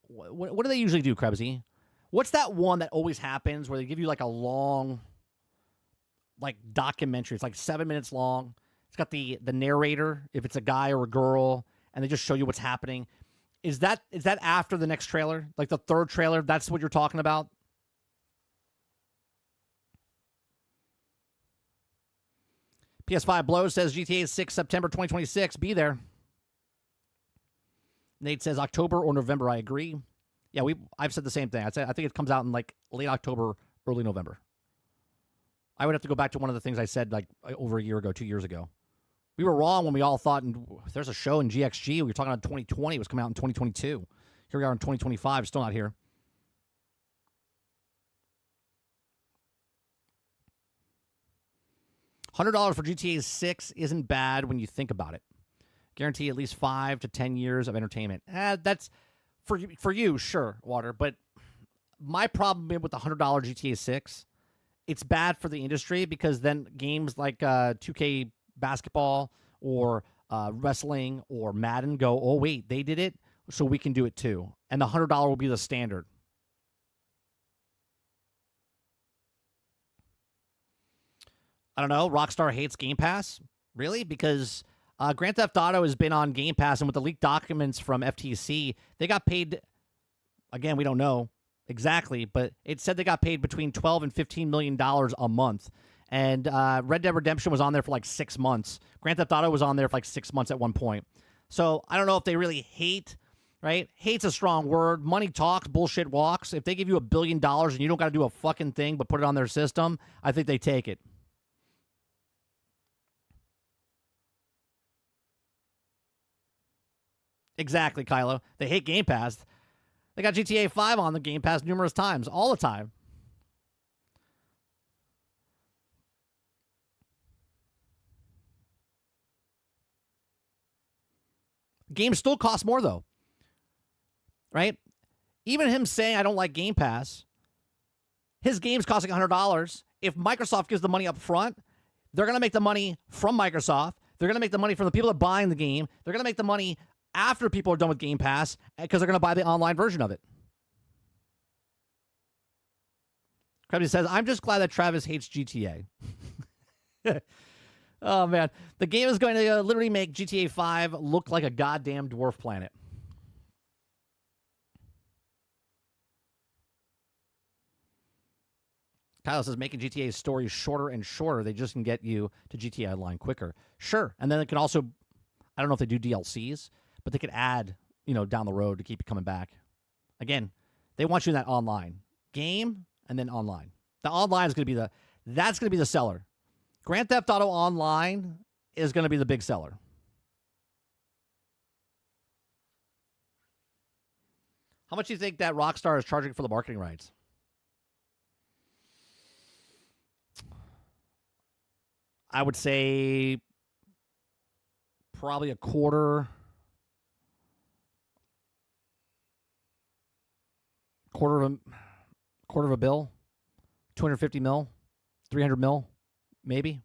what do they usually do, Krebsy? What's that one that always happens where they give you like a long, like documentary? It's like 7 minutes long. It's got the narrator, if it's a guy or a girl, and they just show you what's happening. Is that after the next trailer? Like the third trailer? That's what you're talking about? PS5 Blow says GTA 6 September 2026. Be there. Nate says October or November. I agree. Yeah, I've said the same thing. I think it comes out in like late October, early November. I would have to go back to one of the things I said like over a year ago, 2 years ago. We were wrong when we all thought there's a show in GXG. We were talking about 2020. It was coming out in 2022. Here we are in 2025. Still not here. $100 for GTA 6 isn't bad when you think about it. Guarantee at least 5 to 10 years of entertainment. That's for you, sure, Water. But my problem with the $100 GTA 6, it's bad for the industry because then games like 2K basketball or wrestling or Madden go, oh, wait, they did it, so we can do it too. And the $100 will be the standard. I don't know. Rockstar hates Game Pass. Really? Because Grand Theft Auto has been on Game Pass, and with the leaked documents from FTC, they got paid, again, we don't know exactly, but it said they got paid between $12 and $15 million a month. And Red Dead Redemption was on there for like 6 months. Grand Theft Auto was on there for like 6 months at one point. So I don't know if they really hate, right? Hate's a strong word. Money talks, bullshit walks. If they give you $1 billion and you don't got to do a fucking thing but put it on their system, I think they take it. Exactly, Kylo. They hate Game Pass. They got GTA 5 on the Game Pass numerous times, all the time. Games still cost more, though. Right? Even him saying, I don't like Game Pass, his game's costing $100. If Microsoft gives the money up front, they're going to make the money from Microsoft. They're going to make the money from the people that are buying the game. They're going to make the money after people are done with Game Pass because they're going to buy the online version of it. Krebsy says, I'm just glad that Travis hates GTA. Oh, man. The game is going to literally make GTA 5 look like a goddamn dwarf planet. Kyle says, making GTA's stories shorter and shorter. They just can get you to GTA Online quicker. Sure. And then it can also, I don't know if they do DLCs, but they could add, down the road to keep you coming back. Again, they want you in that online game and then online. The online is going to be that's going to be the seller. Grand Theft Auto Online is going to be the big seller. How much do you think that Rockstar is charging for the marketing rights? I would say probably a quarter of a bill, 250 mil, 300 mil, maybe.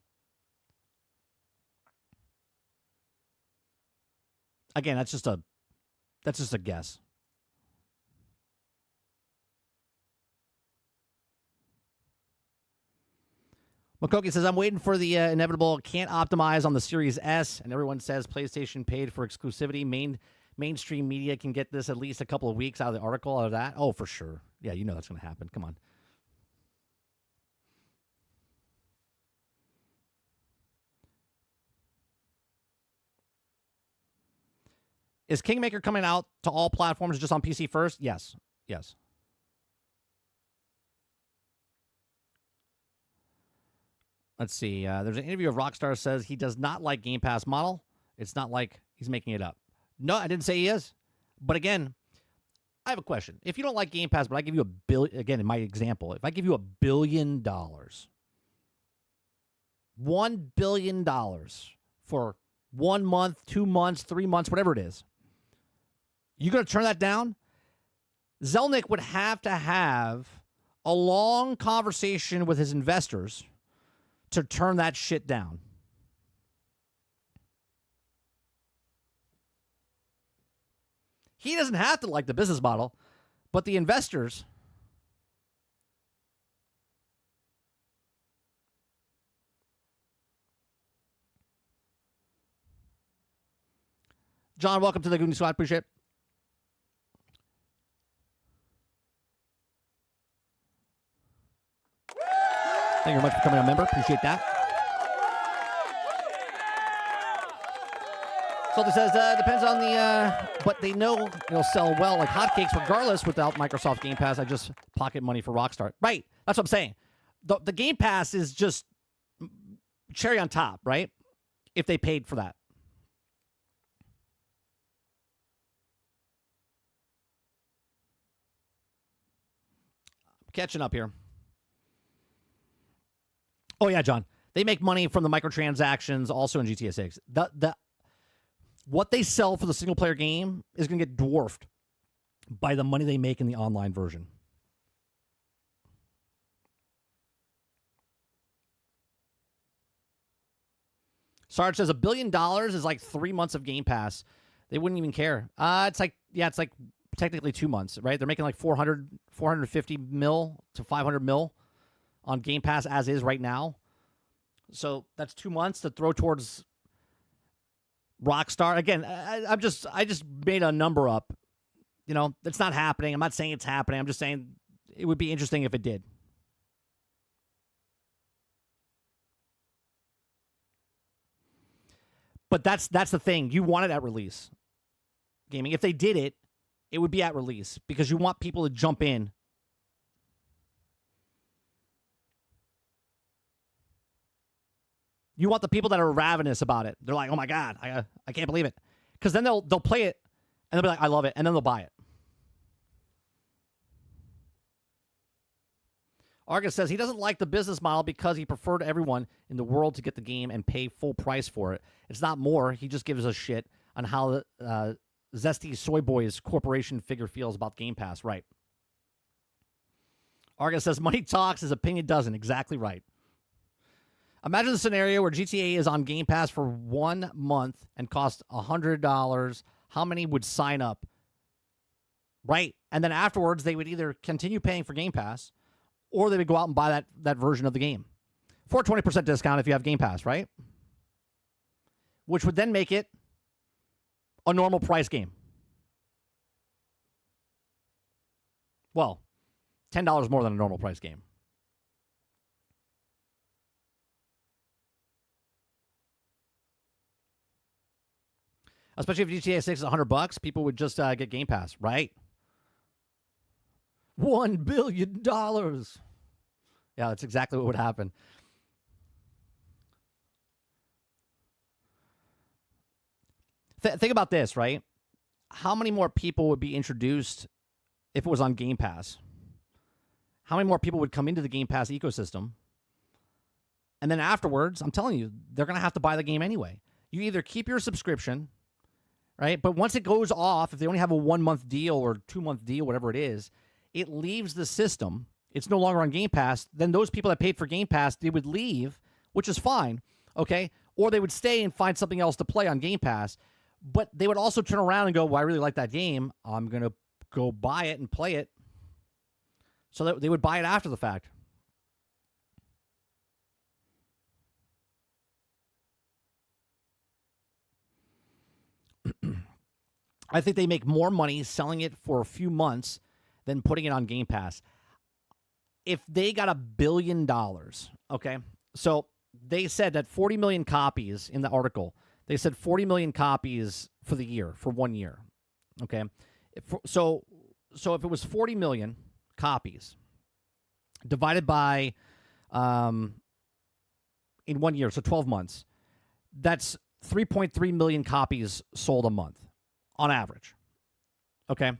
Again, that's just a guess. Makoki says, I'm waiting for the inevitable can't optimize on the Series S, and everyone says PlayStation paid for exclusivity. Mainstream media can get this at least a couple of weeks out of the article out of that. Oh, for sure. Yeah, that's going to happen. Come on. Is Kingmaker coming out to all platforms just on PC first? Yes. Let's see. There's an interview of Rockstar says he does not like Game Pass model. It's not like he's making it up. No, I didn't say he is. But again, I have a question. If you don't like Game Pass, but I give you $1 billion, again, in my example, if I give you $1 billion, $1 billion for 1 month, 2 months, 3 months, whatever it is, you going to turn that down? Zelnick would have to have a long conversation with his investors to turn that shit down. He doesn't have to like the business model, but the investors. John, welcome to the Goonie Squad. Appreciate it. Thank you very much for becoming a member. Appreciate that. So it says, depends on the, but they know it'll sell well like hotcakes regardless without Microsoft Game Pass. I just pocket money for Rockstar. Right. That's what I'm saying. The Game Pass is just cherry on top, right? If they paid for that. I'm catching up here. Oh, yeah, John. They make money from the microtransactions also in GTA 6. What they sell for the single-player game is going to get dwarfed by the money they make in the online version. Sarge says $1 billion is like 3 months of Game Pass. They wouldn't even care. It's like technically 2 months, right? They're making like 450 mil to 500 mil on Game Pass as is right now. So that's 2 months to throw towards Rockstar. Again, I just made a number up. You know, it's not happening. I'm not saying it's happening. I'm just saying it would be interesting if it did. But that's the thing. You want it at release. Gaming. If they did it, it would be at release because you want people to jump in. You want the people that are ravenous about it. They're like, "Oh my god, I can't believe it," because then they'll play it and they'll be like, "I love it," and then they'll buy it. Argus says he doesn't like the business model because he preferred everyone in the world to get the game and pay full price for it. It's not more. He just gives a shit on how the Zesty Soy Boys Corporation figure feels about Game Pass. Right. Argus says money talks, his opinion doesn't. Exactly right. Imagine the scenario where GTA is on Game Pass for 1 month and costs $100. How many would sign up? Right. And then afterwards, they would either continue paying for Game Pass or they would go out and buy that version of the game for a 20% discount if you have Game Pass, right? Which would then make it a normal price game. Well, $10 more than a normal price game. Especially if GTA 6 is $100, people would just get Game Pass, right? $1 billion. Yeah, that's exactly what would happen. Think about this, right? How many more people would be introduced if it was on Game Pass? How many more people would come into the Game Pass ecosystem? And then afterwards, I'm telling you, they're going to have to buy the game anyway. You either keep your subscription, right? But once it goes off, if they only have a 1 month deal or 2 month deal, whatever it is, it leaves the system. It's no longer on Game Pass. Then those people that paid for Game Pass, they would leave, which is fine, okay? Or they would stay and find something else to play on Game Pass. But they would also turn around and go, well, I really like that game. I'm going to go buy it and play it. So that they would buy it after the fact. I think they make more money selling it for a few months than putting it on Game Pass. If they got $1 billion, okay? So they said that 40 million copies in the article. They said 40 million copies for the year, for 1 year, okay? So if it was 40 million copies divided by in 1 year, so 12 months, that's 3.3 million copies sold a month on average. Okay?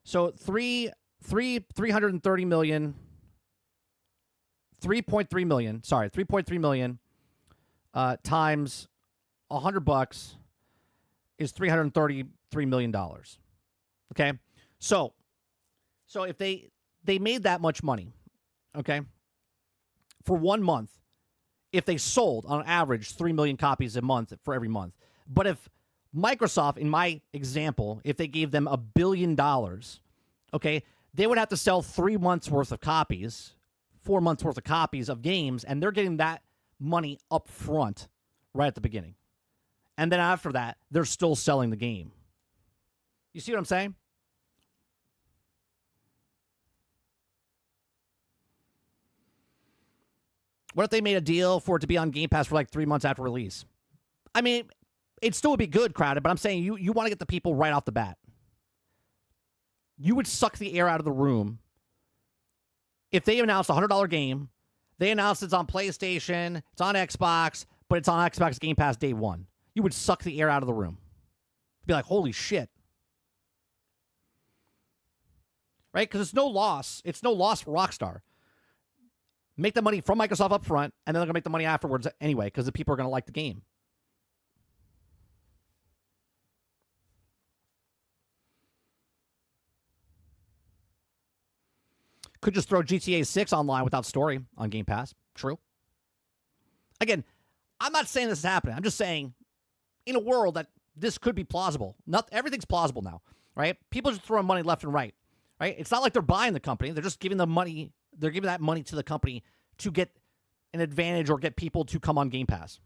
So 3.3 million times $100 is $333 million. Okay? So if they made that much money, okay, for 1 month, if they sold on average 3 million copies a month for every month, but if Microsoft, in my example, if they gave them $1 billion, okay, they would have to sell 3 months worth of copies, 4 months worth of copies of games, and they're getting that money up front right at the beginning. And then after that, they're still selling the game. You see what I'm saying? What if they made a deal for it to be on Game Pass for like 3 months after release? I mean, it still would be good, Crowded, but I'm saying you want to get the people right off the bat. You would suck the air out of the room if they announced a $100 game, they announced it's on PlayStation, it's on Xbox, but it's on Xbox Game Pass day one. You would suck the air out of the room. Be like, holy shit. Right? Because it's no loss. It's no loss for Rockstar. Make the money from Microsoft up front, and then they're going to make the money afterwards anyway, because the people are going to like the game. Could just throw GTA 6 online without story on Game Pass. True. Again, I'm not saying this is happening. I'm just saying in a world that this could be plausible. Everything's plausible now, right? People just throwing money left and right, right? It's not like they're buying the company. They're just giving the money. They're giving that money to the company to get an advantage or get people to come on Game Pass.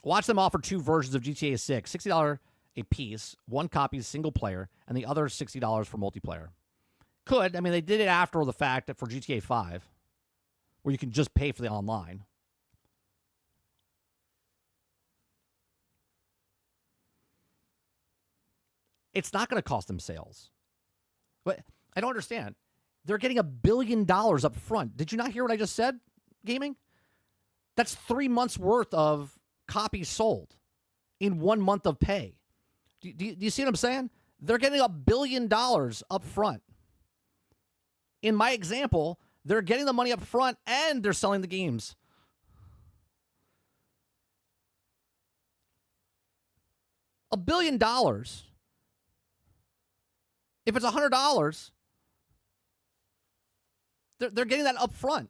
Watch them offer 2 versions of GTA 6, $60 a piece, 1 copy is single player, and the other $60 for multiplayer. Could. I mean, they did it after the fact for GTA 5, where you can just pay for the online. It's not going to cost them sales. But I don't understand. They're getting $1 billion up front. Did you not hear what I just said, gaming? That's 3 months worth of copies sold in 1 month of pay. Do you see what I'm saying? They're getting $1 billion up front. In my example, they're getting the money up front and they're selling the games. $1 billion. If it's $100, they're getting that up front.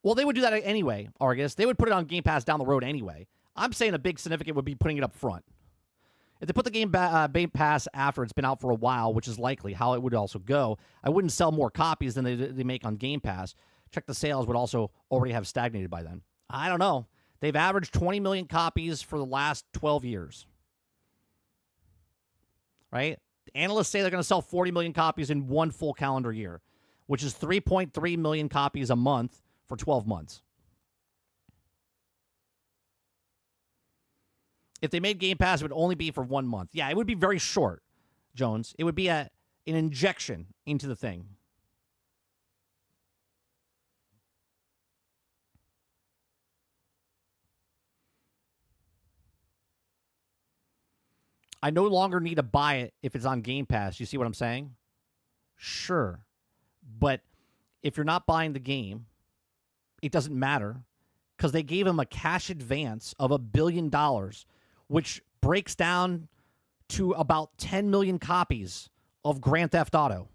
Well, they would do that anyway, Argus. They would put it on Game Pass down the road anyway. I'm saying a big significant would be putting it up front. If they put the Game Pass after it's been out for a while, which is likely how it would also go, I wouldn't sell more copies than they make on Game Pass. Check the sales would also already have stagnated by then. I don't know. They've averaged 20 million copies for the last 12 years. Right? Analysts say they're going to sell 40 million copies in 1 full calendar year, which is 3.3 million copies a month for 12 months. If they made Game Pass, it would only be for 1 month. Yeah, it would be very short, Jones. It would be an injection into the thing. I no longer need to buy it if it's on Game Pass. You see what I'm saying? Sure. But if you're not buying the game, it doesn't matter because they gave him a cash advance of $1 billion, which breaks down to about 10 million copies of Grand Theft Auto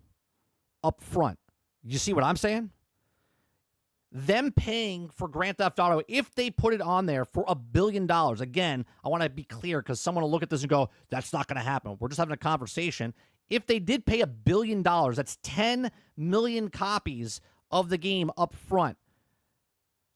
up front. You see what I'm saying? Them paying for Grand Theft Auto, if they put it on there for $1 billion, again, I want to be clear because someone will look at this and go, that's not going to happen. We're just having a conversation. If they did pay $1 billion, that's 10 million copies of the game up front.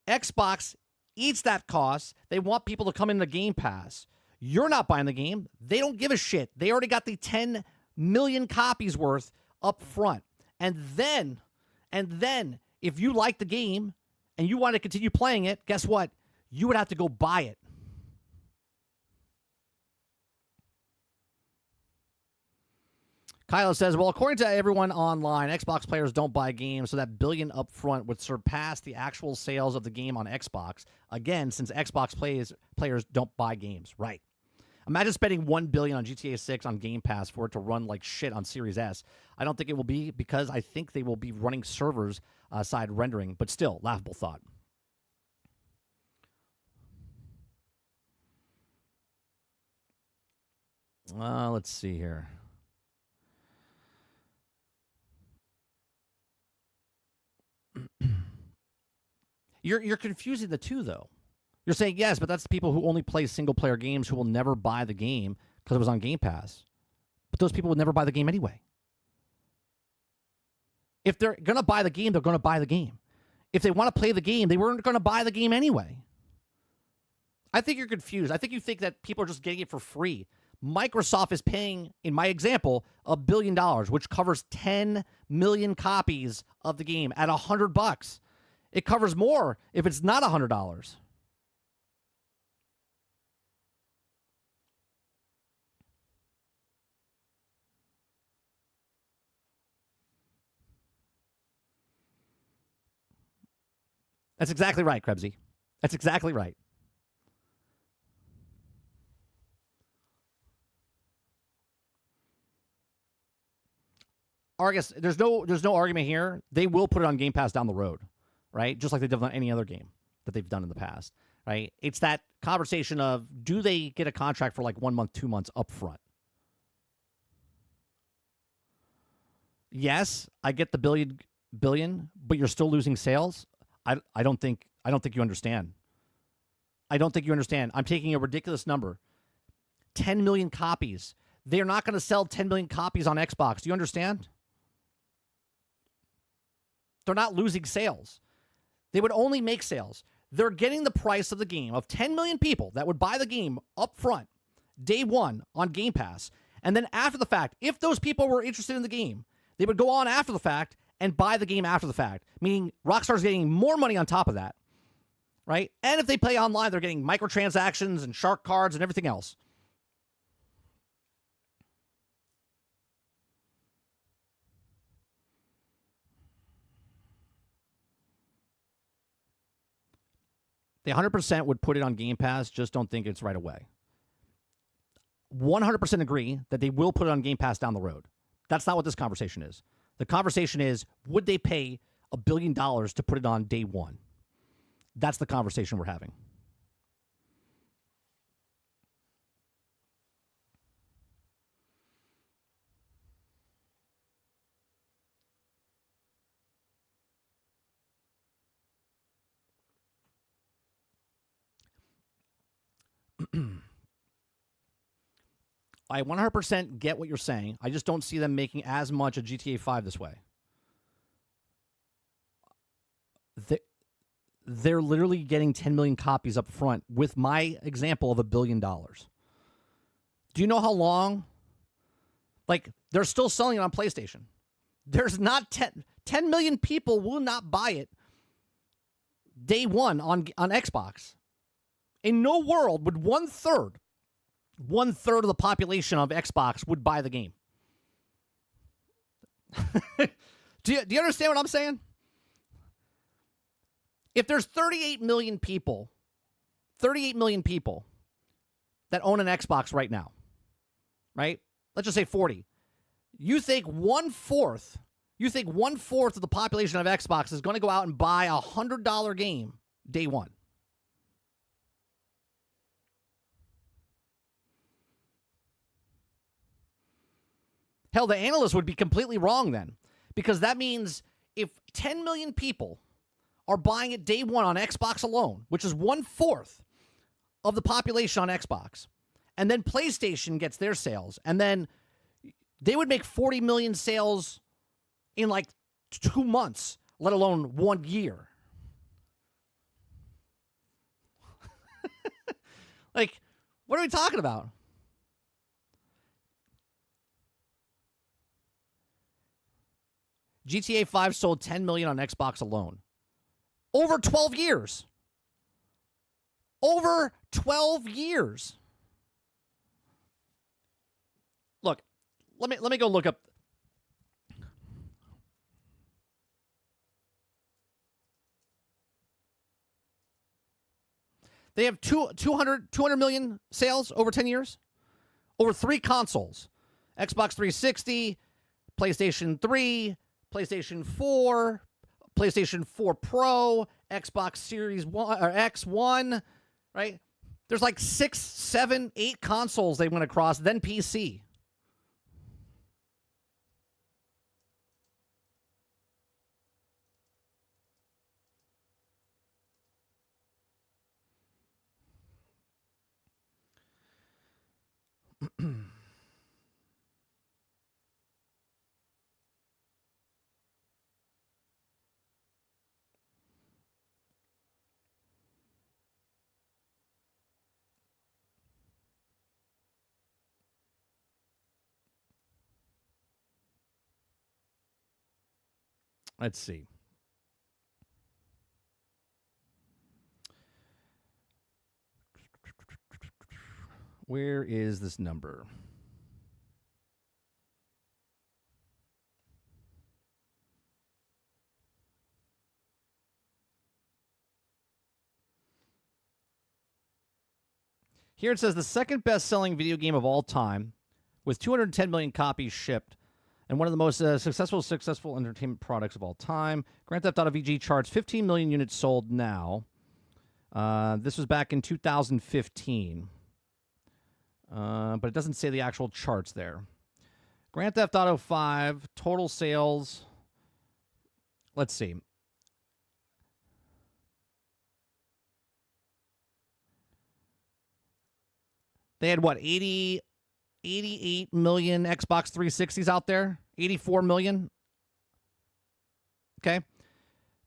Xbox eats that cost. They want people to come into Game Pass. You're not buying the game. They don't give a shit. They already got the 10 million copies worth up front. And then, if you like the game and you want to continue playing it, guess what? You would have to go buy it. Kyla says, well, according to everyone online, Xbox players don't buy games, so that billion upfront would surpass the actual sales of the game on Xbox. Again, since Xbox players don't buy games. Right. Imagine spending $1 billion on GTA 6 on Game Pass for it to run like shit on Series S. I don't think it will be, because I think they will be running servers side rendering, but still, laughable thought. Let's see here. You're confusing the two, though. You're saying yes, but that's the people who only play single-player games who will never buy the game because it was on Game Pass. But those people would never buy the game anyway. If they're going to buy the game, they're going to buy the game. If they want to play the game, they weren't going to buy the game anyway. I think you're confused. I think you think that people are just getting it for free. Microsoft is paying, in my example, $1 billion, which covers 10 million copies of the game at $100. It covers more if it's not $100. That's exactly right, Krebsy. That's exactly right. Argus, there's no argument here. They will put it on Game Pass down the road, right? Just like they've done on any other game that they've done in the past, right? It's that conversation of, do they get a contract for like 1 month, 2 months up front? Yes, I get the billion, but you're still losing sales. I don't think you understand. I don't think you understand. I'm taking a ridiculous number. 10 million copies. They're not going to sell 10 million copies on Xbox. Do you understand? They're not losing sales. They would only make sales. They're getting the price of the game of 10 million people that would buy the game up front, day one on Game Pass. And then after the fact, if those people were interested in the game, they would go on after the fact and buy the game after the fact, meaning Rockstar's getting more money on top of that, right? And if they play online, they're getting microtransactions and shark cards and everything else. They 100% would put it on Game Pass, just don't think it's right away. 100% agree that they will put it on Game Pass down the road. That's not what this conversation is. The conversation is, would they pay $1 billion to put it on day one? That's the conversation we're having. I 100% get what you're saying. I just don't see them making as much of GTA 5 this way. They're literally getting 10 million copies up front with my example of $1 billion. Do you know how long? Like, they're still selling it on PlayStation. There's not 10 million people will not buy it day one on Xbox. In no world would one third of the population of Xbox would buy the game. Do you understand what I'm saying? If there's 38 million people that own an Xbox right now, right? Let's just say 40. You think one fourth of the population of Xbox is going to go out and buy a $100 game day one? Hell, the analysts would be completely wrong then, because that means if 10 million people are buying it day one on Xbox alone, which is 1/4 of the population on Xbox, and then PlayStation gets their sales, and then they would make 40 million sales in like 2 months, let alone 1 year. Like, what are we talking about? GTA 5 sold 10 million on Xbox alone. Over 12 years. Over 12 years. Look, let me go look up They have 200 million sales over 10 years, over 3 consoles: Xbox 360, PlayStation 3, PlayStation 4, PlayStation 4 Pro, Xbox Series 1 or X1, right? There's like 6, 7, 8 consoles they went across, then PC. Let's see. Where is this number? Here it says the second best-selling video game of all time, with 210 million copies shipped, and one of the most successful entertainment products of all time. Grand Theft Auto VG charts 15 million units sold now. This was back in 2015. But it doesn't say the actual charts there. Grand Theft Auto 5, total sales. Let's see. They had what, 88 million Xbox 360s out there? 84 million? Okay.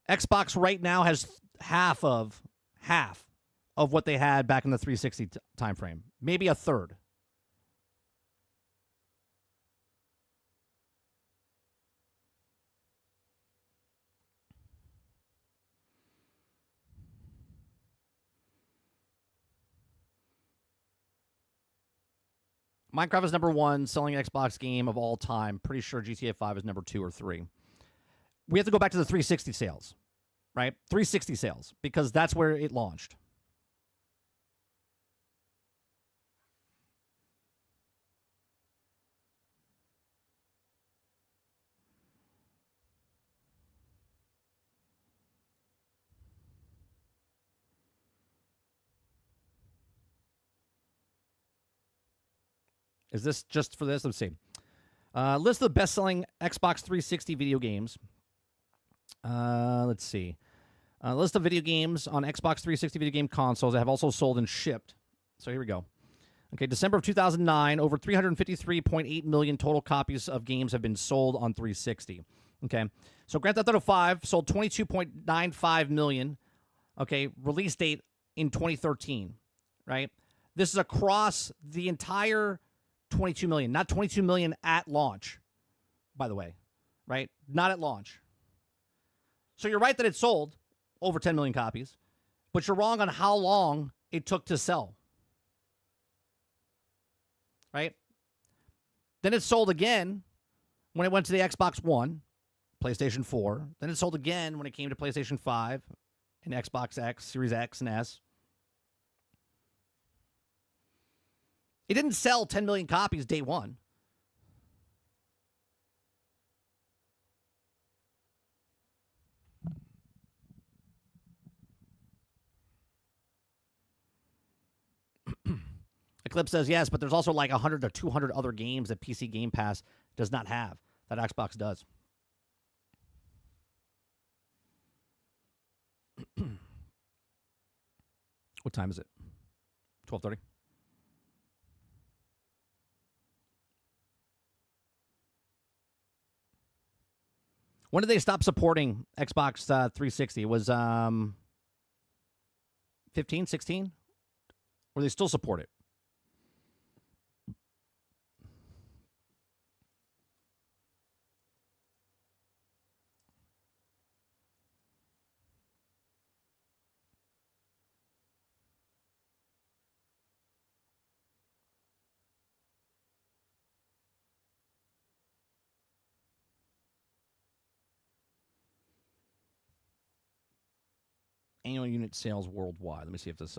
Xbox right now has half of what they had back in the 360 time frame. Maybe a third. Minecraft is number 1 selling Xbox game of all time. Pretty sure GTA 5 is number 2 or 3. We have to go back to the 360 sales, right? 360 sales, because that's where it launched. Is this just for this? Let's see. List of the best-selling Xbox 360 video games. Let's see. List of video games on Xbox 360 video game consoles that have also sold and shipped. So here we go. Okay, December of 2009, over 353.8 million total copies of games have been sold on 360. Okay, so Grand Theft Auto 5 sold 22.95 million. Okay, release date in 2013, right? This is across the entire 22 million, not 22 million at launch, by the way, right? Not at launch. So you're right that it sold over 10 million copies, but you're wrong on how long it took to sell, right? Then it sold again when it went to the Xbox One, PlayStation 4. Then it sold again when it came to PlayStation 5 and Xbox X, Series X and S. It didn't sell 10 million copies day one. Eclipse says yes, but there's also like 100 or 200 other games that PC Game Pass does not have that Xbox does. What time is it? 12:30. When did they stop supporting Xbox 360? It was 15, 16? Or they still support it? Annual unit sales worldwide. Let me see if this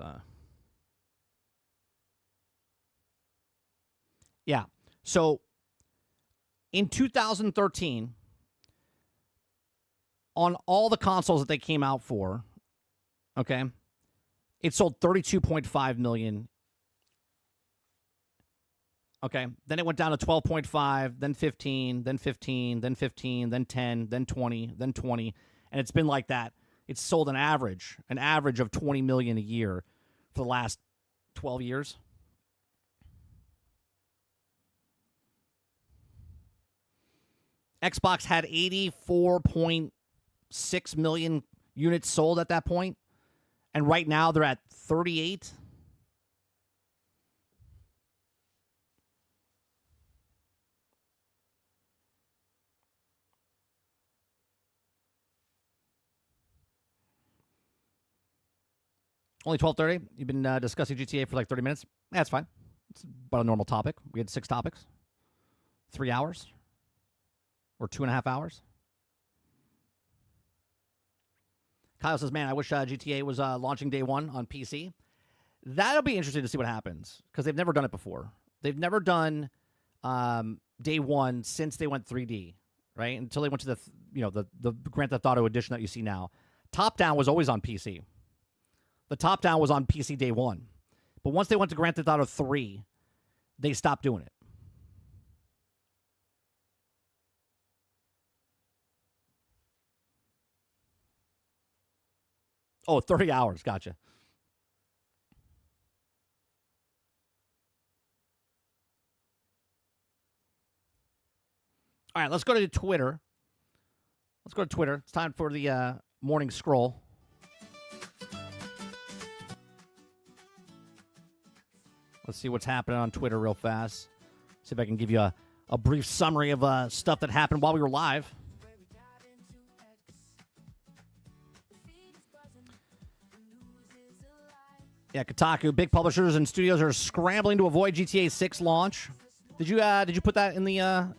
Yeah. So in 2013, on all the consoles that they came out for, okay, it sold 32.5 million. Okay. Then it went down to 12.5, then 15, then 15, then 15, then 10, then 20, then 20. And it's been like that. It's sold an average of 20 million a year for the last 12 years. Xbox had 84.6 million units sold at that point, and right now they're at 38. Only 12:30. You've been discussing GTA for like 30 minutes. That's fine. It's about a normal topic. We had 6 topics. 3 hours. Or 2.5 hours. Kyle says, man, I wish GTA was launching day one on PC. That'll be interesting to see what happens, because they've never done it before. They've never done day one since they went 3D, right? Until they went to the Grand Theft Auto edition that you see now. Top Down was always on PC. The Top Down was on PC day one. But once they went to Grand Theft Auto 3, they stopped doing it. Oh, 30 hours. Gotcha. All right, let's go to Twitter. Let's go to Twitter. It's time for the morning scroll. Let's see what's happening on Twitter real fast. See if I can give you a brief summary of stuff that happened while we were live. Yeah, Kotaku, big publishers and studios are scrambling to avoid GTA 6 launch. Did you put that in the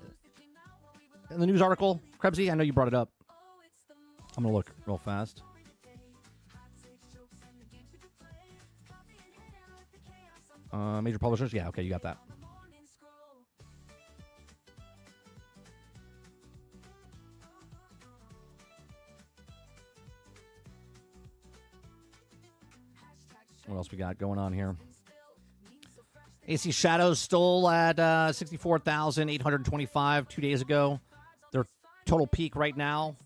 news article, Krebsy? I know you brought it up. I'm gonna look real fast. Major publishers, yeah, okay, you got that. What else we got going on here? AC Shadows stole at 64,825 2 days ago. Their total peak right now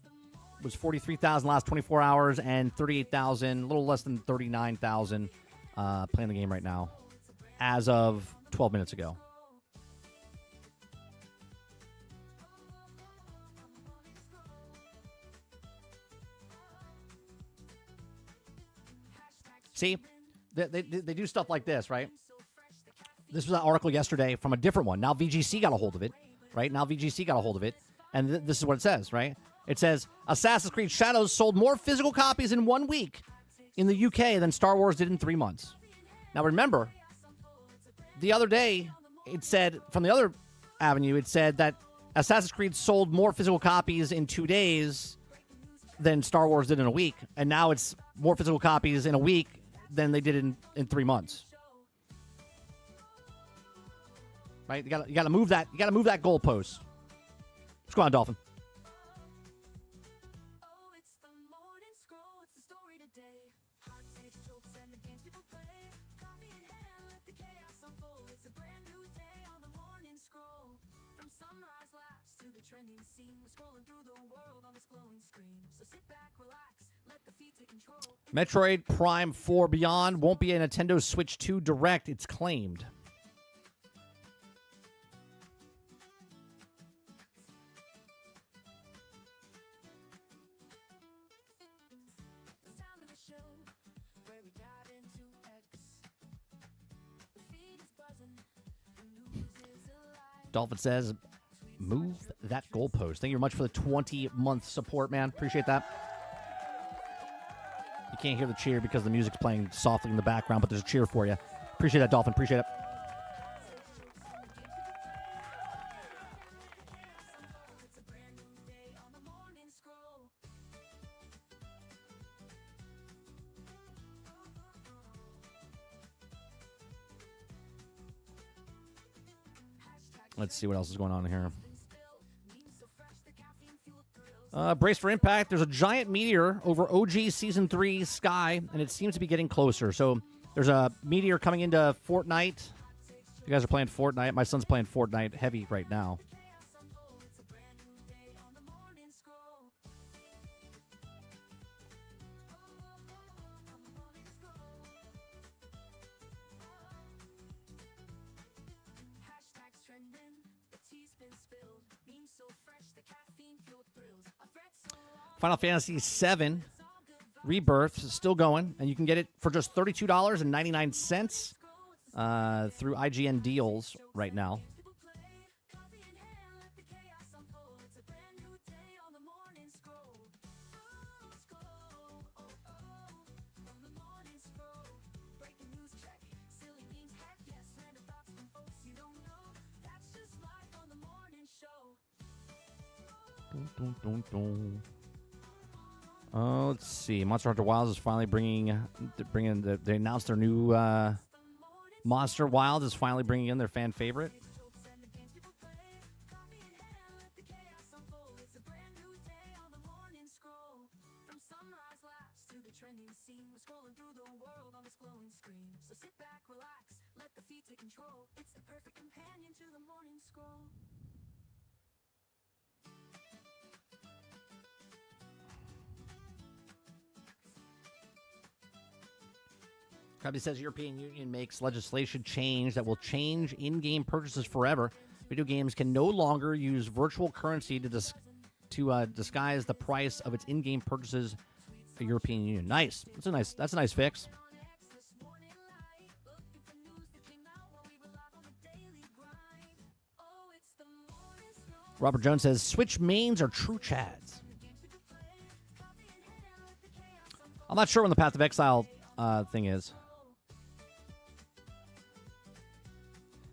was 43,000 last 24 hours and 38,000, a little less than 39,000 playing the game right now as of 12 minutes ago. See, they do stuff like this, right? This was an article yesterday from a different one. Now VGC got a hold of it, right? Now VGC got a hold of it, and this is what it says, right? It says, Assassin's Creed Shadows sold more physical copies in 1 week in the UK than Star Wars did in 3 months. Now remember, the other day, it said, from the other avenue, it said that Assassin's Creed sold more physical copies in 2 days than Star Wars did in a week, and now it's more physical copies in a week than they did in 3 months. Right? You gotta move that. You gotta move that goalpost. What's going on, Dolphin? Metroid Prime 4 Beyond won't be a Nintendo Switch 2 Direct, it's claimed. Dolphin says, move that goalpost. Thank you very much for the 20-month support, man. Appreciate that. You can't hear the cheer because the music's playing softly in the background, but there's a cheer for you. Appreciate that, Dolphin. Appreciate it. Let's see what else is going on here. Brace for impact. There's a giant meteor over OG Season 3 sky, and it seems to be getting closer. So there's a meteor coming into Fortnite. You guys are playing Fortnite. My son's playing Fortnite heavy right now. Final Fantasy VII Rebirth is still going, and you can get it for just $32.99 through IGN deals right now. Dun, dun, dun. Let's see. Monster Hunter Wilds is finally they announced their new Monster Wilds is finally bringing in their fan favorite. Krabby says European Union makes legislation change that will change in-game purchases forever. Video games can no longer use virtual currency to disguise the price of its in-game purchases. The European Union. Nice. That's a nice fix. Robert Jones says Switch mains are true chads. I'm not sure when the Path of Exile thing is.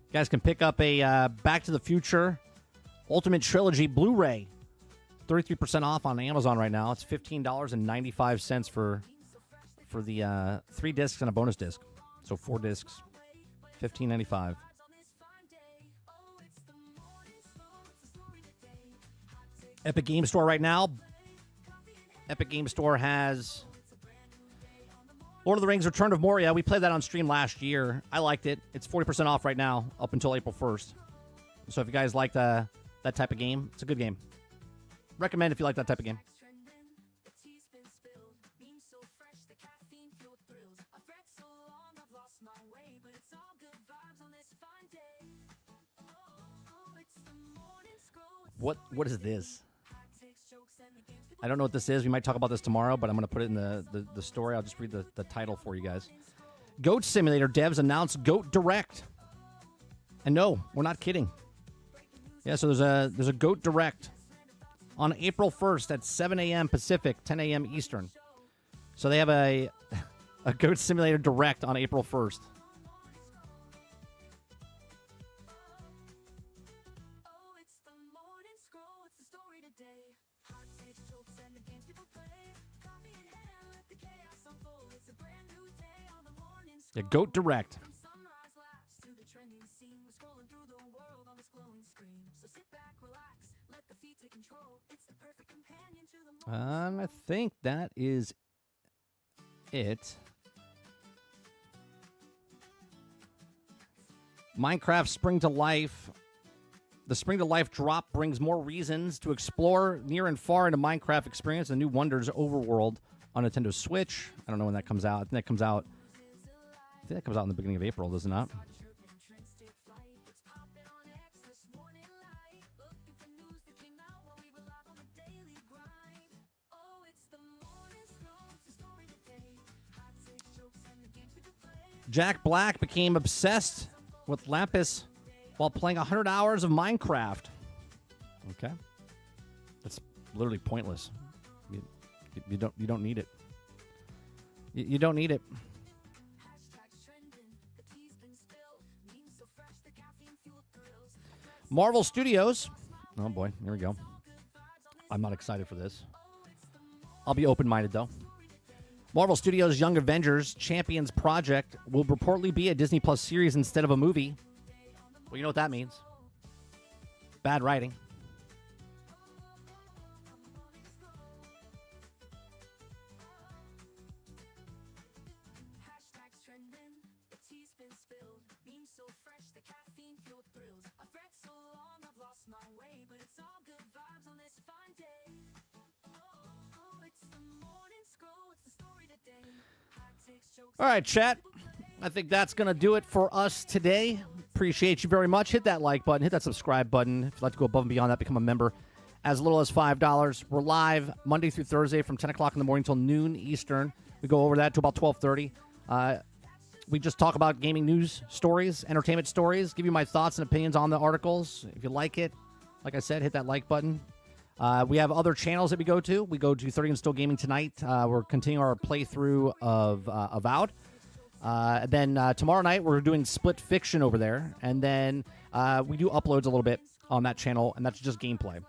You guys can pick up a Back to the Future Ultimate Trilogy Blu-ray. 33% off on Amazon right now. It's $15.95 for the 3 discs and a bonus disc. So 4 discs, $15.95. Epic Game Store right now. Epic Game Store has Lord of the Rings Return of Moria. We played that on stream last year. I liked it. It's 40% off right now up until April 1st. So if you guys like that type of game, it's a good game. Recommend if you like that type of game. What is this? I don't know what this is. We might talk about this tomorrow, but I'm going to put it in the story. I'll just read the title for you guys. Goat Simulator devs announced Goat Direct. And no, we're not kidding. Yeah, so there's a Goat Direct on April 1st at 7 a.m. Pacific, 10 a.m. Eastern. So they have a Goat Simulator Direct on April 1st. Yeah, Goat Direct. I think that is it. Minecraft Spring to Life. The Spring to Life drop brings more reasons to explore near and far into Minecraft experience the new Wonders Overworld on Nintendo Switch. I don't know when that comes out. I think that comes out in the beginning of April, does it not? Jack Black became obsessed with Lapis while playing 100 hours of Minecraft. Okay. That's literally pointless. You don't need it. You don't need it. Marvel Studios. Oh boy, here we go. I'm not excited for this. I'll be open-minded though. Marvel Studios' Young Avengers Champions Project will reportedly be a Disney Plus series instead of a movie. Well, you know what that means. bad writing. Hashtags trending, the tea's been spilled. Memes so fresh, the caffeine fueled thrills. I've read so long, I've lost my way, but it's all good vibes on this fine day. Oh, it's the morning scroll, it's the story today. Hot takes, jokes. All right, chat. I think that's going to do it for us today. Appreciate you very much. Hit that like button. Hit that subscribe button. If you'd like to go above and beyond that, become a member. As little as $5. We're live Monday through Thursday from 10 o'clock in the morning till noon Eastern. We go over that to about 12:30. We just talk about gaming news stories, entertainment stories, give you my thoughts and opinions on the articles. If you like it, like I said, hit that like button. We have other channels that we go to. We go to 30 and Still Gaming tonight. We're continuing our playthrough of Avowed. Then tomorrow night, we're doing Split Fiction over there. And then we do uploads a little bit on that channel, and that's just gameplay.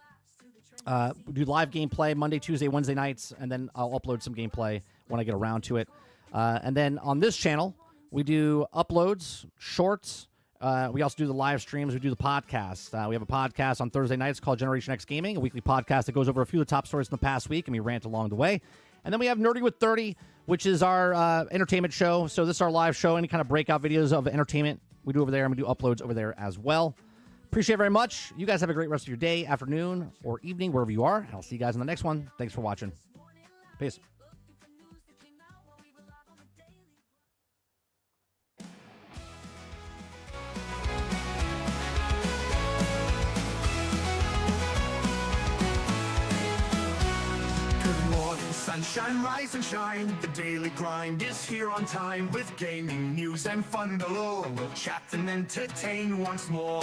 We do live gameplay Monday, Tuesday, Wednesday nights, and then I'll upload some gameplay when I get around to it. And then on this channel, we do uploads, shorts. We also do the live streams. We do the podcast. We have a podcast on Thursday nights called Generation X Gaming, a weekly podcast that goes over a few of the top stories in the past week, and we rant along the way. And then we have Nerdy with 30, which is our entertainment show. So this is our live show. Any kind of breakout videos of entertainment we do over there, and we do uploads over there as well. Appreciate it very much. You guys have a great rest of your day, afternoon, or evening, wherever you are. I'll see you guys in the next one. Thanks for watching. Peace. Good morning, sunshine, rise and shine. The daily grind is here on time with gaming news and fun galore. We'll chat and entertain once more.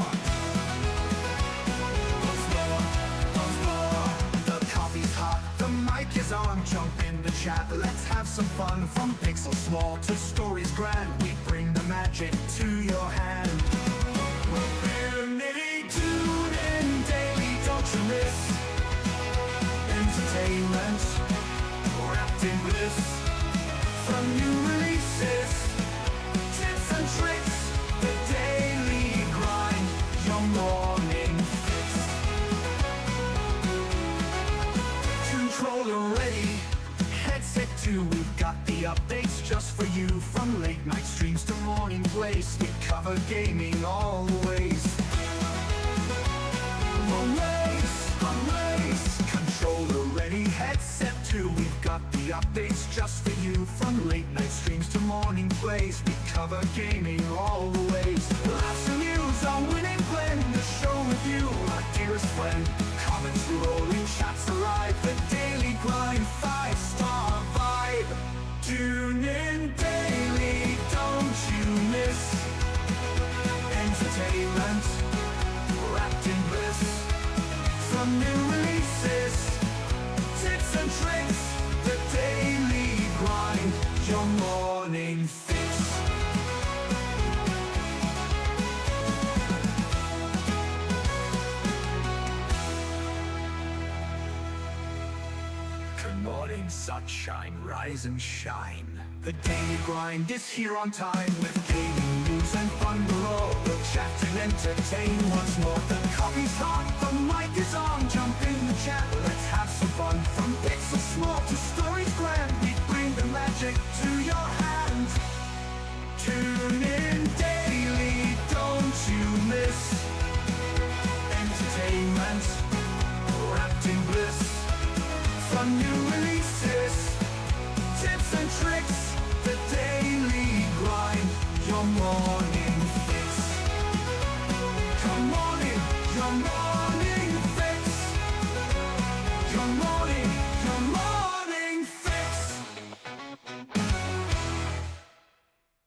The coffee's hot, the mic is on. Jump in the chat, let's have some fun. From pixels small to stories grand, we bring the magic to your hand. We're nitty tuned in daily, don't you miss? Entertainment wrapped in bliss. From new releases, tips and tricks, the daily grind, your morning fix. Controller ready, headset too. We've got the updates just for you. From late night streams to morning plays, we cover gaming always. Controller ready, headset too. We've got the updates just for you. From late night streams to morning plays, we cover gaming always. Laughs and news, our winning blend. The show with you, our dearest friend. Comments rolling, chats alive. The daily grind, 5-star vibe. Tune in daily, don't you miss? Entertainment wrapped in bliss. From new releases, tips and tricks, the daily grind, your morning fix. Good morning, sunshine, rise and shine. The daily grind is here on time with gaming news and fun galore. We'll chat and entertain once more. The coffee's hot, the mic is on. Jump in the chat, let's have some fun. From pixels small to stories grand, we bring the magic to your hand. Tune in daily, don't you miss? Entertainment wrapped in bliss. From new releases, tips and tricks, the daily grind, your morning fix. Come on in, your morning